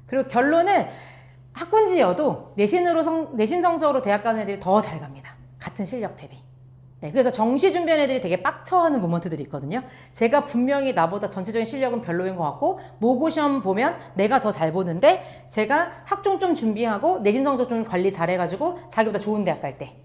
그리고 결론은 학군지여도 내신 성적으로 대학 가는 애들이 더 잘 갑니다. 같은 실력 대비. 네, 그래서 정시 준비하는 애들이 되게 빡쳐하는 모먼트들이 있거든요. 제가 분명히 나보다 전체적인 실력은 별로인 것 같고 모고시험 보면 내가 더 잘 보는데 제가 학종 좀 준비하고 내신 성적 좀 관리 잘해가지고 자기보다 좋은 대학 갈 때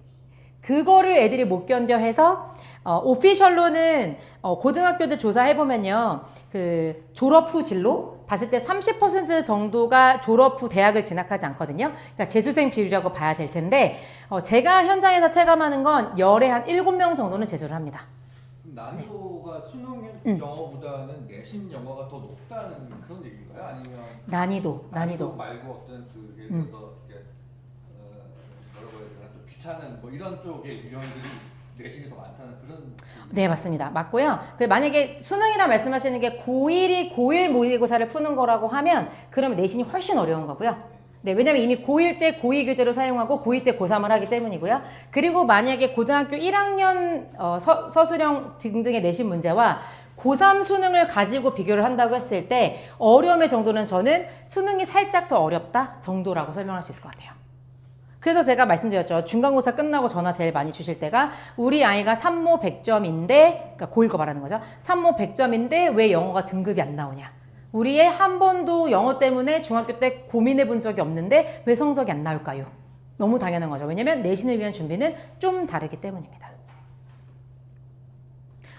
그거를 애들이 못 견뎌 해서 오피셜로는 고등학교들 조사해보면요. 그 졸업 후 진로 봤을 때 30% 정도가 졸업 후 대학을 진학하지 않거든요. 그러니까 재수생 비율이라고 봐야 될 텐데 제가 현장에서 체감하는 건 열에 한 7명 정도는 재수를 합니다. 난이도가 수능 음. 영어보다는 내신 영어가 더 높다는 그런 얘기인가요? 아니면 난이도. 말고 어떤 그 예를 들어서 이렇게 뭐라고 해야 되나 좀 귀찮은 뭐 이런 쪽의 유형들이 내신이 더 많다는 그런. 네, 맞습니다. 맞고요. 만약에 수능이라 말씀하시는 게 고1이 고1 모의고사를 푸는 거라고 하면 그러면 내신이 훨씬 어려운 거고요. 네, 왜냐면 이미 고1 때 고2 교재로 사용하고 고2 때 고3을 하기 때문이고요. 그리고 만약에 고등학교 1학년 서술형 등등의 내신 문제와 고3 수능을 가지고 비교를 한다고 했을 때 어려움의 정도는 저는 수능이 살짝 더 어렵다 정도라고 설명할 수 있을 것 같아요. 그래서 제가 말씀드렸죠. 중간고사 끝나고 전화 제일 많이 주실 때가 우리 아이가 3모 100점인데 그러니까 고1 거 말하는 거죠. 3모 100점인데 왜 영어가 등급이 안 나오냐. 우리 애 한 번도 영어 때문에 중학교 때 고민해 본 적이 없는데 왜 성적이 안 나올까요? 너무 당연한 거죠. 왜냐면 내신을 위한 준비는 좀 다르기 때문입니다.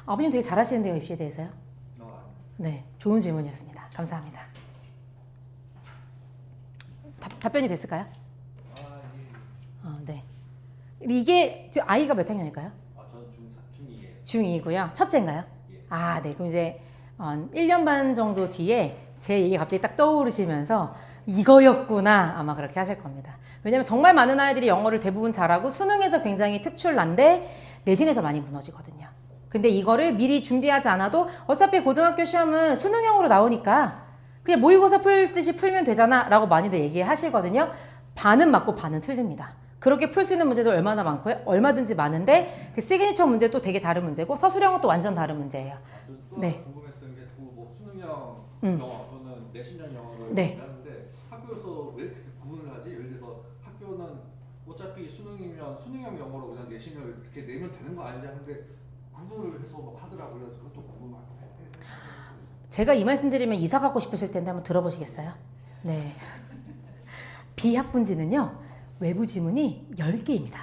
아버님 되게 잘하시는데요, 입시에 대해서요? 네, 좋은 질문이었습니다. 감사합니다. 답변이 됐을까요? 네. 이게 지금 아이가 몇 학년일까요? 저는 중2예요. 중2고요. 첫째인가요? 예. 아, 네. 그럼 이제 1년 반 정도 뒤에 제 얘기 갑자기 딱 떠오르시면서 이거였구나 아마 그렇게 하실 겁니다. 왜냐면 정말 많은 아이들이 영어를 대부분 잘하고 수능에서 굉장히 특출난데 내신에서 많이 무너지거든요. 근데 이거를 미리 준비하지 않아도 어차피 고등학교 시험은 수능형으로 나오니까 그냥 모의고사 풀듯이 풀면 되잖아 라고 많이들 얘기하시거든요. 반은 맞고 반은 틀립니다. 그렇게 풀 수 있는 문제도 얼마나 많고요. 얼마든지 많은데 그 시그니처 문제도 되게 다른 문제고 서술형은 또 완전 다른 문제예요. 또 네. 궁금했던 게 뭐 수능형 음. 영어 또는 내신형 영어를 네. 하는데 학교에서 왜 이렇게 구분을 하지? 예를 들어서 학교는 어차피 수능이면 수능형 영어로 그냥 내신을 이렇게 내면 되는 거 아니냐 하는데 구분을 해서 막 하더라고요. 그것도 궁금하고. 제가 이 말씀 드리면 이사 가고 싶으실 텐데 한번 들어보시겠어요? 네. 비학분지는요. 외부 지문이 10개입니다.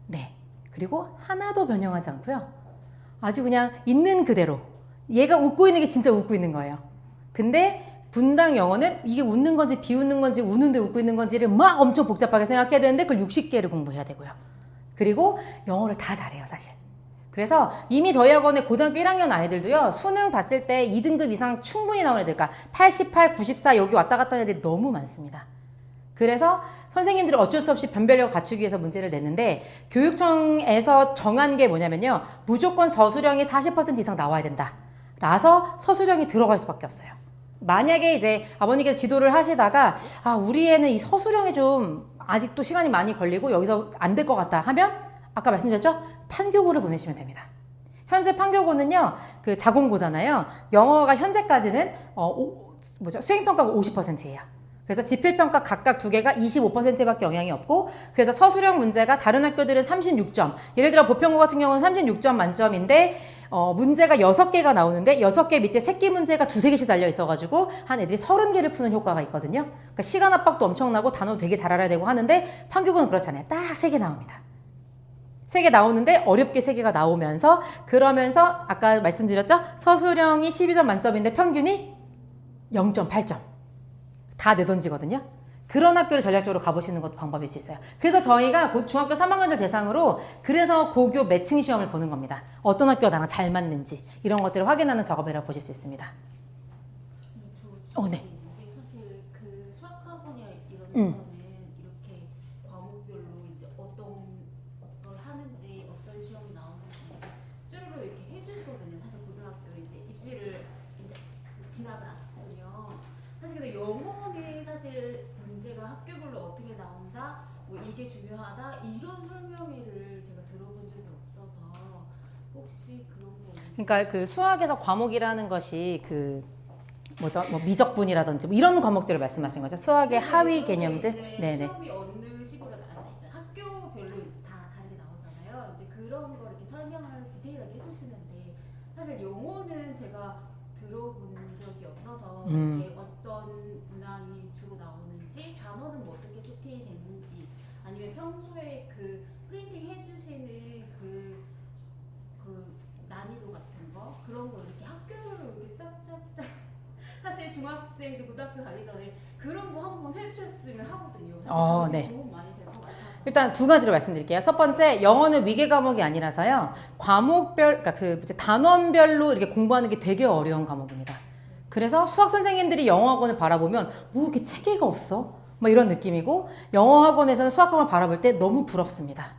네. 그리고 하나도 변형하지 않고요. 아주 그냥 있는 그대로. 얘가 웃고 있는 게 진짜 웃고 있는 거예요. 근데 분당 영어는 이게 웃는 건지 비웃는 건지 우는데 웃고 있는 건지를 막 엄청 복잡하게 생각해야 되는데 그걸 60개를 공부해야 되고요. 그리고 영어를 다 잘해요, 사실. 그래서 이미 저희 학원의 고등학교 1학년 아이들도요. 수능 봤을 때 2등급 이상 충분히 나온 애들, 그러니까 88, 94 여기 왔다 갔다 하는 애들이 너무 많습니다. 그래서 선생님들이 어쩔 수 없이 변별력을 갖추기 위해서 문제를 냈는데 교육청에서 정한 게 뭐냐면요. 무조건 서술형이 40% 이상 나와야 된다. 라서 서술형이 들어갈 수밖에 없어요. 만약에 이제 아버님께서 지도를 하시다가 우리 애는 이 서술형이 좀 아직도 시간이 많이 걸리고 여기서 안 될 것 같다 하면 아까 말씀드렸죠? 판교고를 보내시면 됩니다. 현재 판교고는요. 그 자공고잖아요. 영어가 현재까지는 수행평가가 50%예요. 그래서 지필평가 각각 2개가 25%밖에 영향이 없고 그래서 서술형 문제가 다른 학교들은 36점 예를 들어 보편고 같은 경우는 36점 만점인데 문제가 6개가 나오는데 6개 밑에 새끼 문제가 2-3개씩 달려 있어가지고 한 애들이 30개를 푸는 효과가 있거든요. 그러니까 시간 압박도 엄청나고 단어도 되게 잘 알아야 되고 하는데 판교고는 그렇지 않아요. 딱 3개 나옵니다. 3개 나오는데 어렵게 3개가 나오면서 그러면서 아까 말씀드렸죠? 서술형이 12점 만점인데 평균이 0.8점. 다 내던지거든요. 그런 학교를 전략적으로 가보시는 것도 방법일 수 있어요. 그래서 저희가 중학교 3학년들 대상으로 그래서 고교 매칭 시험을 보는 겁니다. 어떤 학교가 나랑 잘 맞는지 이런 것들을 확인하는 작업이라고 보실 수 있습니다. 네. 이게 사실 그 수학학원이나 이런 음. 데서는 이렇게 과목별로 이제 어떤 걸 하는지 어떤 시험이 나오는지 쭈루루 이렇게 해주시거든요. 사실 고등학교 이제 입시를 이제 진학을 하거든요. 사실 근데 영어는 사실 문제가 학교별로 어떻게 나온다, 뭐 이게 중요하다 이런 설명회를 제가 들어본 적이 없어서 혹시 그런 거 그러니까 그 수학에서 과목이라는 것이 그 뭐 미적분이라든지 뭐 이런 과목들을 말씀하신 거죠. 수학의 하위 개념들. 네네. 시험이 어느 식으로 나니까 학교별로 이제 다 다르게 나오잖아요. 근데 그런 거를 사실 영어는 제가 들어본 적이 없어서 음. 이게 어떤 문항이 주로 나오는지 단어는 뭐 어떻게 세팅이 됐는지 아니면 평소에 그 프린팅 해주시는 그 난이도 같은 거 그런 거 이렇게 학교별로 이렇게 짝짝짝 사실 중학생도 고등학교 가기 전에 그런 거 한번 해주셨으면 하거든요. 사실 네. 도움 많이 될 것 같아서. 일단 두 가지로 말씀드릴게요. 첫 번째, 영어는 위계 과목이 아니라서요. 과목별, 그러니까 그 단원별로 이렇게 공부하는 게 되게 어려운 과목입니다. 그래서 수학 선생님들이 영어 학원을 바라보면 뭐 이렇게 체계가 없어? 뭐 이런 느낌이고 영어 학원에서는 수학 학원을 바라볼 때 너무 부럽습니다.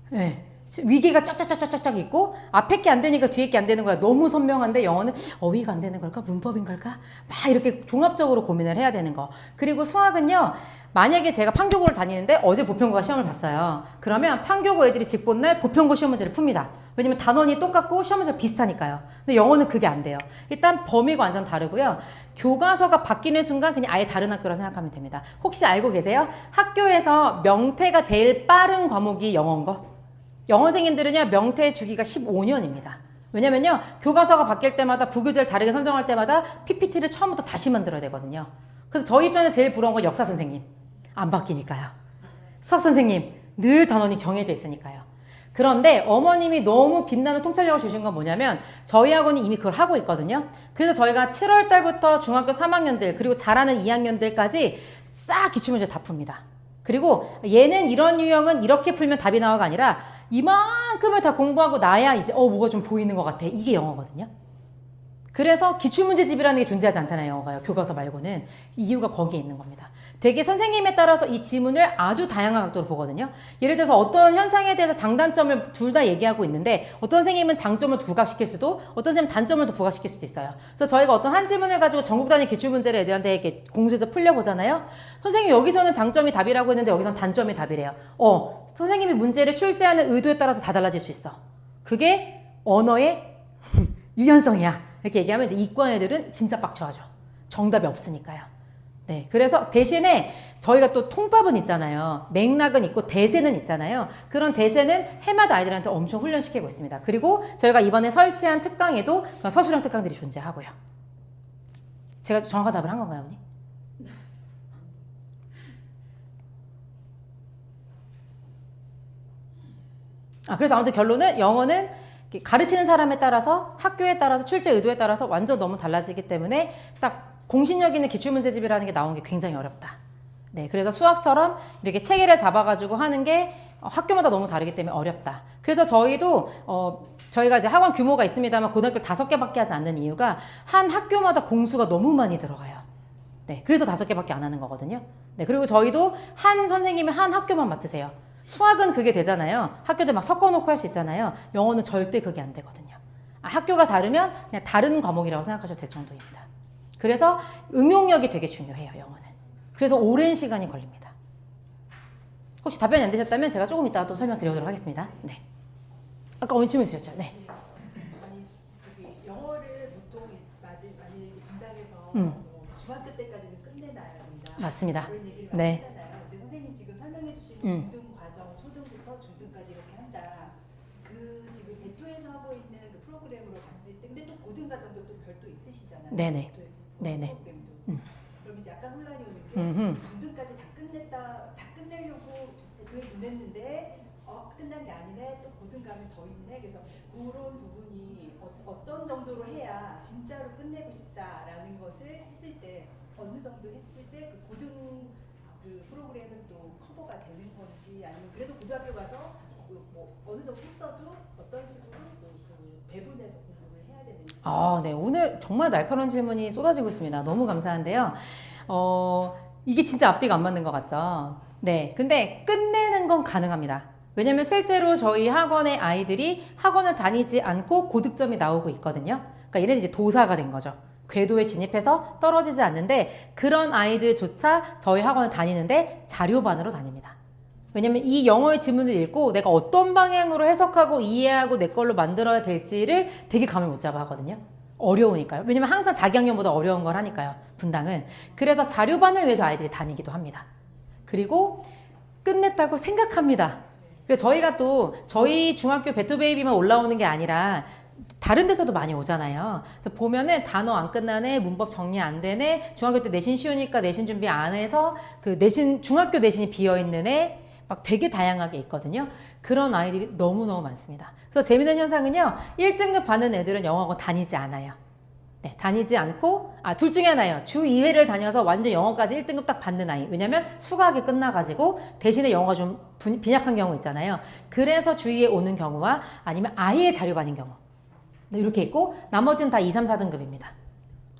네. 위계가 쫙쫙쫙쫙쫙 있고 앞에 게 안 되니까 뒤에 게 안 되는 거야. 너무 선명한데 영어는 어휘가 안 되는 걸까? 문법인 걸까? 막 이렇게 종합적으로 고민을 해야 되는 거. 그리고 수학은요. 만약에 제가 판교고를 다니는데 어제 보편고가 시험을 봤어요. 그러면 판교고 애들이 직본날 보편고 시험 문제를 풉니다. 왜냐면 단원이 똑같고 시험 문제가 비슷하니까요. 근데 영어는 그게 안 돼요. 일단 범위가 완전 다르고요. 교과서가 바뀌는 순간 그냥 아예 다른 학교라 생각하면 됩니다. 혹시 알고 계세요? 학교에서 명태가 제일 빠른 과목이 영어인 거? 영어 선생님들은요, 명태 주기가 15년입니다. 왜냐면요, 교과서가 바뀔 때마다 부교재를 다르게 선정할 때마다 PPT를 처음부터 다시 만들어야 되거든요. 그래서 저희 입장에서 제일 부러운 건 역사 선생님. 안 바뀌니까요. 수학 선생님, 늘 단원이 정해져 있으니까요. 그런데 어머님이 너무 빛나는 통찰력을 주신 건 뭐냐면 저희 학원이 이미 그걸 하고 있거든요. 그래서 저희가 7월 달부터 중학교 3학년들 그리고 잘하는 2학년들까지 싹 기출문제 다 풉니다. 그리고 얘는 이런 유형은 이렇게 풀면 답이 나와가 아니라 이만큼을 다 공부하고 나야 이제 뭐가 좀 보이는 것 같아. 이게 영어거든요. 그래서 기출문제집이라는 게 존재하지 않잖아요. 영어가요. 교과서 말고는. 이유가 거기에 있는 겁니다. 되게 선생님에 따라서 이 지문을 아주 다양한 각도로 보거든요. 예를 들어서 어떤 현상에 대해서 장단점을 둘 다 얘기하고 있는데 어떤 선생님은 장점을 부각시킬 수도 어떤 선생님은 단점을 더 부각시킬 수도 있어요. 그래서 저희가 어떤 한 지문을 가지고 전국 단위 기출문제를 애들한테 이렇게 공부해서 풀려보잖아요. 선생님 여기서는 장점이 답이라고 했는데 여기서는 단점이 답이래요. 선생님이 문제를 출제하는 의도에 따라서 다 달라질 수 있어. 그게 언어의 유연성이야. 이렇게 얘기하면 이제 이과 애들은 진짜 빡쳐하죠. 정답이 없으니까요. 네, 그래서 대신에 저희가 또 통밥은 있잖아요. 맥락은 있고 대세는 있잖아요. 그런 대세는 해마다 아이들한테 엄청 훈련시키고 있습니다. 그리고 저희가 이번에 설치한 특강에도 서술형 특강들이 존재하고요. 제가 정확한 답을 한 건가요, 언니? 그래서 아무튼 결론은 영어는 가르치는 사람에 따라서 학교에 따라서 출제 의도에 따라서 완전 너무 달라지기 때문에 딱 공신력 있는 기출문제집이라는 게 나오는 게 굉장히 어렵다. 네, 그래서 수학처럼 이렇게 체계를 잡아가지고 하는 게 학교마다 너무 다르기 때문에 어렵다. 그래서 저희도 저희가 이제 학원 규모가 있습니다만 고등학교 5개밖에 하지 않는 이유가 한 학교마다 공수가 너무 많이 들어가요. 네, 그래서 5개밖에 안 하는 거거든요. 네, 그리고 저희도 한 선생님이 한 학교만 맡으세요. 수학은 그게 되잖아요. 학교들 막 섞어놓고 할 수 있잖아요. 영어는 절대 그게 안 되거든요. 학교가 다르면 그냥 다른 과목이라고 생각하셔도 될 정도입니다. 그래서 응용력이 되게 중요해요, 영어는. 그래서 오랜 시간이 걸립니다. 혹시 답변이 안 되셨다면 제가 조금 이따가 또 설명드리도록 하겠습니다. 네. 아까 어느 질문 있으셨죠? 네. 아니, 영어를 보통 많이 분당에서 중학교 때까지는 끝내놔야 합니다. 맞습니다. 그런 얘기를 네. 많이 하잖아요. 근데 선생님 지금 설명해 주신 중등 과정, 초등부터 중등까지 이렇게 한다. 그 지금 배토에서 하고 있는 그 프로그램으로 봤을 때, 근데 또 고등 과정도 또 별도 있으시잖아요. 네네. 네네. 프로그램도. 그럼 이제 약간 혼란이 오는 게 중등까지 다 끝내려고 배토에 보냈는데 끝난 게 아니네. 또 고등 가면 더 있네. 그래서 그런 부분이 어떤 정도로 해야 진짜로 끝내고 싶다라는 것을 했을 때 어느 정도 했을 때 그 고등 그 프로그램은 또 커버가 되는 건지 아니면 그래도 고등학교 가서 뭐 어느 정도 했어도 어떤 식으로 그 배분해서 공부를 해야 되는지. 네. 오늘 정말 날카로운 질문이 쏟아지고 있습니다. 너무 감사한데요. 이게 진짜 앞뒤가 안 맞는 것 같죠? 네. 근데 끝내는 건 가능합니다. 왜냐면 실제로 저희 학원의 아이들이 학원을 다니지 않고 고득점이 나오고 있거든요. 그러니까 얘네는 이제 도사가 된 거죠. 궤도에 진입해서 떨어지지 않는데 그런 아이들조차 저희 학원을 다니는데 자료반으로 다닙니다. 왜냐면 이 영어의 지문을 읽고 내가 어떤 방향으로 해석하고 이해하고 내 걸로 만들어야 될지를 되게 감을 못 잡아 하거든요. 어려우니까요. 왜냐면 항상 자기 학년보다 어려운 걸 하니까요. 분당은. 그래서 자료반을 위해서 아이들이 다니기도 합니다. 그리고 끝냈다고 생각합니다. 그래서 저희가 또 저희 중학교 배토베이비만 올라오는 게 아니라 다른 데서도 많이 오잖아요. 그래서 보면은 단어 안 끝나네, 문법 정리 안 되네, 중학교 때 내신 쉬우니까 내신 준비 안 해서 그 내신, 중학교 내신이 비어있는 애, 막 되게 다양하게 있거든요. 그런 아이들이 너무너무 많습니다. 그래서 재미있는 현상은요, 1등급 받는 애들은 영어학원 다니지 않아요. 네, 다니지 않고, 둘 중에 하나예요. 주 2회를 다녀서 완전 영어까지 1등급 딱 받는 아이. 왜냐면 수학이 끝나가지고 대신에 영어가 좀 빈약한 경우 있잖아요. 그래서 주 2회 오는 경우와 아니면 아예 자료반인 경우. 네, 이렇게 있고, 나머지는 다 2, 3, 4등급입니다.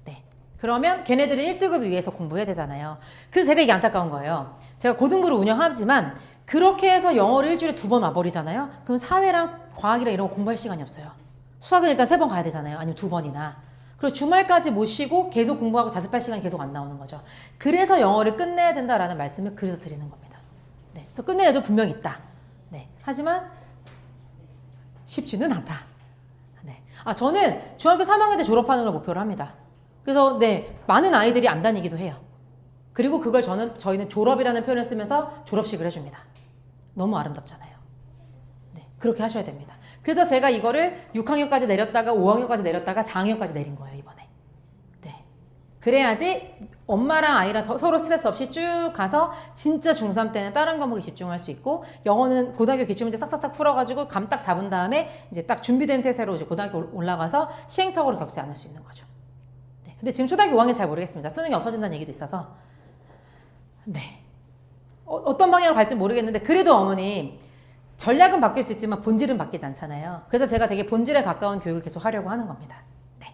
네. 그러면 걔네들은 1등급 위해서 공부해야 되잖아요. 그래서 제가 이게 안타까운 거예요. 제가 고등부를 운영하지만 그렇게 해서 영어를 일주일에 2번 와버리잖아요. 그럼 사회랑 과학이랑 이런 거 공부할 시간이 없어요. 수학은 일단 3번 가야 되잖아요. 아니면 2번이나. 그리고 주말까지 못 쉬고 계속 공부하고 자습할 시간이 계속 안 나오는 거죠. 그래서 영어를 끝내야 된다라는 말씀을 그래서 드리는 겁니다. 네. 그래서 끝내야 해도 분명히 있다. 네. 하지만 쉽지는 않다. 네. 저는 중학교 3학년 때 졸업하는 걸 목표로 합니다. 그래서 네, 많은 아이들이 안 다니기도 해요. 그리고 그걸 저희는 졸업이라는 표현을 쓰면서 졸업식을 해줍니다. 너무 아름답잖아요. 네, 그렇게 하셔야 됩니다. 그래서 제가 이거를 6학년까지 내렸다가 5학년까지 내렸다가 4학년까지 내린 거예요, 이번에. 네. 그래야지 엄마랑 아이랑 서로 스트레스 없이 쭉 가서 진짜 중3 때는 다른 과목에 집중할 수 있고, 영어는 고등학교 기출문제 싹싹싹 풀어가지고 감 딱 잡은 다음에 이제 딱 준비된 태세로 이제 고등학교 올라가서 시행착오를 겪지 않을 수 있는 거죠. 네. 근데 지금 초등학교 5학년 잘 모르겠습니다. 수능이 없어진다는 얘기도 있어서. 네. 어떤 방향으로 갈지 모르겠는데, 그래도 어머니, 전략은 바뀔 수 있지만 본질은 바뀌지 않잖아요. 그래서 제가 되게 본질에 가까운 교육을 계속 하려고 하는 겁니다. 네.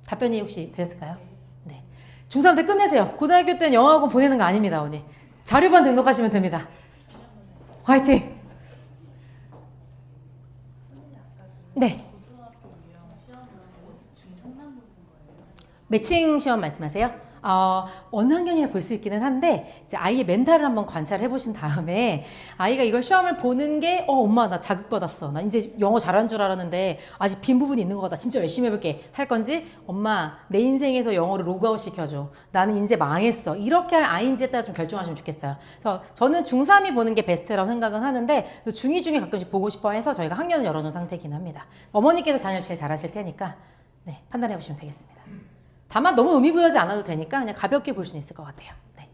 답변이 혹시 되셨을까요? 네. 중3 때 끝내세요. 고등학교 때는 영어학원 보내는 거 아닙니다, 어머니. 자료반 등록하시면 됩니다. 화이팅! 네. 매칭 시험 말씀하세요? 어느 학년이나 볼 수 있기는 한데, 이제 아이의 멘탈을 한번 관찰해 보신 다음에, 아이가 이걸 시험을 보는 게, 엄마, 나 자극받았어. 나 이제 영어 잘하는 줄 알았는데, 아직 빈 부분이 있는 것 같다. 진짜 열심히 해볼게. 할 건지, 엄마, 내 인생에서 영어를 로그아웃 시켜줘. 나는 인생 망했어. 이렇게 할 아이인지에 따라 좀 결정하시면 좋겠어요. 그래서 저는 중3이 보는 게 베스트라고 생각은 하는데, 또 중2 중에 가끔씩 보고 싶어 해서 저희가 학년을 열어놓은 상태이긴 합니다. 어머니께서 자녀를 제일 잘하실 테니까, 네, 판단해 보시면 되겠습니다. 다만 너무 의미 부여하지 않아도 되니까 그냥 가볍게 볼 수는 있을 것 같아요. 네.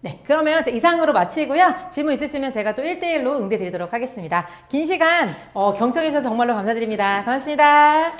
네, 그러면 이상으로 마치고요. 질문 있으시면 제가 또 1대1로 응대 드리도록 하겠습니다. 긴 시간 경청해 주셔서 정말로 감사드립니다. 고맙습니다.